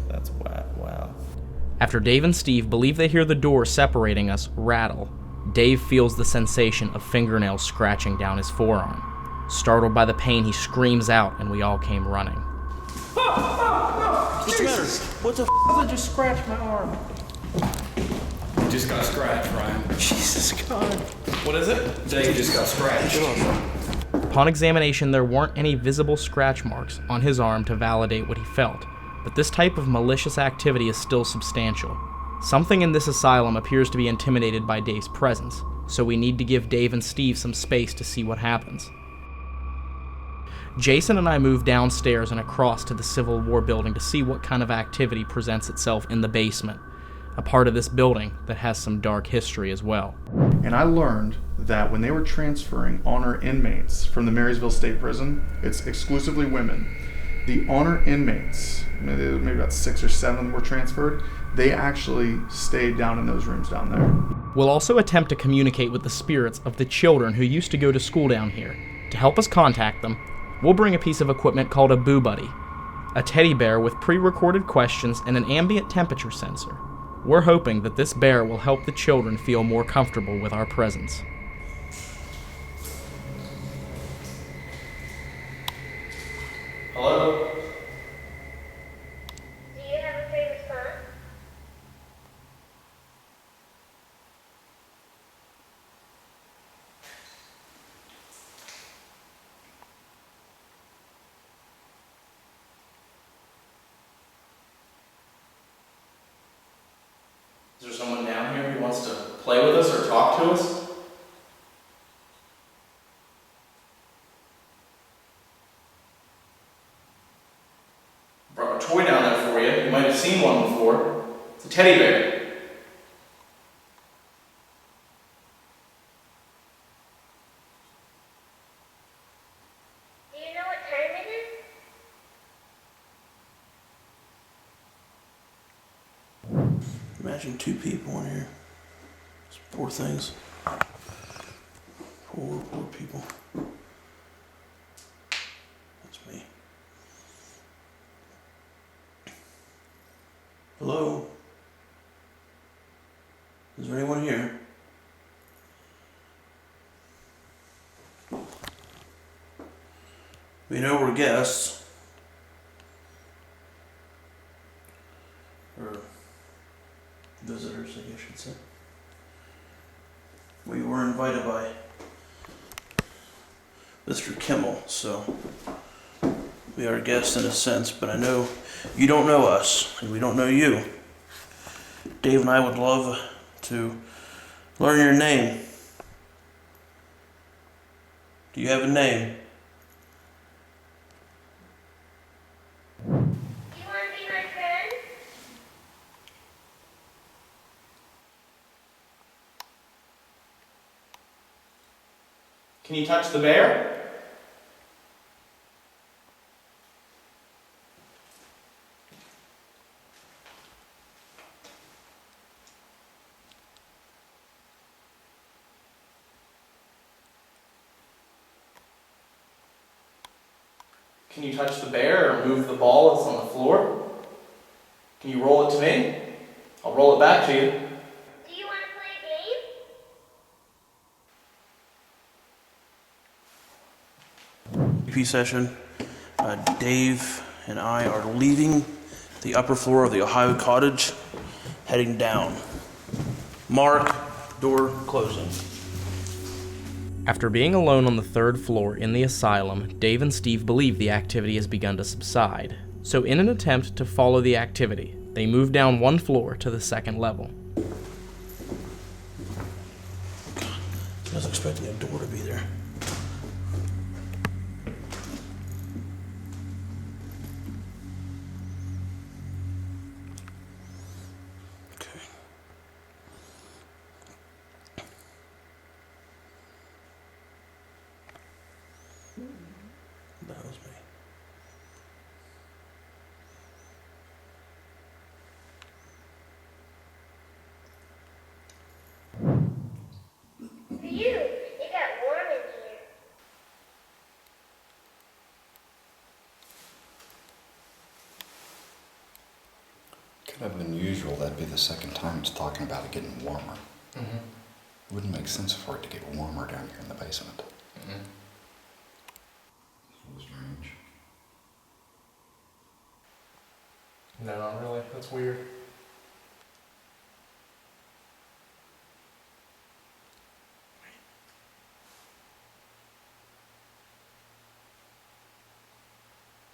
S1: That's wow. After Dave and Steve believe they hear the door separating us rattle, Dave feels the sensation of fingernails scratching down his forearm. Startled by the pain, he screams out, and we all came running.
S3: What's the matter? What the
S2: I just scratched my arm.
S16: You just got scratched, Ryan.
S3: Jesus God.
S1: What is it?
S16: Dave just got scratched.
S3: Get off.
S1: Upon examination, there weren't any visible scratch marks on his arm to validate what he felt, but this type of malicious activity is still substantial. Something in this asylum appears to be intimidated by Dave's presence, so we need to give Dave and Steve some space to see what happens. Jason and I move downstairs and across to the Civil War building to see what kind of activity presents itself in the basement, a part of this building that has some dark history as well.
S14: And I learned that when they were transferring honor inmates from the Marysville State Prison, it's exclusively women. The honor inmates, maybe about 6 or 7 were transferred, they actually stayed down in those rooms down there.
S1: We'll also attempt to communicate with the spirits of the children who used to go to school down here. To help us contact them, we'll bring a piece of equipment called a Boo Buddy, a teddy bear with pre-recorded questions and an ambient temperature sensor. We're hoping that this bear will help the children feel more comfortable with our presence. Hello?
S19: Do you have a favorite song?
S1: Is there someone down here who wants to play with us or talk to us? Brought a toy down there for you. You might have seen one before. It's a teddy bear.
S19: Do you know what time it is?
S3: Imagine 2 people in here. Those poor things. Poor people. That's me. Hello? Is there anyone here? We know we're guests. Or visitors, I guess you'd say. We were invited by Mr. Kimmel, so we are guests in a sense, but I know you don't know us, and we don't know you. Dave and I would love to learn your name. Do you have a name?
S19: Do you want to be my friend?
S1: Can you touch the bear? Can you touch the bear or move the ball that's on the floor? Can you roll it to me? I'll roll it back to you.
S19: Do you want to play a game?
S3: EP session. Dave and I are leaving the upper floor of the Ohio cottage, heading down. Mark, door closing.
S1: After being alone on the 3rd floor in the asylum, Dave and Steve believe the activity has begun to subside. So in an attempt to follow the activity, they move down 1 floor to the 2nd level.
S3: I was expecting a door to be there. That was me.
S19: Phew, it got warm in here.
S12: Kind of unusual that'd be the second time it's talking about it getting warmer.
S1: Mm-hmm.
S12: It wouldn't make sense for it to get warmer down here in the basement.
S1: Mm-hmm.
S12: So strange.
S1: No, not really. That's weird.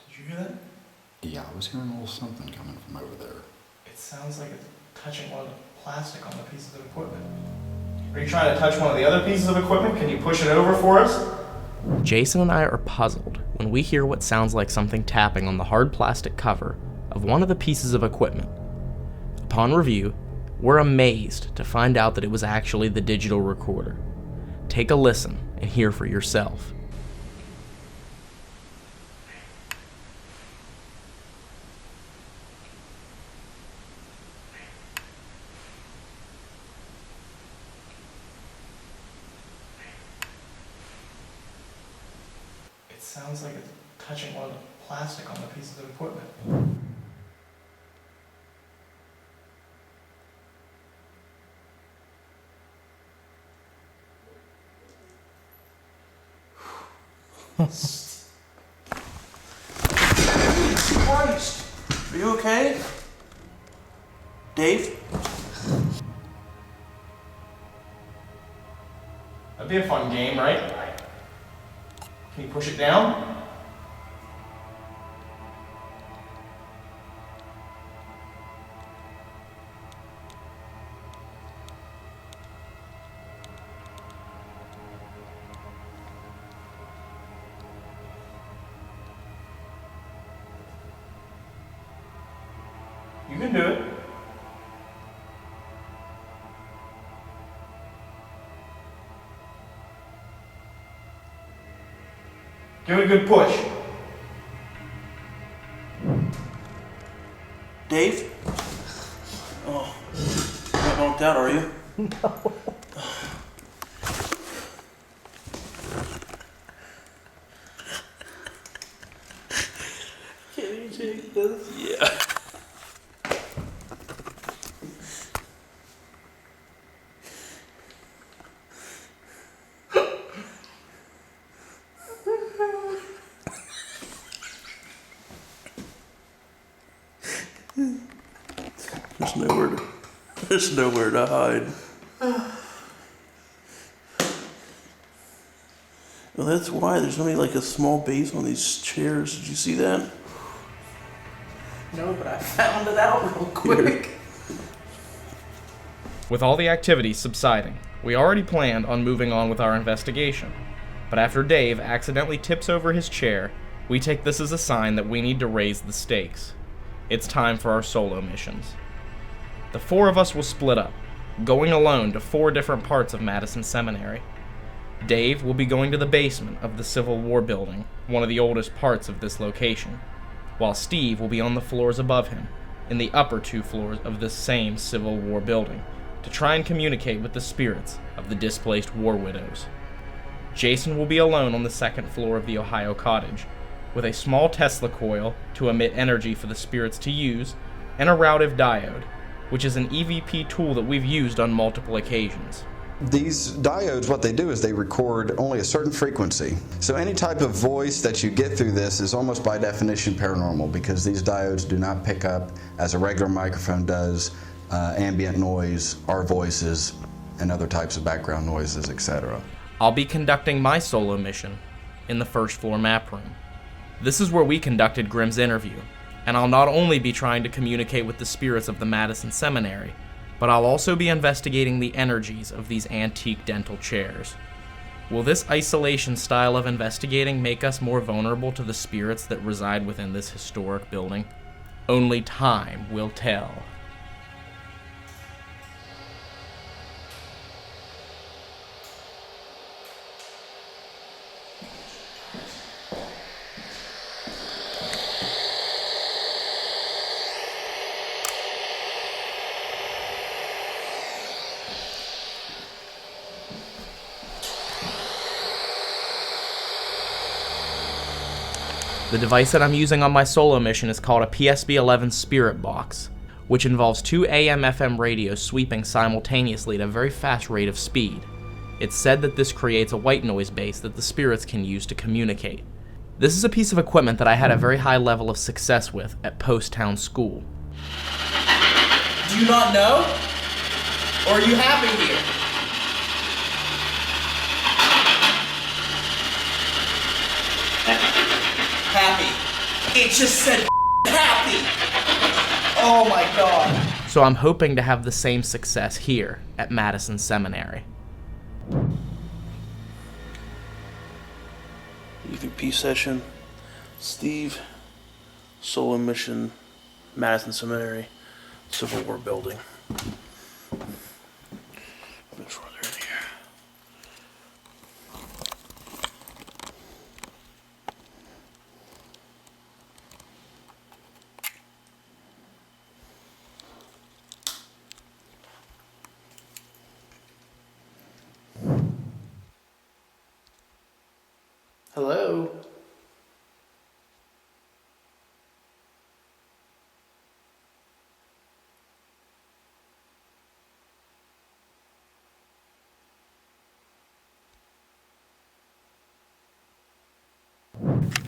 S1: Did you hear that?
S12: Yeah, I was hearing a little something coming from over there.
S1: It sounds like it's touching one of the plastic on the pieces of equipment. Are you trying to touch one of the other pieces of equipment? Can you push it over for us? Jason and I are puzzled when we hear what sounds like something tapping on the hard plastic cover of one of the pieces of equipment. Upon review, we're amazed to find out that it was actually the digital recorder. Take a listen and hear for yourself. It sounds like it's touching one of the plastic on the pieces of equipment.
S3: Christ! Are you okay? Dave?
S1: That'd be a fun game, right? Can you push it down? You can do it. Give it a good push.
S3: Dave? Oh, you're not knocked out, are you?
S1: No.
S3: Can you take this? Yeah. There's nowhere to hide. Well, that's why there's only like a small base on these chairs. Did you see that?
S1: No, but I found it out real quick. With all the activity subsiding, we already planned on moving on with our investigation. But after Dave accidentally tips over his chair, we take this as a sign that we need to raise the stakes. It's time for our solo missions. The 4 of us will split up, going alone to 4 different parts of Madison Seminary. Dave will be going to the basement of the Civil War building, one of the oldest parts of this location, while Steve will be on the floors above him, in the upper 2 floors of this same Civil War building, to try and communicate with the spirits of the displaced war widows. Jason will be alone on the 2nd floor of the Ohio cottage, with a small Tesla coil to emit energy for the spirits to use, and a routive diode, which is an EVP tool that we've used on multiple occasions.
S5: These diodes, what they do is they record only a certain frequency. So any type of voice that you get through this is almost by definition paranormal, because these diodes do not pick up, as a regular microphone does, ambient noise, our voices, and other types of background noises, etc.
S1: I'll be conducting my solo mission in the 1st floor map room. This is where we conducted Grimm's interview, and I'll not only be trying to communicate with the spirits of the Madison Seminary, but I'll also be investigating the energies of these antique dental chairs. Will this isolation style of investigating make us more vulnerable to the spirits that reside within this historic building? Only time will tell. The device that I'm using on my solo mission is called a PSB-11 Spirit Box, which involves 2 AM/FM radios sweeping simultaneously at a very fast rate of speed. It's said that this creates a white noise base that the spirits can use to communicate. This is a piece of equipment that I had a very high level of success with at Post Town School. Do you not know? Or are you happy here? Happy. It just said happy. Oh my god. So I'm hoping to have the same success here at Madison Seminary.
S3: EVP session, Steve, solo mission, Madison Seminary, Civil War building. Make sure they're in here.
S1: Hello?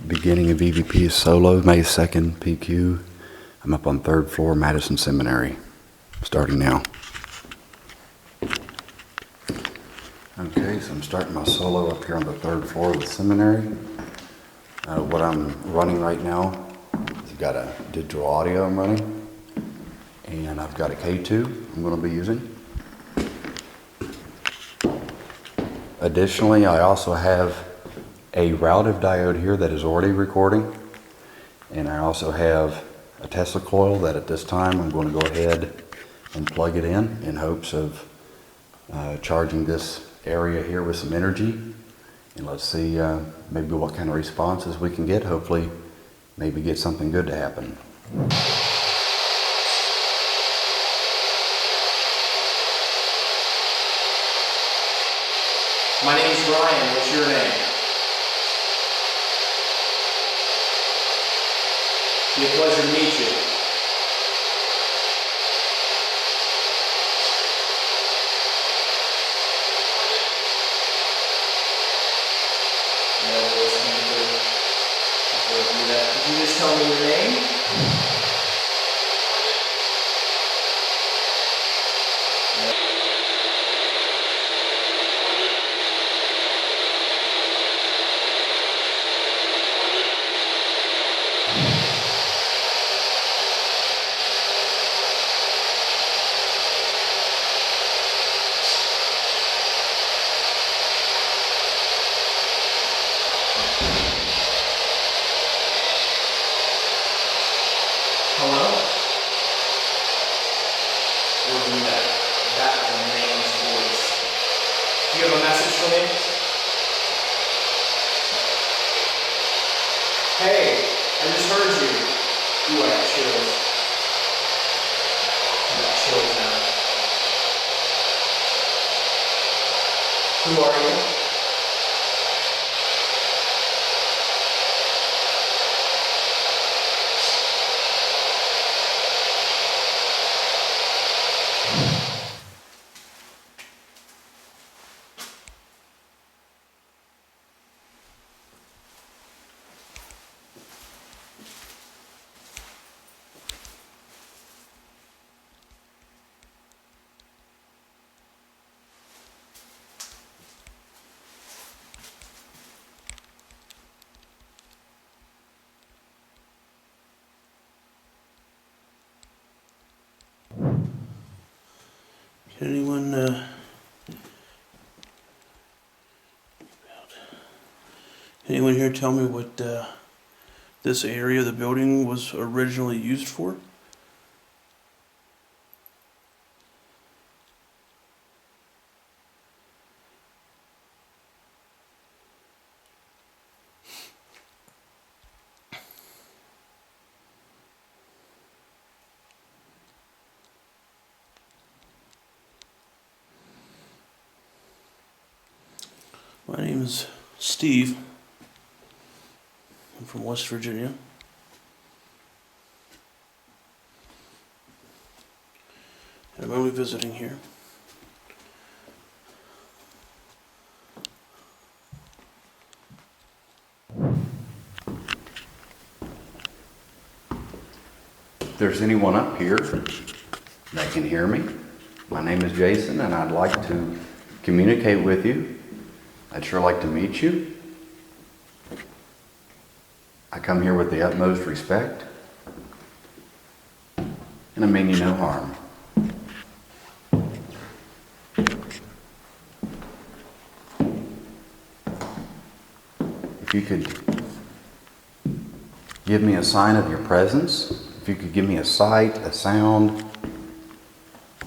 S12: Beginning of EVP solo, May 2nd, PQ. I'm up on 3rd floor, Madison Seminary. Starting now. Okay, so I'm starting my solo up here on the 3rd floor of the seminary. What I'm running right now is I've got a digital audio I'm running, and I've got a K2 I'm going to be using. Additionally, I also have a routive diode here that is already recording, and I also have a Tesla coil that at this time I'm going to go ahead and plug it in hopes of charging this area here with some energy, and let's see maybe what kind of responses we can get. Hopefully maybe get something good to happen.
S1: My name's Ryan. What's your name? Be a pleasure to meet you. Could you just tell me your name? Hello? We'll do that. That man's voice. Do you have a message for me? Hey, I just heard you. Ooh, I got chills. I got chills now. Who are you?
S3: Can anyone here tell me what this area of the building was originally used for? My name is Steve. I'm from West Virginia. And I'm only visiting here.
S12: If there's anyone up here that can hear me, my name is Jason and I'd like to communicate with you. I'd sure like to meet you. I come here with the utmost respect, and I mean you no harm. If you could give me a sign of your presence, if you could give me a sight, a sound,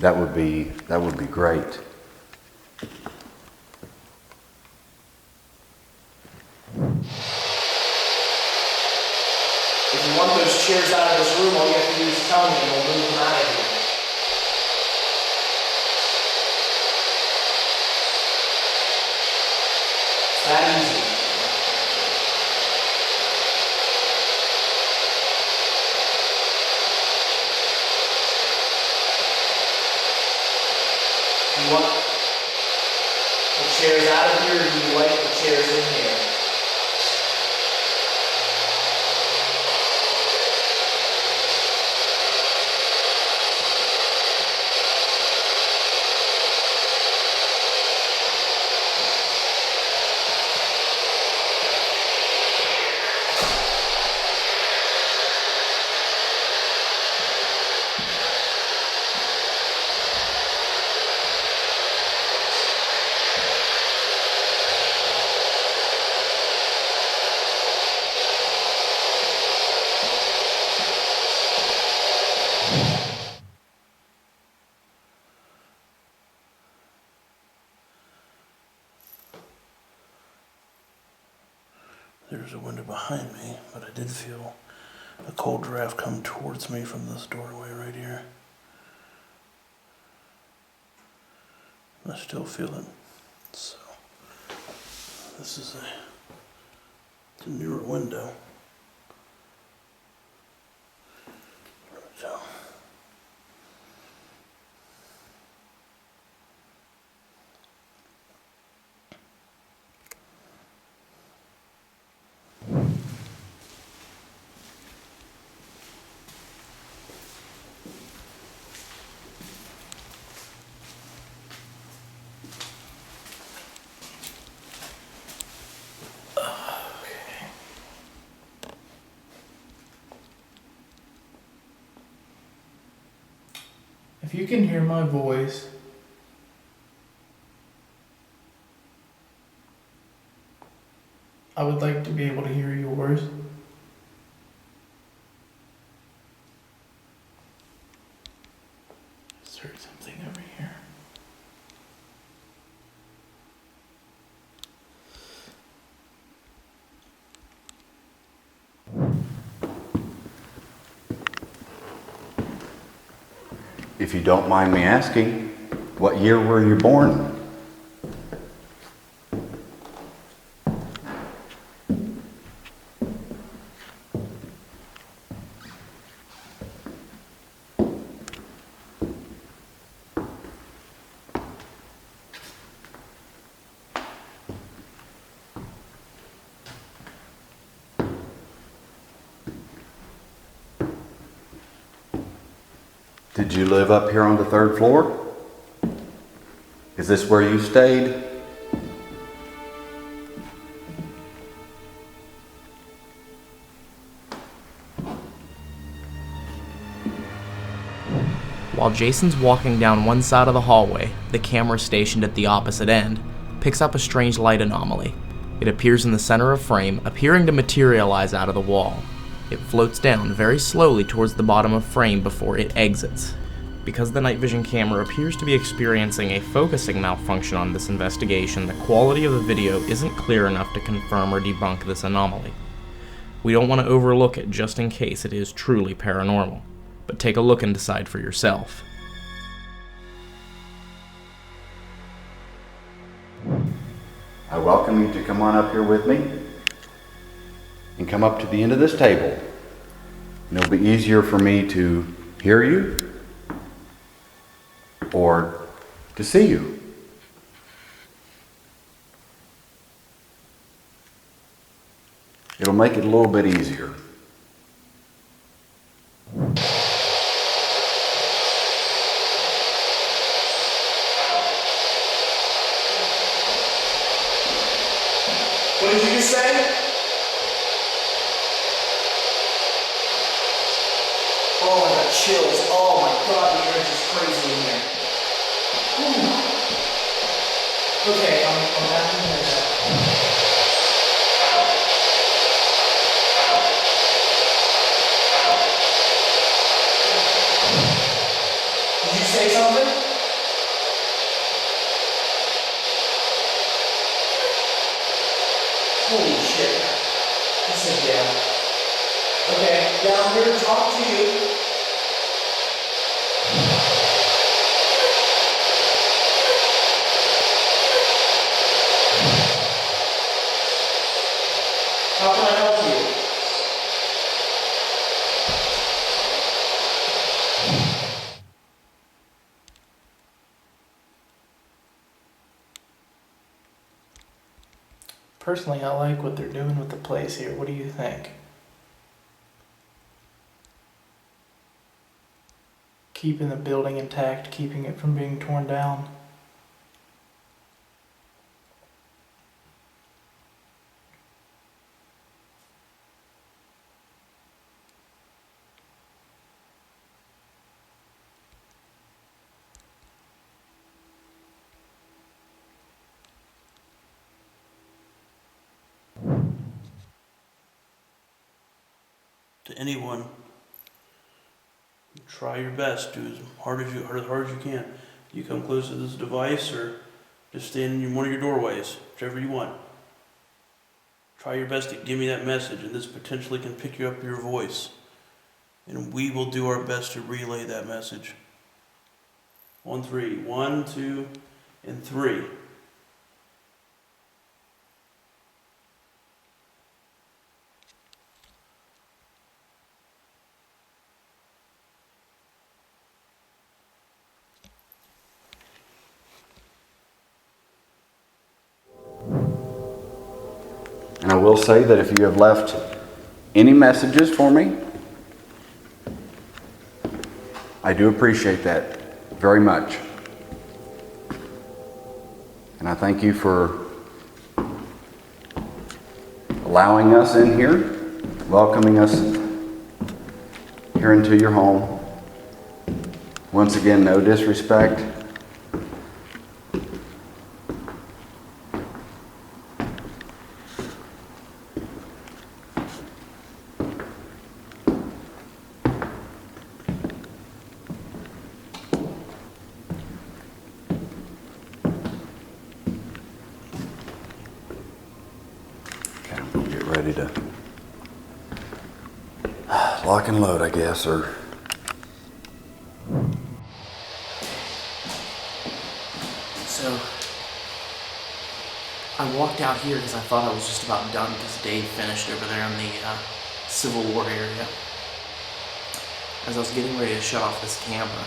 S12: that would be great.
S1: If you want those chairs out of this room, all you have to do is tell me and we'll move them out of here. It's that easy. Do you want the chairs out of here, or do you like the chairs in here?
S3: There's a window behind me, but I did feel a cold draft come towards me from this doorway right here. I still feel it. So, this is a newer window. So,
S2: If you can hear my voice, I would like to be able to hear yours. Just heard something over here.
S12: If you don't mind me asking, what year were you born? Did you live up here on the 3rd floor? Is this where you stayed?
S1: While Jason's walking down one side of the hallway, the camera stationed at the opposite end picks up a strange light anomaly. It appears in the center of frame, appearing to materialize out of the wall. It floats down very slowly towards the bottom of frame before it exits. Because the night vision camera appears to be experiencing a focusing malfunction on this investigation, the quality of the video isn't clear enough to confirm or debunk this anomaly. We don't want to overlook it just in case it is truly paranormal, but take a look and decide for yourself.
S12: I welcome you to come on up here with me and come up to the end of this table. And it'll be easier for me to hear you or to see you. It'll make it a little bit easier.
S20: What did you just say? Oh, I got chills. Oh my god, the air is just crazy in here. Whew. Okay, I'm back in here now. Did you say something? Holy shit. He said yeah. Okay, yeah, I'm here to talk to you. How can I help you? Personally, I like what they're doing with the place here. What do you think? Keeping the building intact, keeping it from being torn down.
S3: To anyone, try your best. Do as hard as you can. You come close to this device, or just stand in one of your doorways, whichever you want. Try your best to give me that message, and this potentially can pick you up your voice. And we will do our best to relay that message. On 3. 1, 2, and 3.
S12: And I will say that if you have left any messages for me, I do appreciate that very much. And I thank you for allowing us in here, welcoming us here into your home. Once again, no disrespect. Ready to lock and load, I guess, or
S1: I walked out here because I thought I was just about done because Dave finished over there in the Civil War area. As I was getting ready to shut off this camera,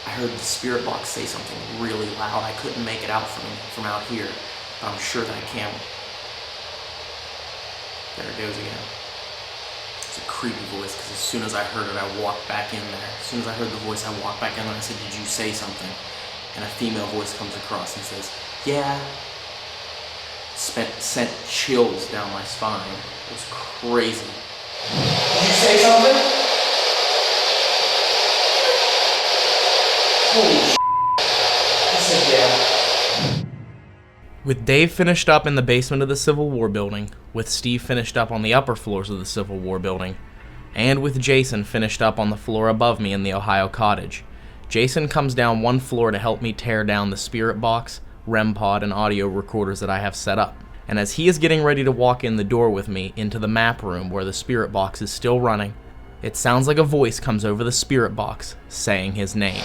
S1: I heard the spirit box say something really loud. I couldn't make it out from out here, but I'm sure that I can. There it goes again. It's a creepy voice because as soon as I heard it, I walked back in there. As soon as I heard the voice, I walked back in there and I said, "Did you say something?" And a female voice comes across and says, "Yeah." Sent chills down my spine. It was crazy.
S20: Did you say something? Holy shit. I said yeah.
S1: With Dave finished up in the basement of the Civil War building, with Steve finished up on the upper floors of the Civil War building, and with Jason finished up on the floor above me in the Ohio cottage, Jason comes down one floor to help me tear down the spirit box, REM pod, and audio recorders that I have set up. And as he is getting ready to walk in the door with me into the map room where the spirit box is still running, it sounds like a voice comes over the spirit box saying his name.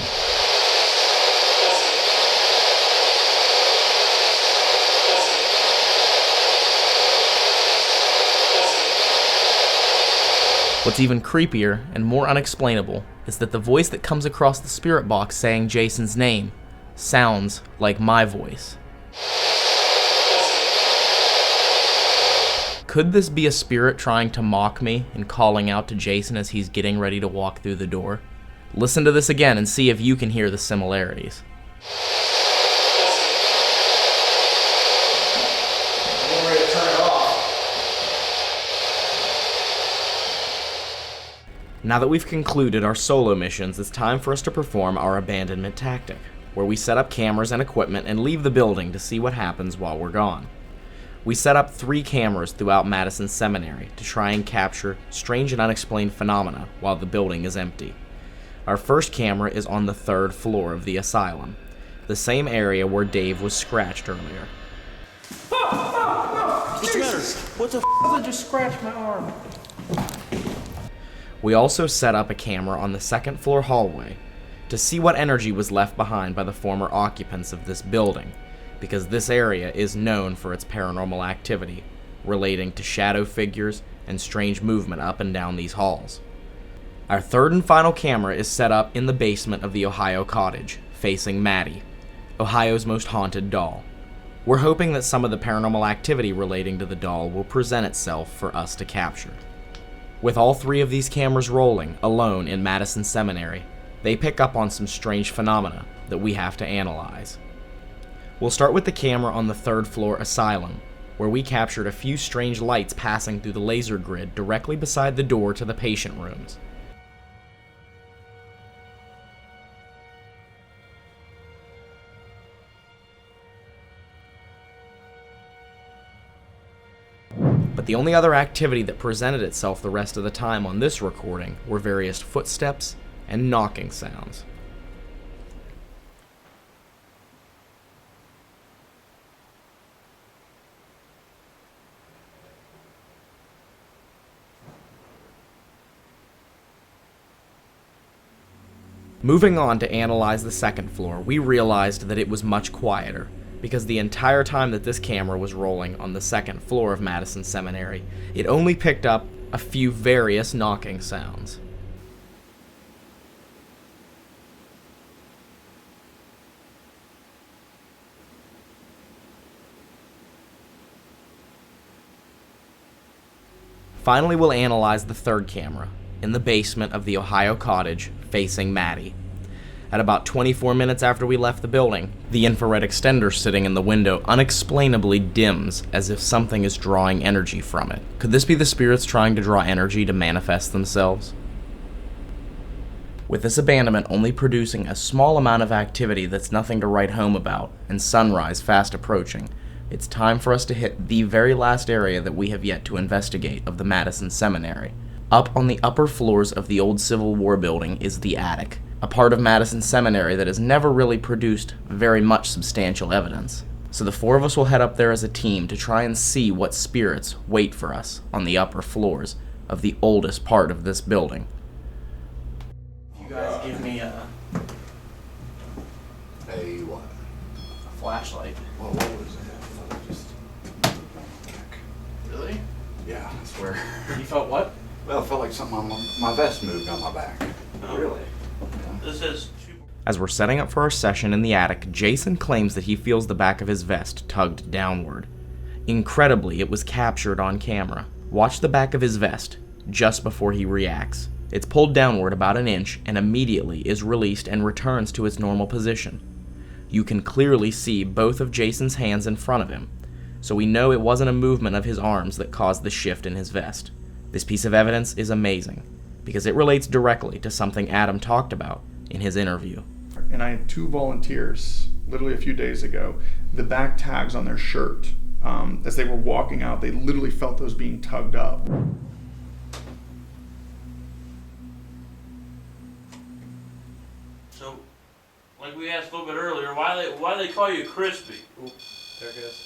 S1: What's even creepier and more unexplainable is that the voice that comes across the spirit box saying Jason's name sounds like my voice. Could this be a spirit trying to mock me and calling out to Jason as he's getting ready to walk through the door? Listen to this again and see if you can hear the similarities.
S20: I'm ready to turn it off.
S1: Now that we've concluded our solo missions, it's time for us to perform our abandonment tactic, where we set up cameras and equipment and leave the building to see what happens while we're gone. We set up 3 cameras throughout Madison Seminary to try and capture strange and unexplained phenomena while the building is empty. Our first camera is on the 3rd floor of the asylum, the same area where Dave was scratched earlier.
S20: What's the matter? What the f***? I just scratched my arm.
S1: We also set up a camera on the 2nd floor hallway to see what energy was left behind by the former occupants of this building, because this area is known for its paranormal activity relating to shadow figures and strange movement up and down these halls. Our 3rd and final camera is set up in the basement of the Ohio cottage, facing Maddie, Ohio's most haunted doll. We're hoping that some of the paranormal activity relating to the doll will present itself for us to capture. With all 3 of these cameras rolling, alone in Madison Seminary, they pick up on some strange phenomena that we have to analyze. We'll start with the camera on the 3rd floor Asylum, where we captured a few strange lights passing through the laser grid directly beside the door to the patient rooms. But the only other activity that presented itself the rest of the time on this recording were various footsteps and knocking sounds. Moving on to analyze the 2nd floor, we realized that it was much quieter, because the entire time that this camera was rolling on the 2nd floor of Madison Seminary, it only picked up a few various knocking sounds. Finally, we'll analyze the 3rd camera, in the basement of the Ohio cottage, facing Maddie. At about 24 minutes after we left the building, the infrared extender sitting in the window unexplainably dims as if something is drawing energy from it. Could this be the spirits trying to draw energy to manifest themselves? With this abandonment only producing a small amount of activity that's nothing to write home about, and sunrise fast approaching, it's time for us to hit the very last area that we have yet to investigate of the Madison Seminary. Up on the upper floors of the old Civil War building is the attic, a part of Madison Seminary that has never really produced very much substantial evidence. So the 4 of us will head up there as a team to try and see what spirits wait for us on the upper floors of the oldest part of this building. You guys give me a
S7: what?
S1: flashlight.
S7: Well, what was that?
S1: felt what?
S12: Well, I felt like something on my vest moved on my back.
S10: Really? This is
S1: As we're setting up for our session in the attic, Jason claims that he feels the back of his vest tugged downward. Incredibly, it was captured on camera. Watch the back of his vest, just before he reacts. It's pulled downward about an inch and immediately is released and returns to its normal position. You can clearly see both of Jason's hands in front of him, so we know it wasn't a movement of his arms that caused the shift in his vest. This piece of evidence is amazing, because it relates directly to something Adam talked about in his interview.
S14: And I had 2 volunteers, literally a few days ago, the back tags on their shirt, as they were walking out, they literally felt those being tugged up.
S10: so. Like we asked a little bit earlier, why they call you Crispy?
S1: Ooh, there it goes.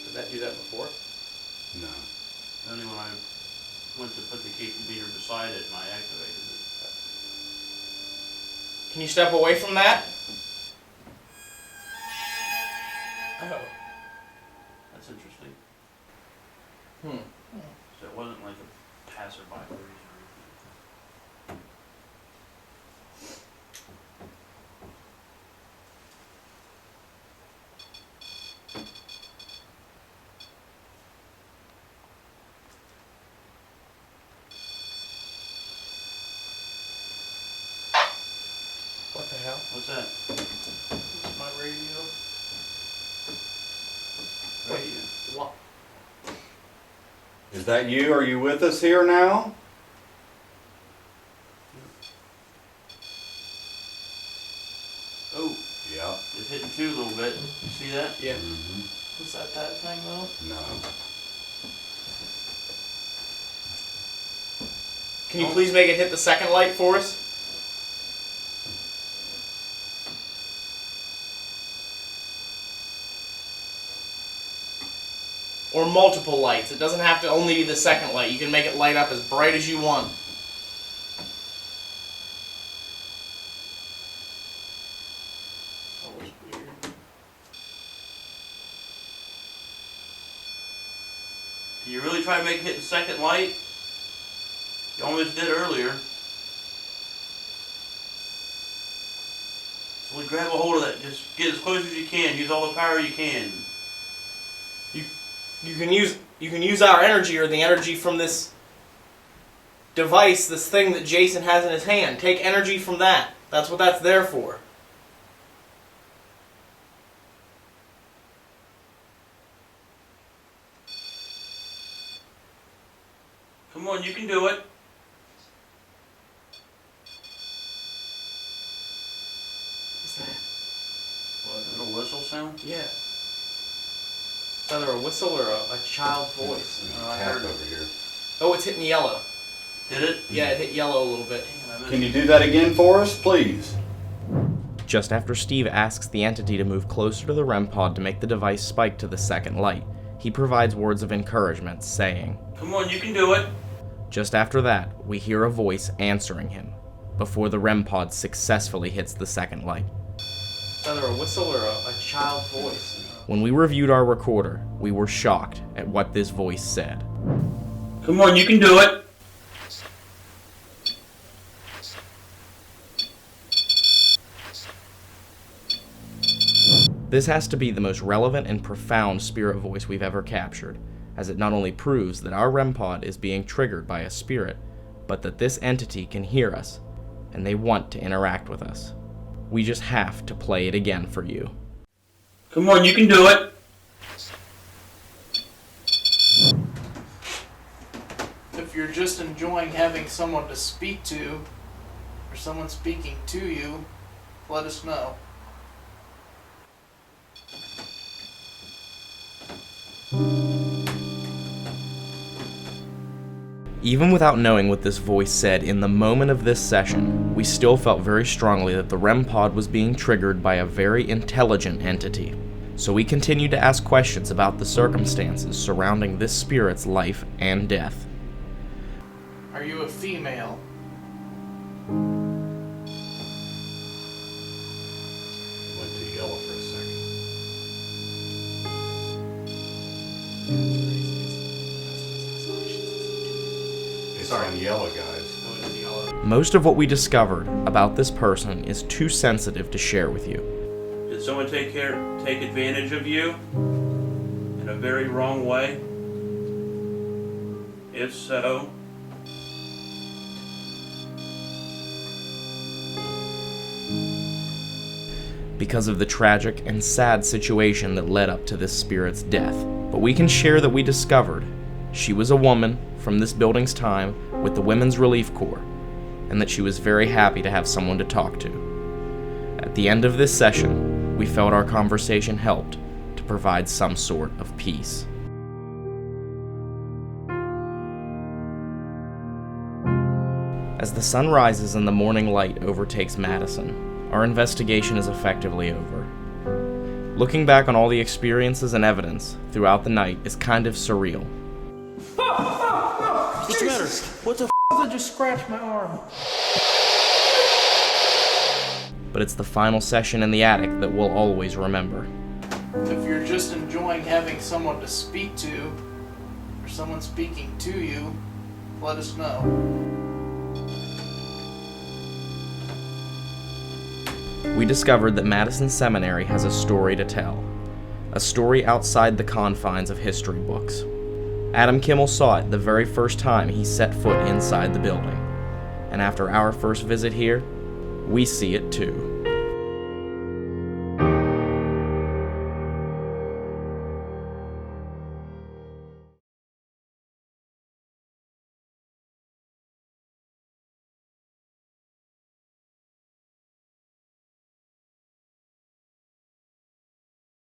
S1: Did that do that before?
S12: No.
S10: Only when I went to put the KP meter beside it and I activated it.
S1: Can you step away from that? Oh.
S10: That's interesting.
S1: Hmm.
S10: So it wasn't like a passerby breeze or anything.
S1: What the hell?
S10: What's that?
S1: It's my radio.
S10: Radio.
S1: What?
S12: Is that you? Are you with us here now?
S10: Oh.
S12: Yeah.
S10: It's hitting 2 a little bit. You see that?
S1: Yeah.
S12: Mm-hmm.
S1: Was that thing though?
S12: No.
S1: Can you please make it hit the second light for us? Or multiple lights. It doesn't have to only be the second light. You can make it light up as bright as you want. That was weird.
S10: Can you really try to make it hit the second light? You almost did earlier. So we grab a hold of that. Just get as close as you can. Use all the power you can.
S1: You can use our energy or the energy from this device, this thing that Jason has in his hand. Take energy from that. That's what that's there for.
S10: Come on, you can do it.
S1: What's that?
S10: What, a little whistle sound?
S1: Yeah. It's either a whistle or a child's voice.
S12: I heard over here.
S1: Oh, it's hitting yellow.
S10: Did it?
S1: Yeah, it hit yellow a little bit.
S12: Can you do that again for us, please?
S1: Just after Steve asks the entity to move closer to the REM pod to make the device spike to the second light, he provides words of encouragement, saying,
S10: Come on, you can do it.
S1: Just after that, we hear a voice answering him, before the REM pod successfully hits the second light. It's either a whistle or a child's voice. When we reviewed our recorder, we were shocked at what this voice said.
S10: Come on, you can do it.
S1: This has to be the most relevant and profound spirit voice we've ever captured, as it not only proves that our REM pod is being triggered by a spirit, but that this entity can hear us, and they want to interact with us. We just have to play it again for you.
S10: Come on, you can do it.
S2: If you're just enjoying having someone to speak to, or someone speaking to you, let us know.
S1: Even without knowing what this voice said in the moment of this session, we still felt very strongly that the REM pod was being triggered by a very intelligent entity. So we continued to ask questions about the circumstances surrounding this spirit's life and death.
S2: Are you a female?
S14: on yellow, guys.
S1: Most of what we discovered about this person is too sensitive to share with you.
S3: Did someone take advantage of you in a very wrong way? If so,
S1: because of the tragic and sad situation that led up to this spirit's death. But we can share that we discovered she was a woman from this building's time with the Women's Relief Corps, and that she was very happy to have someone to talk to. At the end of this session, we felt our conversation helped to provide some sort of peace. As the sun rises and the morning light overtakes Madison, our investigation is effectively over. Looking back on all the experiences and evidence throughout the night is kind of surreal.
S3: what's the matter? What the
S2: I just scratched my arm.
S1: But it's the final session in the attic that we'll always remember.
S2: If you're just enjoying having someone to speak to, or someone speaking to you, let us know.
S1: We discovered that Madison Seminary has a story to tell. A story outside the confines of history books. Adam Kimmel saw it the very first time he set foot inside the building. And after our first visit here, we see it too.